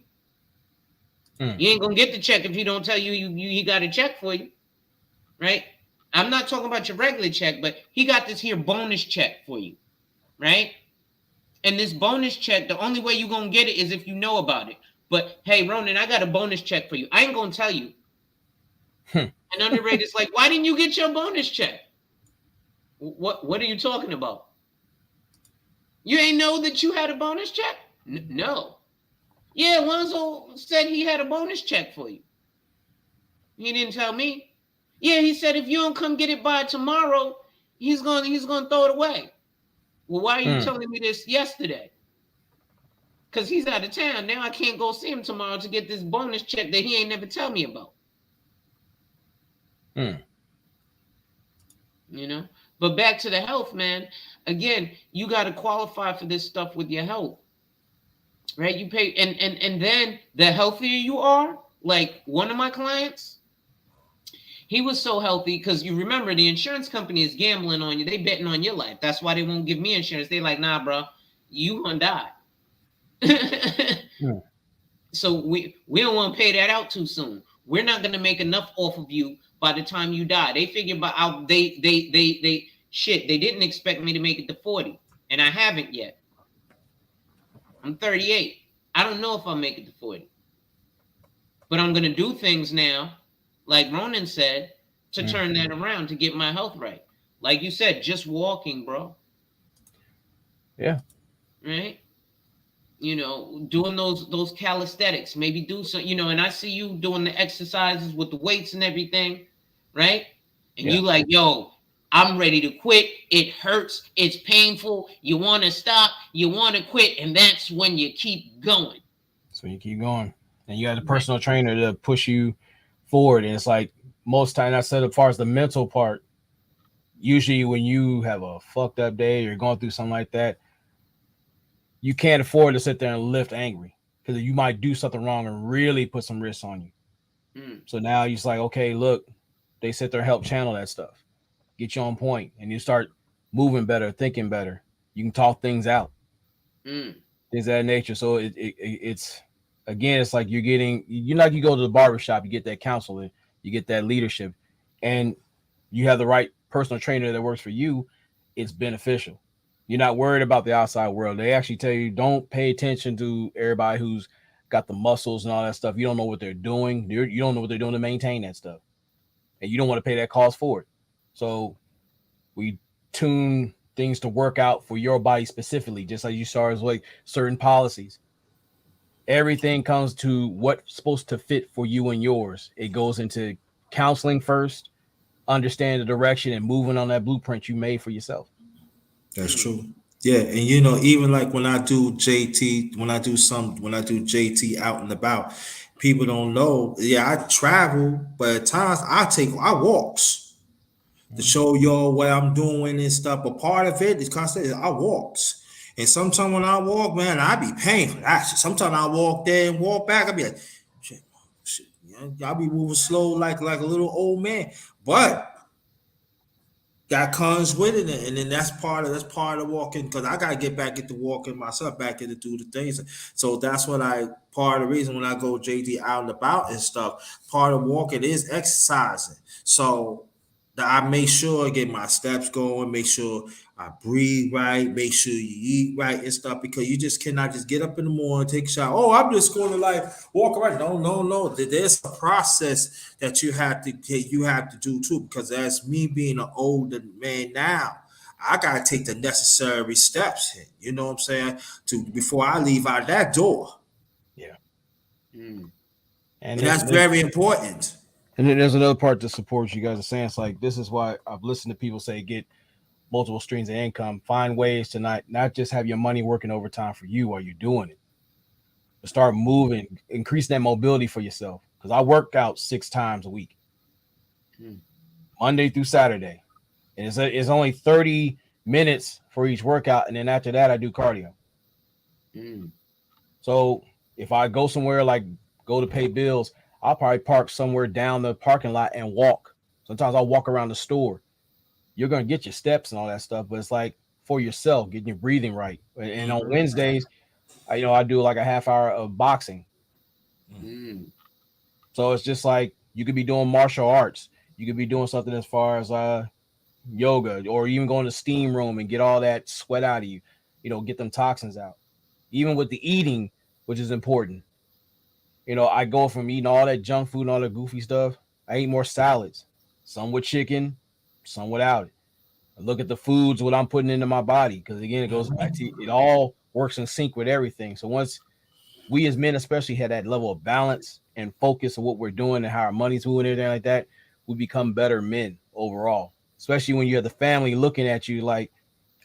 You ain't gonna get the check if he don't tell you he got a check for you, right? I'm not talking about your regular check, but he got this here bonus check for you, right? And this bonus check, the only way you're going to get it is if you know about it. But hey, Ronan, I got a bonus check for you. I ain't going to tell you. And underrated's like, why didn't you get your bonus check? What are you talking about? You ain't know that you had a bonus check? No. Yeah, Lonzo said he had a bonus check for you. He didn't tell me. Yeah, he said if you don't come get it by tomorrow, he's gonna throw it away. Well, why are you telling me this yesterday? Because he's out of town. Now I can't go see him tomorrow to get this bonus check that he ain't never tell me about. You know? But back to the health, man. Again, you got to qualify for this stuff with your health. Right? You pay, and then the healthier you are, like one of my clients, he was so healthy because you remember the insurance company is gambling on you. They betting on your life. That's why they won't give me insurance. They like, nah, bro, you gonna die. So we don't want to pay that out too soon. We're not gonna make enough off of you by the time you die. They figure out they didn't expect me to make it to 40, and I haven't yet. I'm 38. I don't know if I'll make it to 40. But I'm gonna do things now, like Ronan said, to turn that around, to get my health right. Like you said, just walking, bro. Yeah. Right? You know, doing those calisthenics, maybe do some, you know, and I see you doing the exercises with the weights and everything, right? And you like, yo, I'm ready to quit. It hurts. It's painful. You want to stop. You want to quit. And that's when you keep going. So you keep going. And you got a personal trainer to push you forward. And it's like most time I said, as far as the mental part, usually when you have a fucked up day or going through something like that, you can't afford to sit there and lift angry because you might do something wrong and really put some risks on you. So now you're just like, okay, look, they sit there and help channel that stuff, get you on point, and you start moving better, thinking better. You can talk things out, things of that nature. So it's again, it's like you go to the barbershop, you get that counseling, you get that leadership, and you have the right personal trainer that works for you. It's beneficial. You're not worried about the outside world. They actually tell you don't pay attention to everybody who's got the muscles and all that stuff. You don't know what they're doing. You don't know what they're doing to maintain that stuff. And you don't want to pay that cost for it. So we tune things to work out for your body specifically, just like you saw as like certain policies. Everything comes to what's supposed to fit for you and yours. It goes into counseling first, understand the direction, and moving on that blueprint you made for yourself. That's true. Yeah, and you know, even like when I do JT out and about, people don't know. Yeah, I travel, but at times I walks to show y'all what I'm doing and stuff. But part of it is constantly I walks. And sometimes when I walk, man, I be painful. Sometimes I walk there and walk back. I be like, shit, I'll be moving slow like a little old man. But that comes with it, and then that's part of walking, because I gotta get back into walking myself, back into do the things. So that's what part of the reason when I go JD out and about and stuff, part of walking is exercising. So that I make sure I get my steps going, make sure I breathe right, make sure you eat right and stuff, because you just cannot just get up in the morning, take a shower. Oh, I'm just going to like walk around. No. There's a process that you have to do too, because as me being an older man now, I gotta take the necessary steps. You know what I'm saying? Before I leave out that door. Yeah. And that's very important. And then there's another part that supports you guys are saying. It's like, this is why I've listened to people say get multiple streams of income, find ways to not just have your money working overtime for you while you're doing it, but start moving, increasing that mobility for yourself. Because I work out 6 times a week, Monday through Saturday. And it's only 30 minutes for each workout. And then after that, I do cardio. So if I go somewhere, like go to pay bills, I'll probably park somewhere down the parking lot and walk. Sometimes I'll walk around the store. You're going to get your steps and all that stuff, but it's like for yourself, getting your breathing right. And on Wednesdays, I do like a half hour of boxing. So it's just like you could be doing martial arts. You could be doing something as far as yoga, or even going to steam room and get all that sweat out of you. get them toxins out. Even with the eating, which is important. I go from eating all that junk food and all that goofy stuff. I eat more salads, some with chicken, some without it. I look at the foods, what I'm putting into my body, because again, it goes back to it all works in sync with everything. So once we as men especially had that level of balance and focus of what we're doing and how our money's moving and everything like that, we become better men overall. Especially when you have the family looking at you like,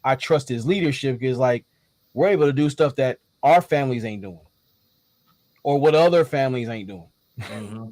I trust his leadership, because like we're able to do stuff that our families ain't doing or what other families ain't doing. Mm-hmm.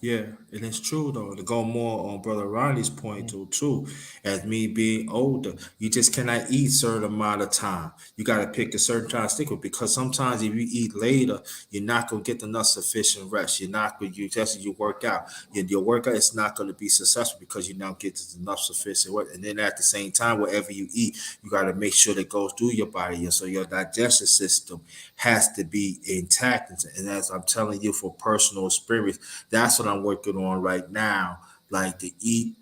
Yeah, and it's true though. To go more on Brother Ronnie's point too, as me being older, you just cannot eat certain amount of time. You got to pick a certain time to stick with, because sometimes if you eat later, you're not gonna get enough sufficient rest. You're not going you just you work out. Your workout is not going to be successful because you not get enough sufficient work. And then at the same time, whatever you eat, you got to make sure that goes through your body, and so your digestive system has to be intact. And as I'm telling you, for personal experience, that's what I'm working on right now. Like to eat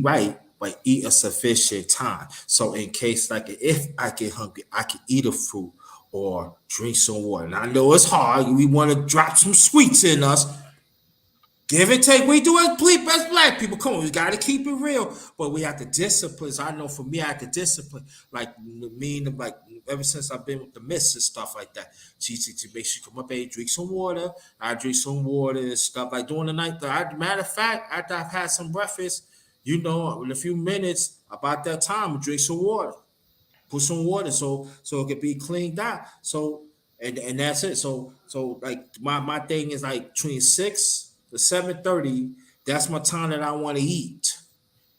right, but eat a sufficient time. So in case, like, if I get hungry, I can eat a fruit or drink some water. And I know it's hard. We want to drop some sweets in us. Give and take. We do it as black people. Come on, we got to keep it real. But we have to discipline. So I know for me, I have to discipline. Like me, like ever since I've been with the miss and stuff like that. She make sure you come up, hey, drink some water. I drink some water and stuff. Like during the night, matter of fact, after I've had some breakfast, in a few minutes, about that time, I drink some water. Put some water so it can be cleaned out. So and that's it. So like my thing is like between 6 to 7:30. That's my time that I want to eat.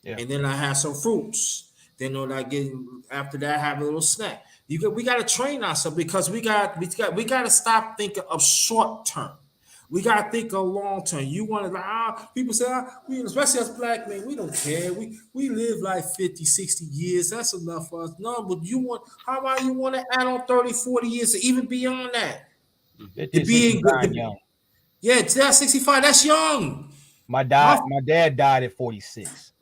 Yeah. And then I have some fruits. Then when I get after that, I have a little snack. We got to train ourselves, because we got to stop thinking of short term. We got to think of long term. You want to, people say, we, especially as black men, we don't care. We live like 50, 60 years. That's enough for us. No, but how about you want to add on 30, 40 years, or even beyond that? To be young. Yeah, that's 65. That's young. My dad died at 46.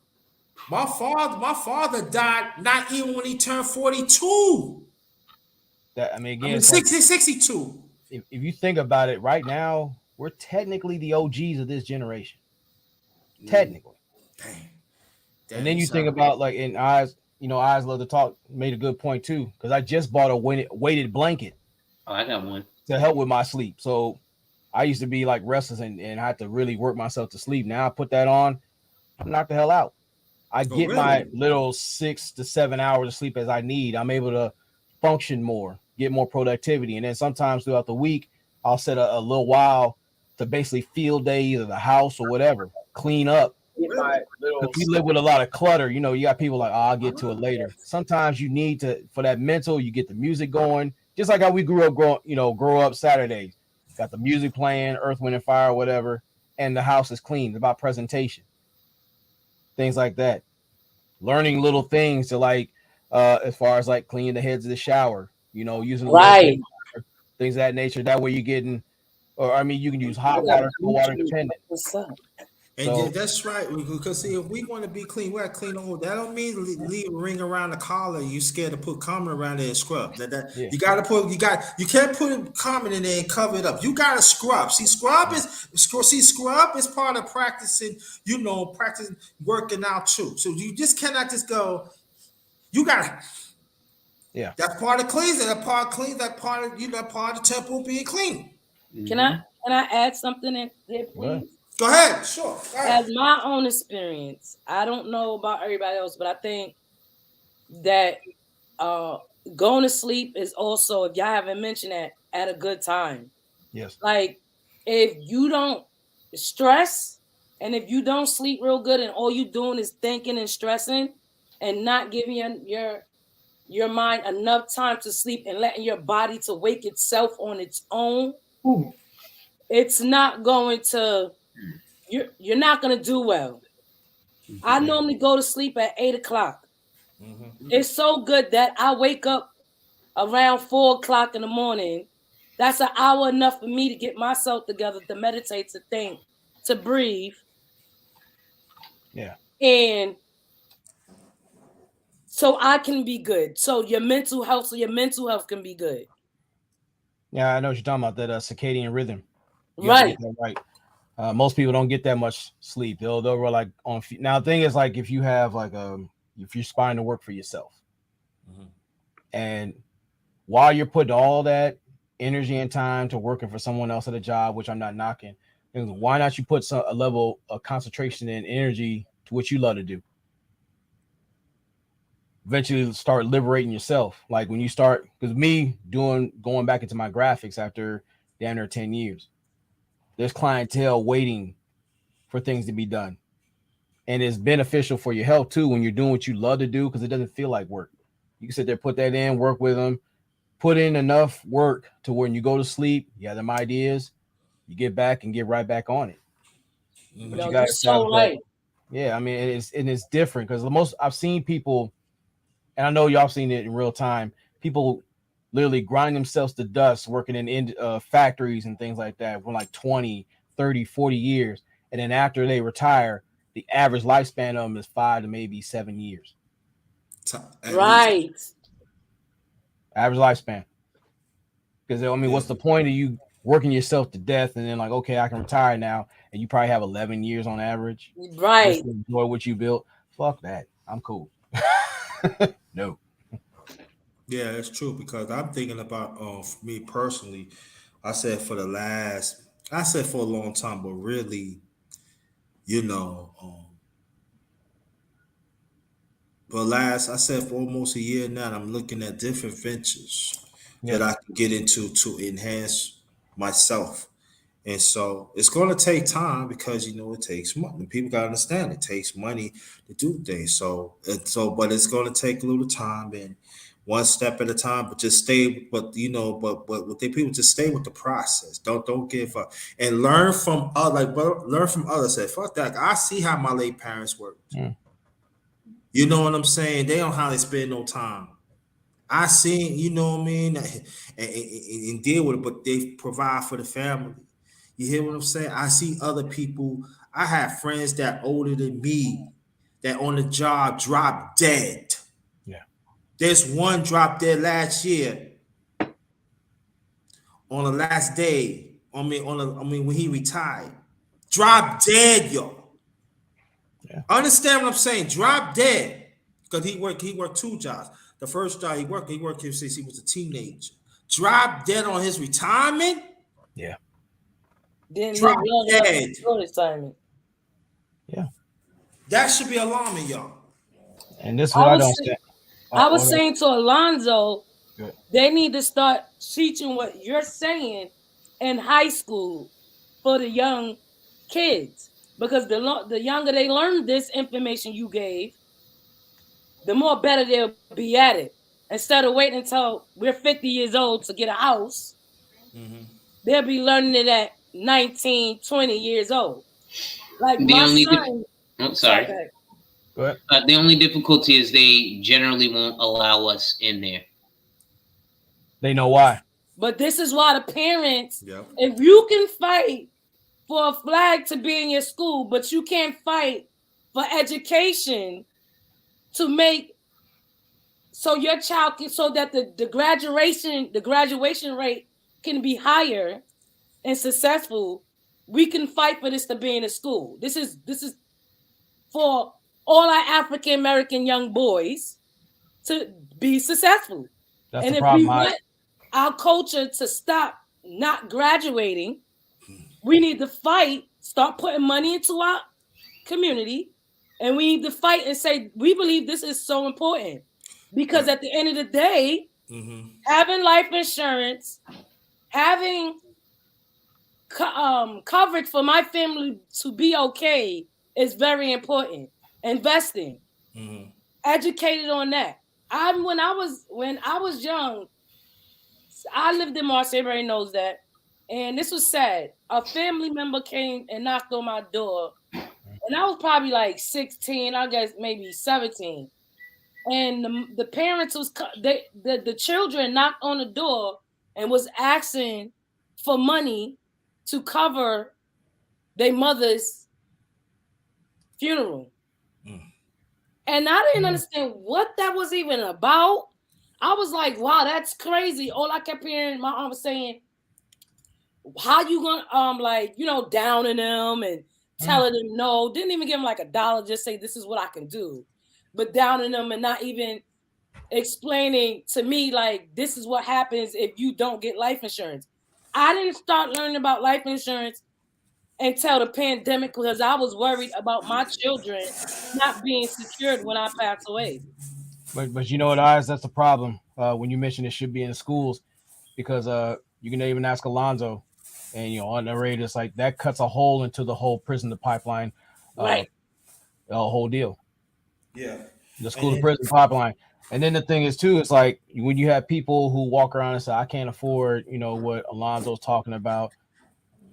My father died not even when he turned 42. Again, 62. If you think about it, right now, we're technically the OGs of this generation. Technically. Dang. And then you think about, like, in Eyes Love to Talk made a good point too, because I just bought a weighted blanket. Oh, I got one. To help with my sleep. So I used to be like restless and I had to really work myself to sleep. Now I put that on, I'm knocked the hell out. I get my little 6 to 7 hours of sleep as I need. I'm able to function more, get more productivity. And then sometimes throughout the week, I'll set a little while to basically field day, either the house or whatever, clean up. Because we live with a lot of clutter. You got people like, I'll get to it later. Sometimes you need to, for that mental, you get the music going. Just like how we grow up Saturdays. Got the music playing, Earth, Wind, and Fire, whatever, and the house is clean. It's about presentation. Things like that. Learning little things to, like, as far as like cleaning the heads of the shower, using right things of that nature. That way you're getting, you can use hot water, cold water dependent. And that's right, because see, if we want to be clean, we got to clean the whole. That don't mean leave a ring around the collar. You scared to put common around there and scrub. You got to put. You can't put common in there and cover it up. You got to scrub. See, scrub is part of practicing. Practicing working out too. So you just cannot just go. You got to. Yeah, that's part of cleansing. That part cleans. That part of part of the temple being clean. Can I add something in there, please? Go ahead, sure. Go ahead. As my own experience, I don't know about everybody else, but I think that going to sleep is also, if y'all haven't mentioned that, at a good time. Yes. Like, if you don't stress and if you don't sleep real good and all you doing is thinking and stressing and not giving your mind enough time to sleep and letting your body to wake itself on its own, it's not going to... You're not gonna do well. I normally go to sleep at 8 o'clock. Mm-hmm. It's so good that I wake up around 4 o'clock in the morning. That's an hour enough for me to get myself together, to meditate, to think, to breathe. Yeah. And so I can be good. So your mental health can be good. Yeah, I know what you're talking about, that circadian rhythm. You have to Right. get that right. Most people don't get that much sleep. They'll roll like on. Now, the thing is, like, if you have like if you're aspiring to work for yourself, and while you're putting all that energy and time to working for someone else at a job, which I'm not knocking, why not you put a level of concentration and energy to what you love to do? Eventually start liberating yourself. Like when you start, because me going back into my graphics after damn near 10 years, there's clientele waiting for things to be done. And it's beneficial for your health too when you're doing what you love to do, because it doesn't feel like work. You can sit there, put that in, work with them, put in enough work to when you go to sleep, you have them ideas, you get back and get right back on it. But you You're guys so have that. right. Yeah, I mean, it's different because the most I've seen people, and I know y'all seen it in real time, people literally grind themselves to dust working in factories and things like that for like 20, 30, 40 years. And then after they retire, the average lifespan of them is 5 to maybe 7 years. At least. Right. Average lifespan. Because, I mean, Yeah. what's the point of you working yourself to death and then like, okay, I can retire now, and you probably have 11 years on average just Right. to enjoy what you built? Fuck that. I'm cool. No. Yeah, that's true because I'm thinking about for me personally, I said for a long time, but really, you know, I said for almost a year now, I'm looking at different ventures Yeah. that I can get into to enhance myself. And so it's going to take time because it takes money. People got to understand it takes money to do things. But it's going to take a little time and one step at a time. But just stay. But what they people just stay with the process. Don't give up and learn from learn from others. Say fuck that. I see how my late parents worked. Mm. You know what I'm saying? They don't how they spend no time. I seen, you know what I mean, and deal with it, but they provide for the family. You hear what I'm saying? I see other people. I have friends that older than me that on the job drop dead. Yeah. There's one dropped dead last year on the last day. When he retired, drop dead, yo. Yeah. Understand what I'm saying? Drop dead because he worked two jobs. The first job he worked here since he was a teenager. Drop dead on his retirement. Yeah. Didn't live Drop long enough to dead. enjoy retirement. Yeah. That should be alarming, y'all. And this is I what I don't was understand. I was saying to Alonzo, Good. they need to start teaching what you're saying in high school for the young kids, because the younger they learn this information you gave, the more better they'll be at it. Instead of waiting until we're 50 years old to get a house, they'll be learning it at 19, 20 years old. Like The my only son. I'm sorry. Go ahead. The only difficulty is they generally won't allow us in there. They know why. But this is why the parents, Yep. if you can fight for a flag to be in your school, but you can't fight for education to make so your child can, so that the graduation rate can be higher and successful, we can fight for this to be in a school. This is for all our African American young boys to be successful. That's And the if we problem. want our culture to stop not graduating, we need to fight, start putting money into our community, and we need to fight and say, we believe this is so important. Because at the end of the day, having life insurance, having coverage for my family to be okay is very important. Investing, educated on that. When I was young, I lived in Marseille. Everybody knows that. And this was sad. A family member came and knocked on my door. And I was probably like 16, I guess maybe 17. And the parents the children knocked on the door and was asking for money to cover their mother's funeral. And I didn't understand what that was even about. I was like, wow, that's crazy. All I kept hearing my aunt was saying, how you gonna like, you know, downing them and telling them no, didn't even give them like $1, just say this is what I can do. But downing them and not even explaining to me like this is what happens if you don't get life insurance. I didn't start learning about life insurance until the pandemic because I was worried about my children not being secured when I pass away. But you know what, Eyes, that's the problem. When you mentioned it should be in schools, because you can even ask Alonzo, and on the radio, it's like that cuts a hole into the whole prison to pipeline, Right. the whole deal. Yeah. The school to prison pipeline. And then the thing is too, it's like when you have people who walk around and say, I can't afford, what Alonzo's talking about.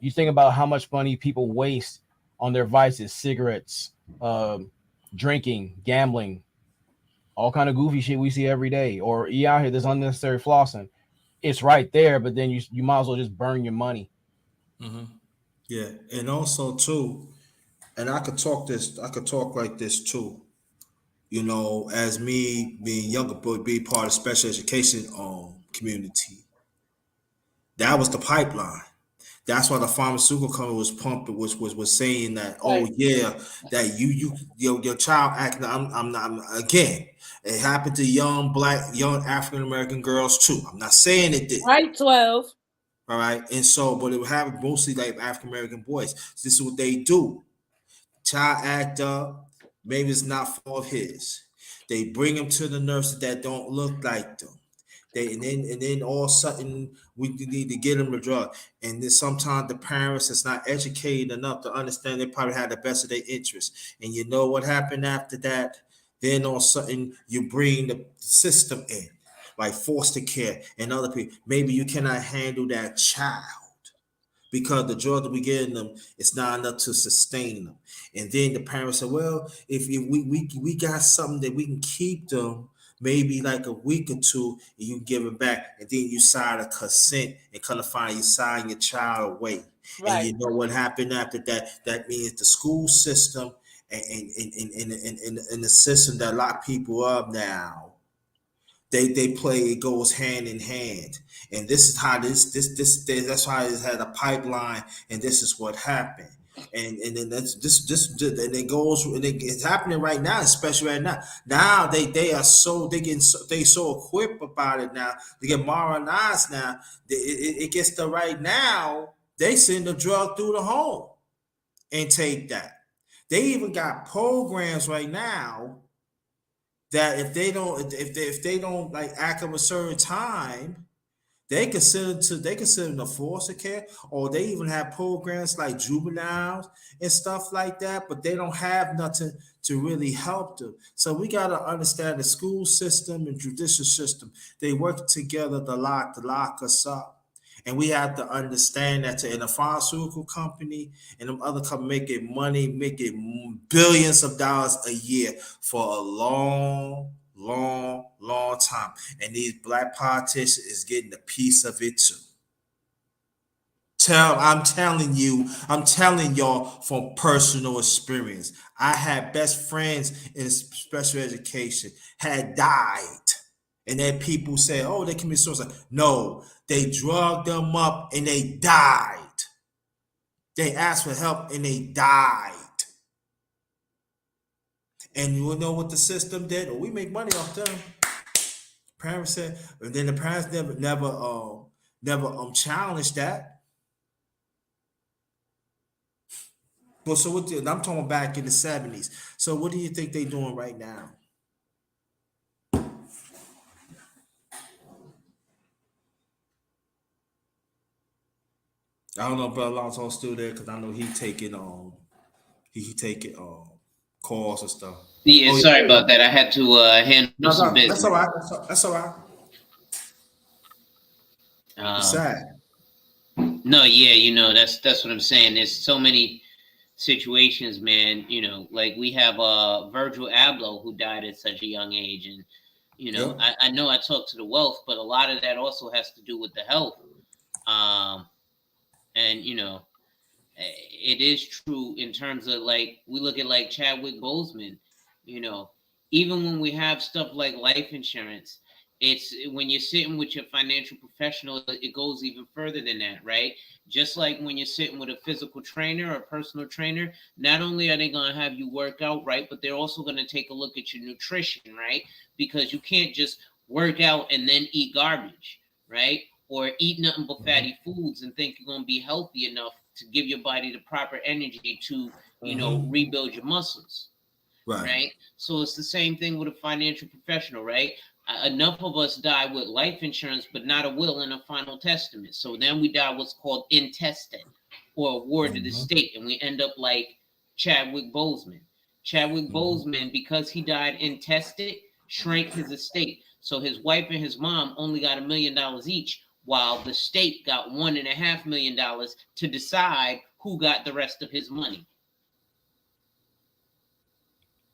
You think about how much money people waste on their vices, cigarettes, drinking, gambling, all kind of goofy shit we see every day. Or you out here, there's unnecessary flossing. It's right there, but then you might as well just burn your money. Mm-hmm. Yeah, and also too, and I could talk like this too. As me being younger, but be part of special education community. That was the pipeline. That's why the pharmaceutical company was pumping, was saying that, oh Right. yeah, that your child acting. I'm not again. It happened to young African American girls too. I'm not saying it did. Right, 12. All right, and so, but it would happen mostly like African American boys. So this is what they do. Child act up. Maybe it's not fault of his. They bring him to the nurses that don't look like them. And then all of a sudden we need to get them the drug. And then sometimes the parents is not educated enough to understand they probably had the best of their interests. And you know what happened after that? Then all of a sudden you bring the system in, like foster care and other people. Maybe you cannot handle that child because the drug that we get in them is not enough to sustain them. And then the parents say, well, if we got something that we can keep them maybe like a week or two, and you give them back, and then you sign a consent and kind of find you sign your child away. And Right. you know what happened after that? That means the school system and the system that lock people up now. They play, it goes hand in hand, and this is how this that's why it had a pipeline, and this is what happened, and then that's this and it goes, and it's happening right now, especially right now. Now they are so they so equipped about it now. They get modernized now. It gets to right now. They send the drug through the home and take that. They even got programs right now that if they don't like act of a certain time, they consider them the foster care, or they even have programs like juveniles and stuff like that, but they don't have nothing to really help them. So we gotta understand the school system and judicial system, they work together to lock us up. And we have to understand that in a pharmaceutical company and them other companies making billions of dollars a year for a long time. And these black politicians is getting a piece of it too. I'm telling y'all from personal experience. I had best friends in special education had died. And then people say, oh, they commit suicide. No, they drugged them up and they died. They asked for help and they died. And you know what the system did? Oh, we make money off them. Parents said, and then the parents never challenged that. Well, so I'm talking back in the 70s. So what do you think they're doing right now? I don't know if Brother Alonso's still there because I know he taking calls and stuff. Yeah, Oh, sorry about that. I had to handle some business. That's all right. That's all right. It's sad. No, yeah, that's what I'm saying. There's so many situations, man. Like we have Virgil Abloh who died at such a young age, and Yep. I know I talked to the wealth, but a lot of that also has to do with the health. And it is true in terms of like we look at like Chadwick Boseman, even when we have stuff like life insurance, it's when you're sitting with your financial professional, it goes even further than that, right? Just like when you're sitting with a physical trainer or a personal trainer, not only are they going to have you work out, right, but they're also going to take a look at your nutrition, right? Because you can't just work out and then eat garbage, right? Or eat nothing but fatty foods and think you're going to be healthy enough to give your body the proper energy to, you know, rebuild your muscles. Right. So it's the same thing with a financial professional, right? Enough of us die with life insurance, but not a will and a final testament. So then we die what's called intestate or a ward to the state. And we end up like Chadwick Boseman. Chadwick Boseman, because he died intestate, shrank his estate. So his wife and his mom only got $1 million each, while the state got $1.5 million to decide who got the rest of his money.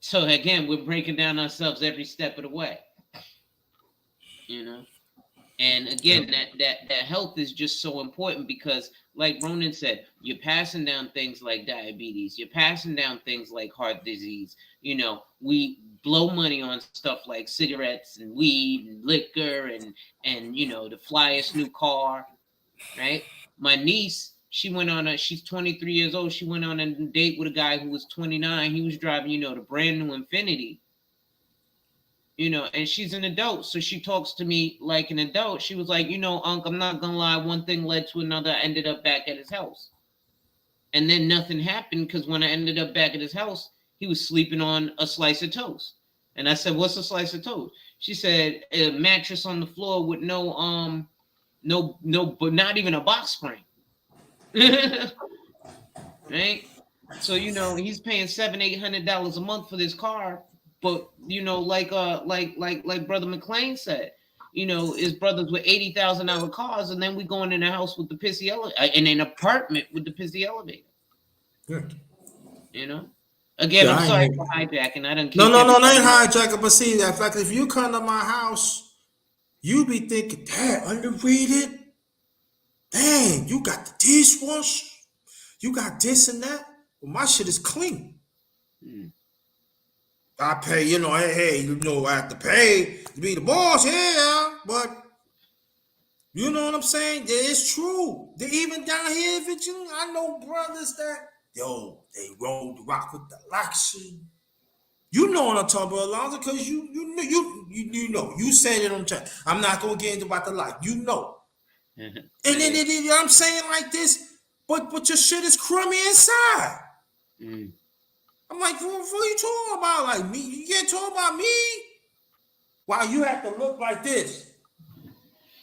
So again, we're breaking down ourselves every step of the way, you know. And again, that health is just so important because, like Ronan said, you're passing down things like diabetes, you're passing down things like heart disease. You know, we blow money on stuff like cigarettes and weed and liquor and you know, the flyest new car, right? My niece, she's 23 years old. She went on a date with a guy who was 29. He was driving, you know, the brand new Infinity, you know, and she's an adult. So she talks to me like an adult. She was like, you know, Unc, I'm not going to lie. One thing led to another. I ended up back at his house. And then nothing happened because when I ended up back at his house, he was sleeping on a slice of toast. And I said, what's a slice of toast? She said, a mattress on the floor with no, but not even a box spring. Right? So, you know, he's paying $700-800 a month for this car, but you know, like Brother McLean said, you know, his brothers with $80,000 cars, and then we going in a house with the pissy elevator, in an apartment with the pissy elevator. Good. You know, again, Yeah, I'm sorry for hijacking. I don't. No, they ain't hijacking. But see, in fact, if you come to my house, you be thinking, "Dad, underrated. Dang, you got the dishwasher. You got this and that. Well, my shit is clean. I pay, you know, hey, you know, I have to pay to be the boss, yeah, but you know what I'm saying? It's true. Even down here in Virginia, I know brothers that, yo, they roll the rock with the Lexus. You know what I'm talking about, Alonzo, because you know, you said it on chat. I'm not gonna get into about the life, you know. And then you know what I'm saying like this, but your shit is crummy inside. I'm like, what are you talking about? Like me? You can't talk about me. Wow, you have to look like this.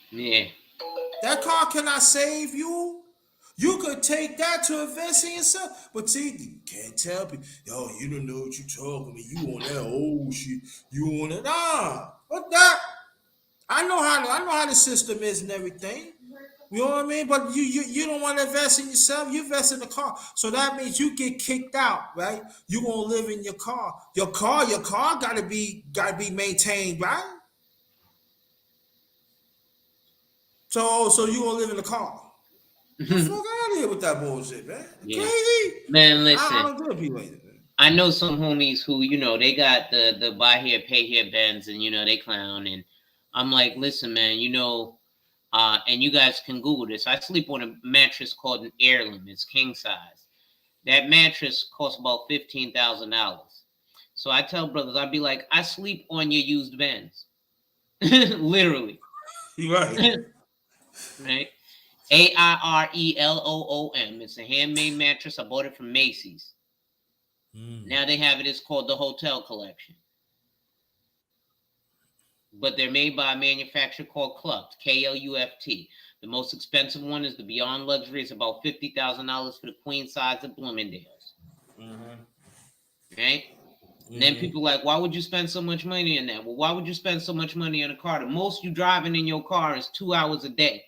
Yeah. That car cannot save you. You could take that to invest in yourself. But see, you can't tell people, yo, you don't know what you're talking about. You on that old shit. You on it. Nah. What that? I know how the system is and everything. You know what I mean? But you don't want to invest in yourself. You invest in the car. So that means you get kicked out, right? You're gonna live in your car. Your car gotta be maintained, right? So you gonna live in the car. Get the fuck out of here with that bullshit, man. Yeah. Crazy. Man, listen. I don't do it people like that. I know some homies who, you know, they got the buy here, pay here Benz, and you know, they clown. And I'm like, listen, man, you know, and you guys can Google this. I sleep on a mattress called an Heirloom. It's king size. That mattress costs about $15,000. So I tell brothers, I'd be like, I sleep on your used Benz. Literally. Right. Right? AIRELOOM. It's a handmade mattress. I bought it from Macy's. Now they have it. It's called the Hotel Collection. But they're made by a manufacturer called Kluft, KLUFT. The most expensive one is the Beyond Luxury. It's about $50,000 for the queen size of Bloomingdale's. Right? And then people are like, why would you spend so much money on that? Well, why would you spend so much money on a car? The most you driving in your car is 2 hours a day.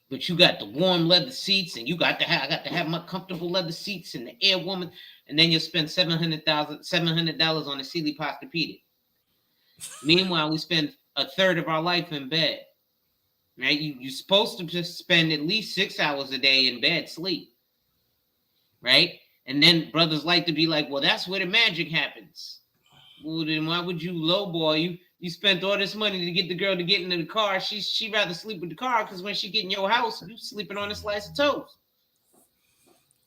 But you got the warm leather seats, and I got to have my comfortable leather seats and the air woman, and then you spend $700 on a Sealy Posturepedic. Meanwhile, we spend a third of our life in bed. Right? You're supposed to just spend at least 6 hours a day in bed sleep. Right? And then brothers like to be like, well, that's where the magic happens. Well, then why would you lowball? You spent all this money to get the girl to get into the car. She rather sleep with the car because when she get in your house, you sleeping on a slice of toast.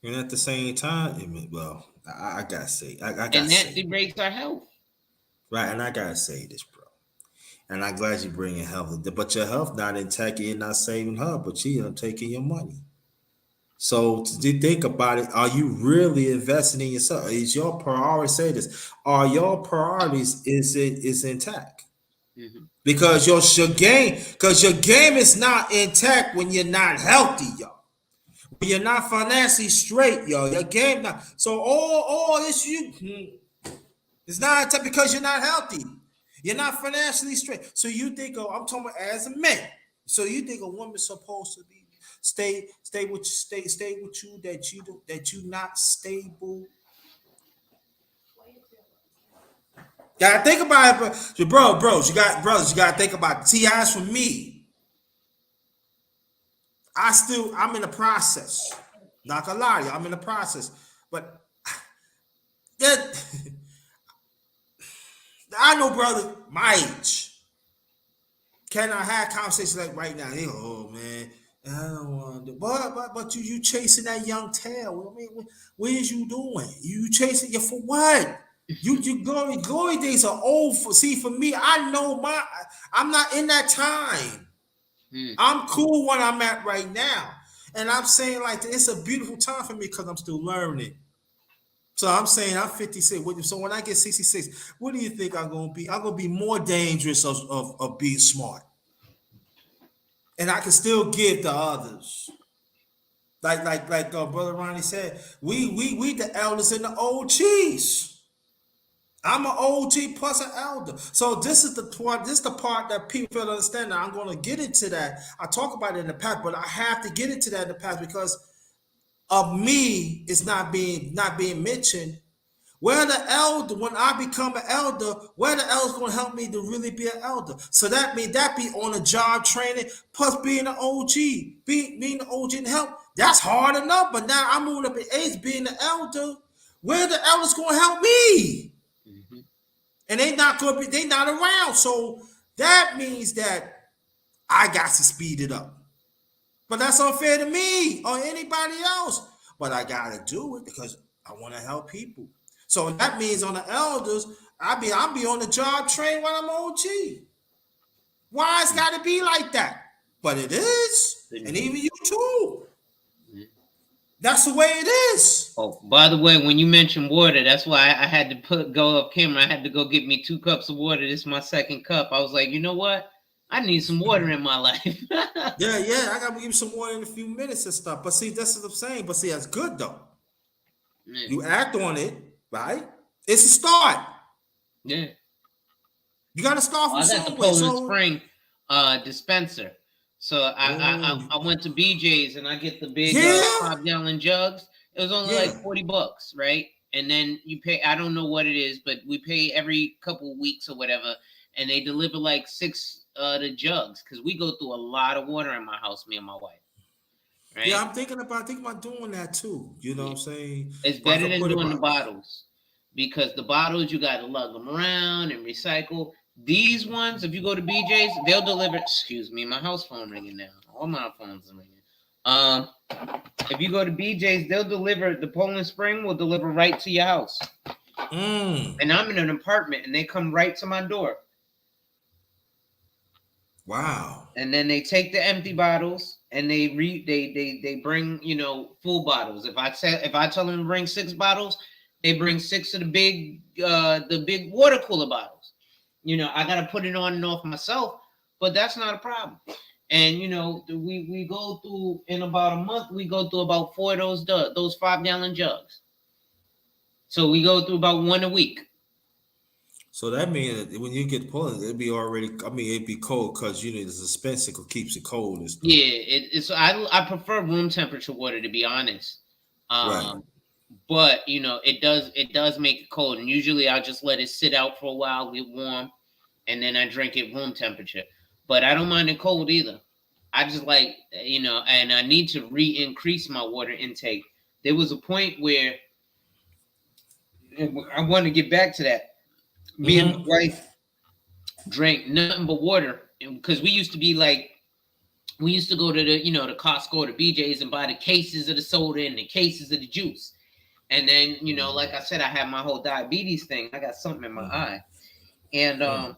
And at the same time, well, I gotta say, I gotta and that say, degrades our health. right, and I gotta say this, bro. And I'm glad you're bringing health, but your health not intact. You're not saving her, but you're taking your money. So to think about it, are you really investing in yourself? Is your priority? Say this: are your priorities is intact? Mm-hmm. Because your game is not intact when you're not healthy, y'all. When you're not financially straight, y'all. Your game not. So all this it's not intact because you're not healthy. You're not financially straight. So you think, I'm talking about as a man. So you think a woman's supposed to be stay with you that you not stable. Gotta think about it, bro. You gotta think about it. See, as for me, I'm in the process. Not gonna lie to you, I'm in the process. But that I know brother my age cannot have conversations like right now. They go, oh man, I don't want to. But you chasing that young tail. I mean, what is you doing? You chasing you for what? You glory days are over. See, for me, I know I'm not in that time. I'm cool when I'm at right now. And I'm saying like it's a beautiful time for me because I'm still learning. So I'm saying I'm 56. So when I get 66, what do you think I'm gonna be? I'm gonna be more dangerous of being smart. And I can still give to others. Like Brother Ronnie said, we the elders and the OGs. I'm an OG plus an elder. So this is the part that people fail to understand. Now I'm going to get into that. I talk about it in the past, but I have to get into that in the past because of me is not being mentioned. Where the elder, when I become an elder, where the elder's going to help me to really be an elder. So that means that be on a job training plus being an OG, being the OG and help. That's hard enough. But now I'm moving up in age, being an elder. Where the elder's going to help me? And they not around. So that means that I got to speed it up. But that's unfair to me or anybody else. But I gotta do it because I want to help people. So that means on the elders, I'll be on the job train when I'm OG. Why it's gotta be like that? But it is. And even you too. That's the way it is. Oh, by the way, when you mentioned water, that's why I had to go off camera. I had to go get me 2 cups of water. This is my 2nd cup. I was like, you know what? I need some water in my life. yeah. I gotta give you some water in a few minutes and stuff. But see, that's what I'm saying. But see, that's good though. Yeah. You act on it, right? It's a start. Yeah. You gotta start from somewhere. I got the Poland Spring dispenser. So I went to BJ's and I get the big 5-gallon jugs. It was only like $40, right? And then you pay, I don't know what it is, but we pay every couple of weeks or whatever, and they deliver like 6 the jugs because we go through a lot of water in my house, me and my wife. Right? Yeah, I'm thinking about doing that too. You know what I'm saying? It's better than doing the bottles because the bottles you got to lug them around and recycle. These ones, if you go to BJ's, they'll deliver. Excuse me, my house phone ringing now. All my phones are ringing. If you go to BJ's, they'll deliver. The Poland Spring will deliver right to your house. And I'm in an apartment, and they come right to my door. Wow. And then they take the empty bottles and they bring full bottles. If I tell them to bring 6 bottles, they bring 6 of the big water cooler bottles. I got to put it on and off myself, but that's not a problem. And, we go through, in about a month, we go through about 4 of those 5-gallon jugs. So we go through about 1 a week. So that means that when you get Poland, it'd be cold because, the dispenser keeps it cold and stuff. Yeah, I prefer room temperature water, to be honest. Right. But, it does make it cold. And usually I'll just let it sit out for a while, get warm, and then I drink it room temperature. But I don't mind it cold either. I just like, and I need to increase my water intake. There was a point where I want to get back to that. Me and my wife drank nothing but water, because we used to be like, we used to go to the, the Costco or the BJ's and buy the cases of the soda and the cases of the juice. And then, like I said, I had my whole diabetes thing. I got something in my eye. And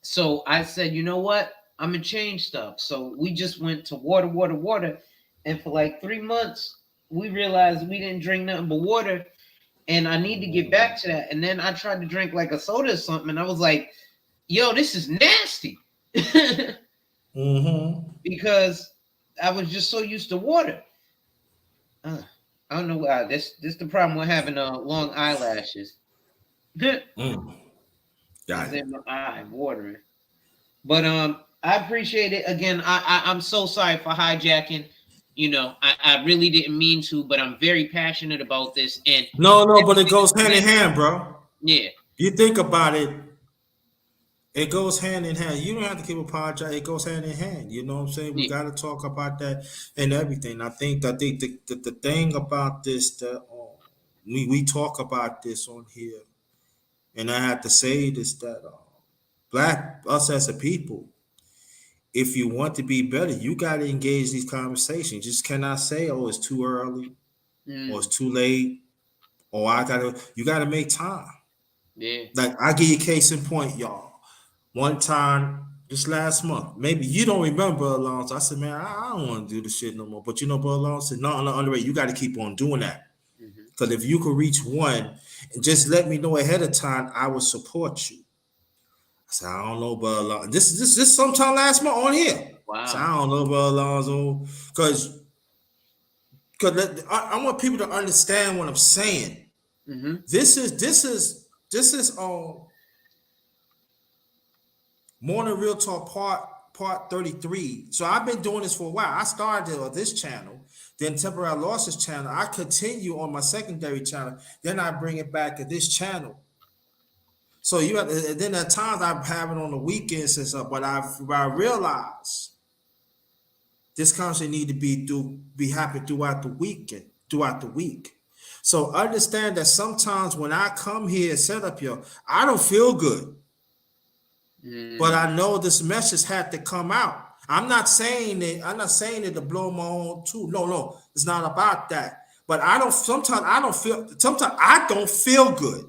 so I said, you know what? I'm going to change stuff. So we just went to water. And for like 3 months, we realized we didn't drink nothing but water. And I need to get back to that. And then I tried to drink like a soda or something. And I was like, yo, this is nasty. Because I was just so used to water. I don't know why. This the problem with having long eyelashes. Got It's in my eye, watering. But I appreciate it. Again, I'm so sorry for hijacking. I really didn't mean to, but I'm very passionate about this. And no, but it goes hand in hand, bro. Yeah. You think about it, it goes hand in hand. You don't have to keep apologizing. It goes hand in hand. You know what I'm saying? We got to talk about that and everything. I think the thing about this that we talk about this on here, and I have to say this, that us as a people, if you want to be better, you got to engage these conversations. You just cannot say, "Oh, it's too early," or "It's too late," or You got to make time. Yeah. Like, I give you a case in point, y'all. One time, this last month, maybe you don't remember, Alonzo. I said, man, I don't want to do this shit no more. But Bro Alonzo said, no, underrated. You got to keep on doing that. Because if you could reach one and just let me know ahead of time, I will support you. I said, I don't know, Bro Alonzo. This sometime last month on here. Wow. I said, I don't know, Bro Alonzo. Because I want people to understand what I'm saying. This is Morning Real Talk Part-Thrity. So I've been doing this for a while. I started on this channel, then Temporary Losses channel. I continue on my secondary channel. Then I bring it back to this channel. So then at times I have it on the weekends and stuff, but I realize this content need to be happening throughout the week. So understand that sometimes when I come here and set up here, I don't feel good. But I know this message had to come out. I'm not saying it to blow my own too. No, it's not about that. But sometimes I don't feel good.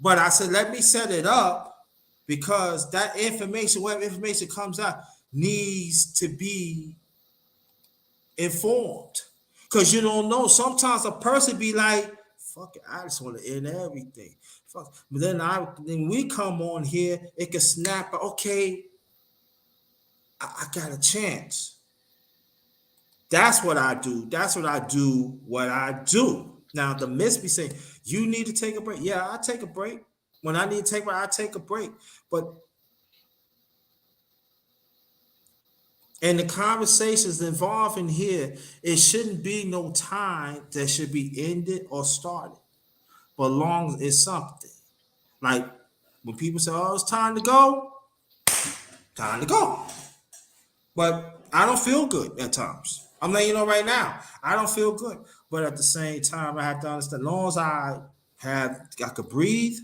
But I said, let me set it up, because that information, whatever information comes out, needs to be informed. Because you don't know. Sometimes a person be like, fuck it, I just want to end everything. Fuck. But then we come on here, it can snap. Okay, I got a chance. That's what I do. What I do. Now the miss be saying, you need to take a break. Yeah, I take a break. When I need to take a break, I take a break. But and the conversations involved in here, it shouldn't be no time that should be ended or started. But long as it's something. Like when people say, oh, it's time to go. But I don't feel good at times. I'm letting you know right now, I don't feel good. But at the same time, I have to understand, as long as I could breathe,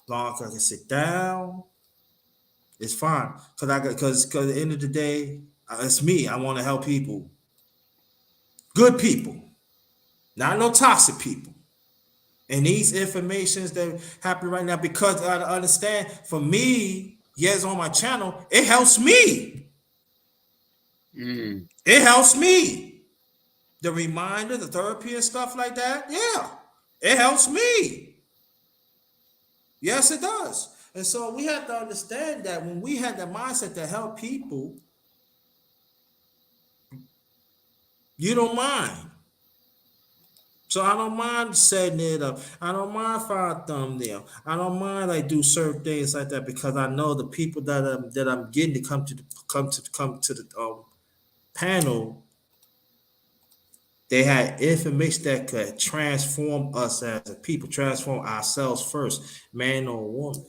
long as I can sit down, it's fine. Because at the end of the day, it's me. I want to help people. Good people. Not no toxic people. And these informations that happen right now, because I understand, for me, yes, on my channel, it helps me. It helps me. The reminder, the therapy and stuff like that, yeah, it helps me. Yes, it does. And so we have to understand that when we have the mindset to help people, you don't mind. So I don't mind setting it up. I don't mind finding a thumbnail. I don't mind do certain things like that, because I know the people that I'm getting to come to the panel, they had information that could transform us as a people, transform ourselves first, man or woman.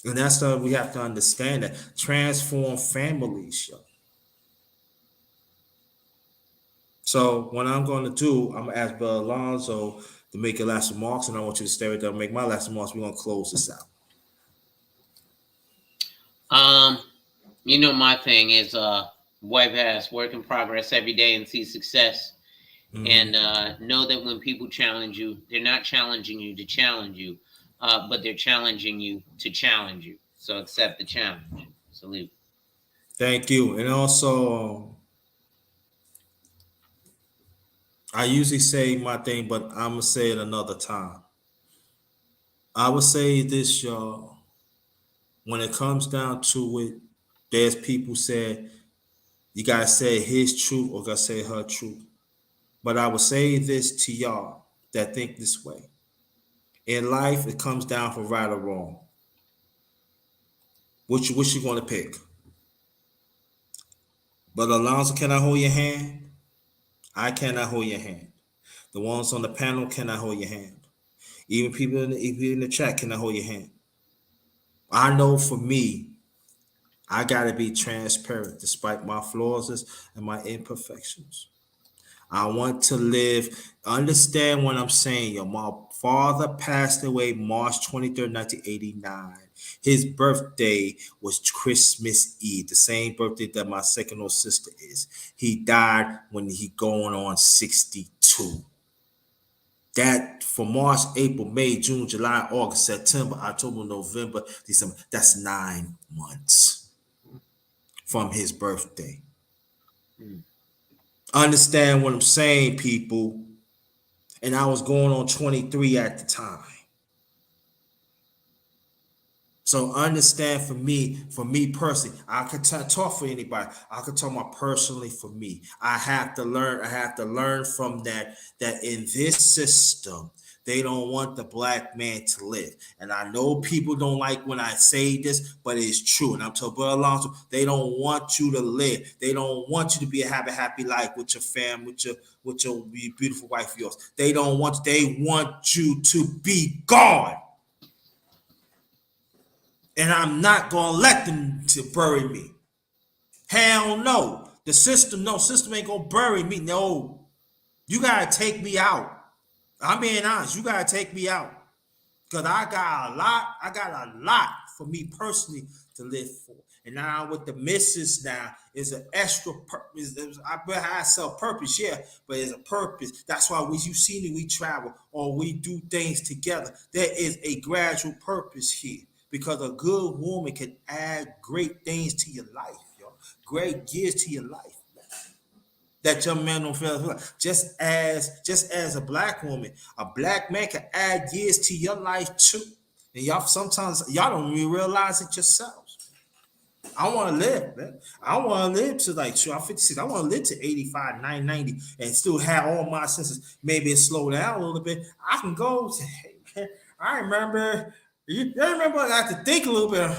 And that's what we have to understand, that transform families. So what I'm going to do, I'm going to ask Brother Alonzo to make your last remarks, and I want you to stay right there and make my last remarks. We're gonna close this out. You know, my thing is wipe ass, work in progress every day and see success. And know that when people challenge you, they're not challenging you to challenge you, but they're challenging you to challenge you. So accept the challenge. Salute. Thank you. And also, I usually say my thing, but I'm gonna say it another time. I would say this, y'all. When it comes down to it, there's people say you gotta say his truth or gotta say her truth. But I would say this to y'all that think this way. In life, it comes down for right or wrong. What you gonna pick? But Alonzo, can I hold your hand? I cannot hold your hand. The ones on the panel cannot hold your hand. Even people in the chat cannot hold your hand. I know for me, I gotta be transparent despite my flaws and my imperfections. I want to live. Understand what I'm saying, yo. My father passed away March 23rd, 1989. His birthday was Christmas Eve, the same birthday that my second older sister is. He died when he going on 62. That for March, April, May, June, July, August, September, October, November, December. That's 9 months from his birthday. Understand what I'm saying, people. And I was going on 23 at the time. So understand for me personally, I could talk for anybody. I could talk about personally for me. I have to learn from that in this system, they don't want the black man to live. And I know people don't like when I say this, but it's true. And I'm telling Brother Alonzo, they don't want you to live. They don't want you to be a happy life with your family, with your beautiful wife of yours. They want you to be gone. And I'm not gonna let them to bury me. Hell no. The system ain't gonna bury me. No. You gotta take me out. I'm being honest. You gotta take me out. Because I got a lot for me personally to live for. And now with the missus now is an extra purpose. I have self-purpose, yeah, but it's a purpose. That's why you see me, we travel or we do things together. There is a gradual purpose here. Because a good woman can add great things to your life, yo. Great gifts to your life, man. That your man don't feel like. Just as a black woman, a black man can add years to your life too. And sometimes y'all don't even realize it yourselves. I want to live, man. I want to live to like, I'm 56. I want to live to 85, 90, and still have all my senses. Maybe it slow down a little bit. I can go to, hey, man, I remember. You remember? I have to think a little bit.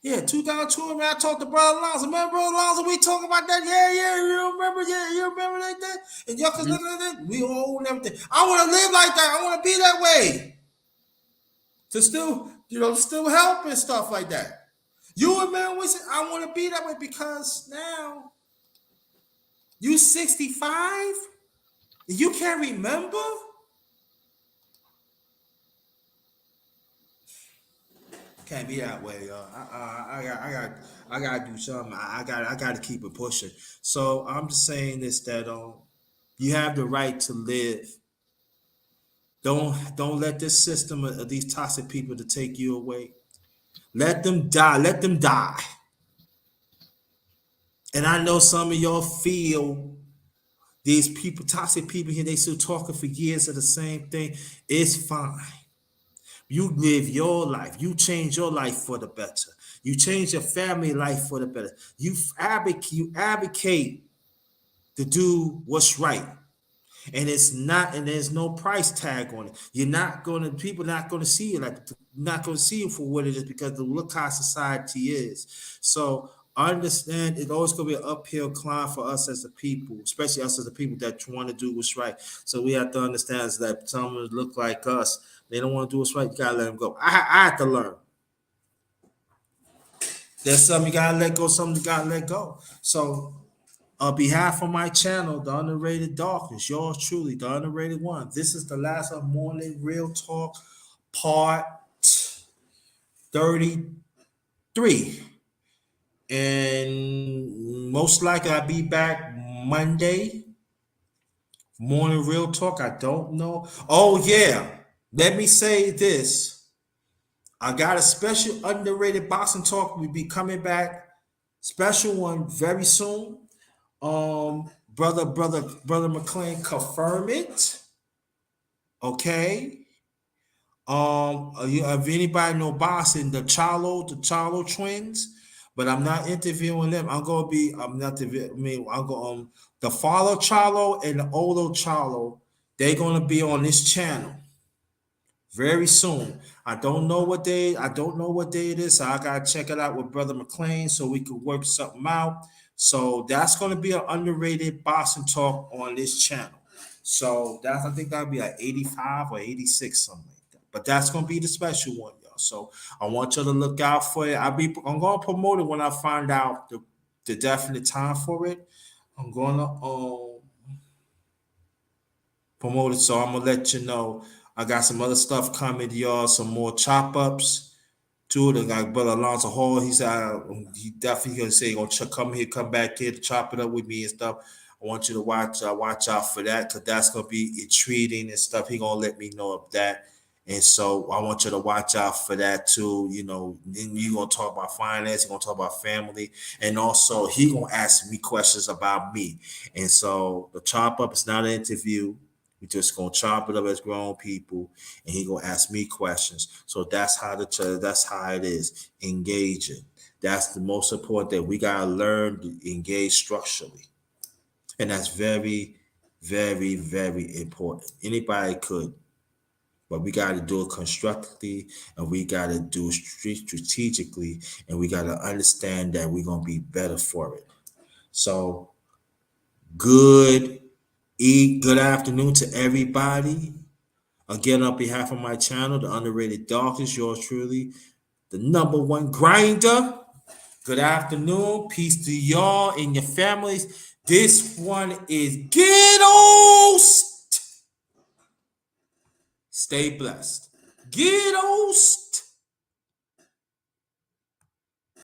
Yeah, 2002. Man, I talked to Brother Alonzo. Remember, Brother Alonzo? We talking about that. Yeah. You remember? Yeah, you remember like that? And y'all can look at that. We all and everything. I want to live like that. I want to be that way. To still help and stuff like that. You remember? We said I want to be that way because now you 65. You can't remember. Can't be that way, yo. I gotta do something. I gotta keep it pushing. So I'm just saying this that you have the right to live. Don't let this system of these toxic people to take you away. Let them die. Let them die. And I know some of y'all feel these people, toxic people here, they still talking for years of the same thing. It's fine. You live your life. You change your life for the better. You change your family life for the better. You advocate to do what's right. And it's not, and there's no price tag on it. People not gonna see it not gonna see it for what it is because the look how society is. So understand it's always gonna be an uphill climb for us as a people, especially us as the people that want to do what's right. So we have to understand that someone look like us, they don't want to do what's right. You gotta let them go. I have to learn. There's something you gotta let go, something you gotta let go. So On behalf of my channel, The Underrated Darkness, yours truly, The Underrated One. This is the last of Morning Real Talk, Part 33. And most likely I'll be back Monday. Morning Real Talk, I don't know. Oh, yeah. Let me say this. I got a special underrated boxing talk. We'll be coming back. Special one very soon. Brother McLean, confirm it. Okay. If anybody know boxing, the Charlo twins, but I'm not interviewing them. I'm not I'm going the father Charlo and the older Charlo, they're gonna be on this channel very soon. I don't know what day it is. So I gotta check it out with Brother McLean so we could work something out. So that's gonna be an underrated boxing talk on this channel. So I think that'll be like 85 or 86, something like that. But that's gonna be the special one, y'all. So I want you to look out for it. I'm gonna promote it when I find out the definite time for it. I'm gonna promote it, so I'm gonna let you know. I got some other stuff coming, y'all. Some more chop ups too. Like Brother Alonzo Hall, he definitely gonna say come back here to chop it up with me and stuff. I want you to watch out for that, because that's gonna be intriguing and stuff. He gonna let me know of that. And so I want you to watch out for that too. You know, then you gonna talk about finance, you're gonna talk about family, and also he gonna ask me questions about me. And so the chop up is not an interview. We just gonna chop it up as grown people, and he gonna ask me questions. So that's how it is. Engaging. That's the most important thing. We gotta learn to engage structurally, and that's very, very, very important. Anybody could, but we got to do it constructively, and we got to do it strategically, and we got to understand that we're gonna be better for it. So good afternoon to everybody. Again, on behalf of my channel, The Underrated Darkness, yours truly, the #1 grinder. Good afternoon. Peace to y'all and your families. This one is Ghettos. Stay blessed. Ghettos.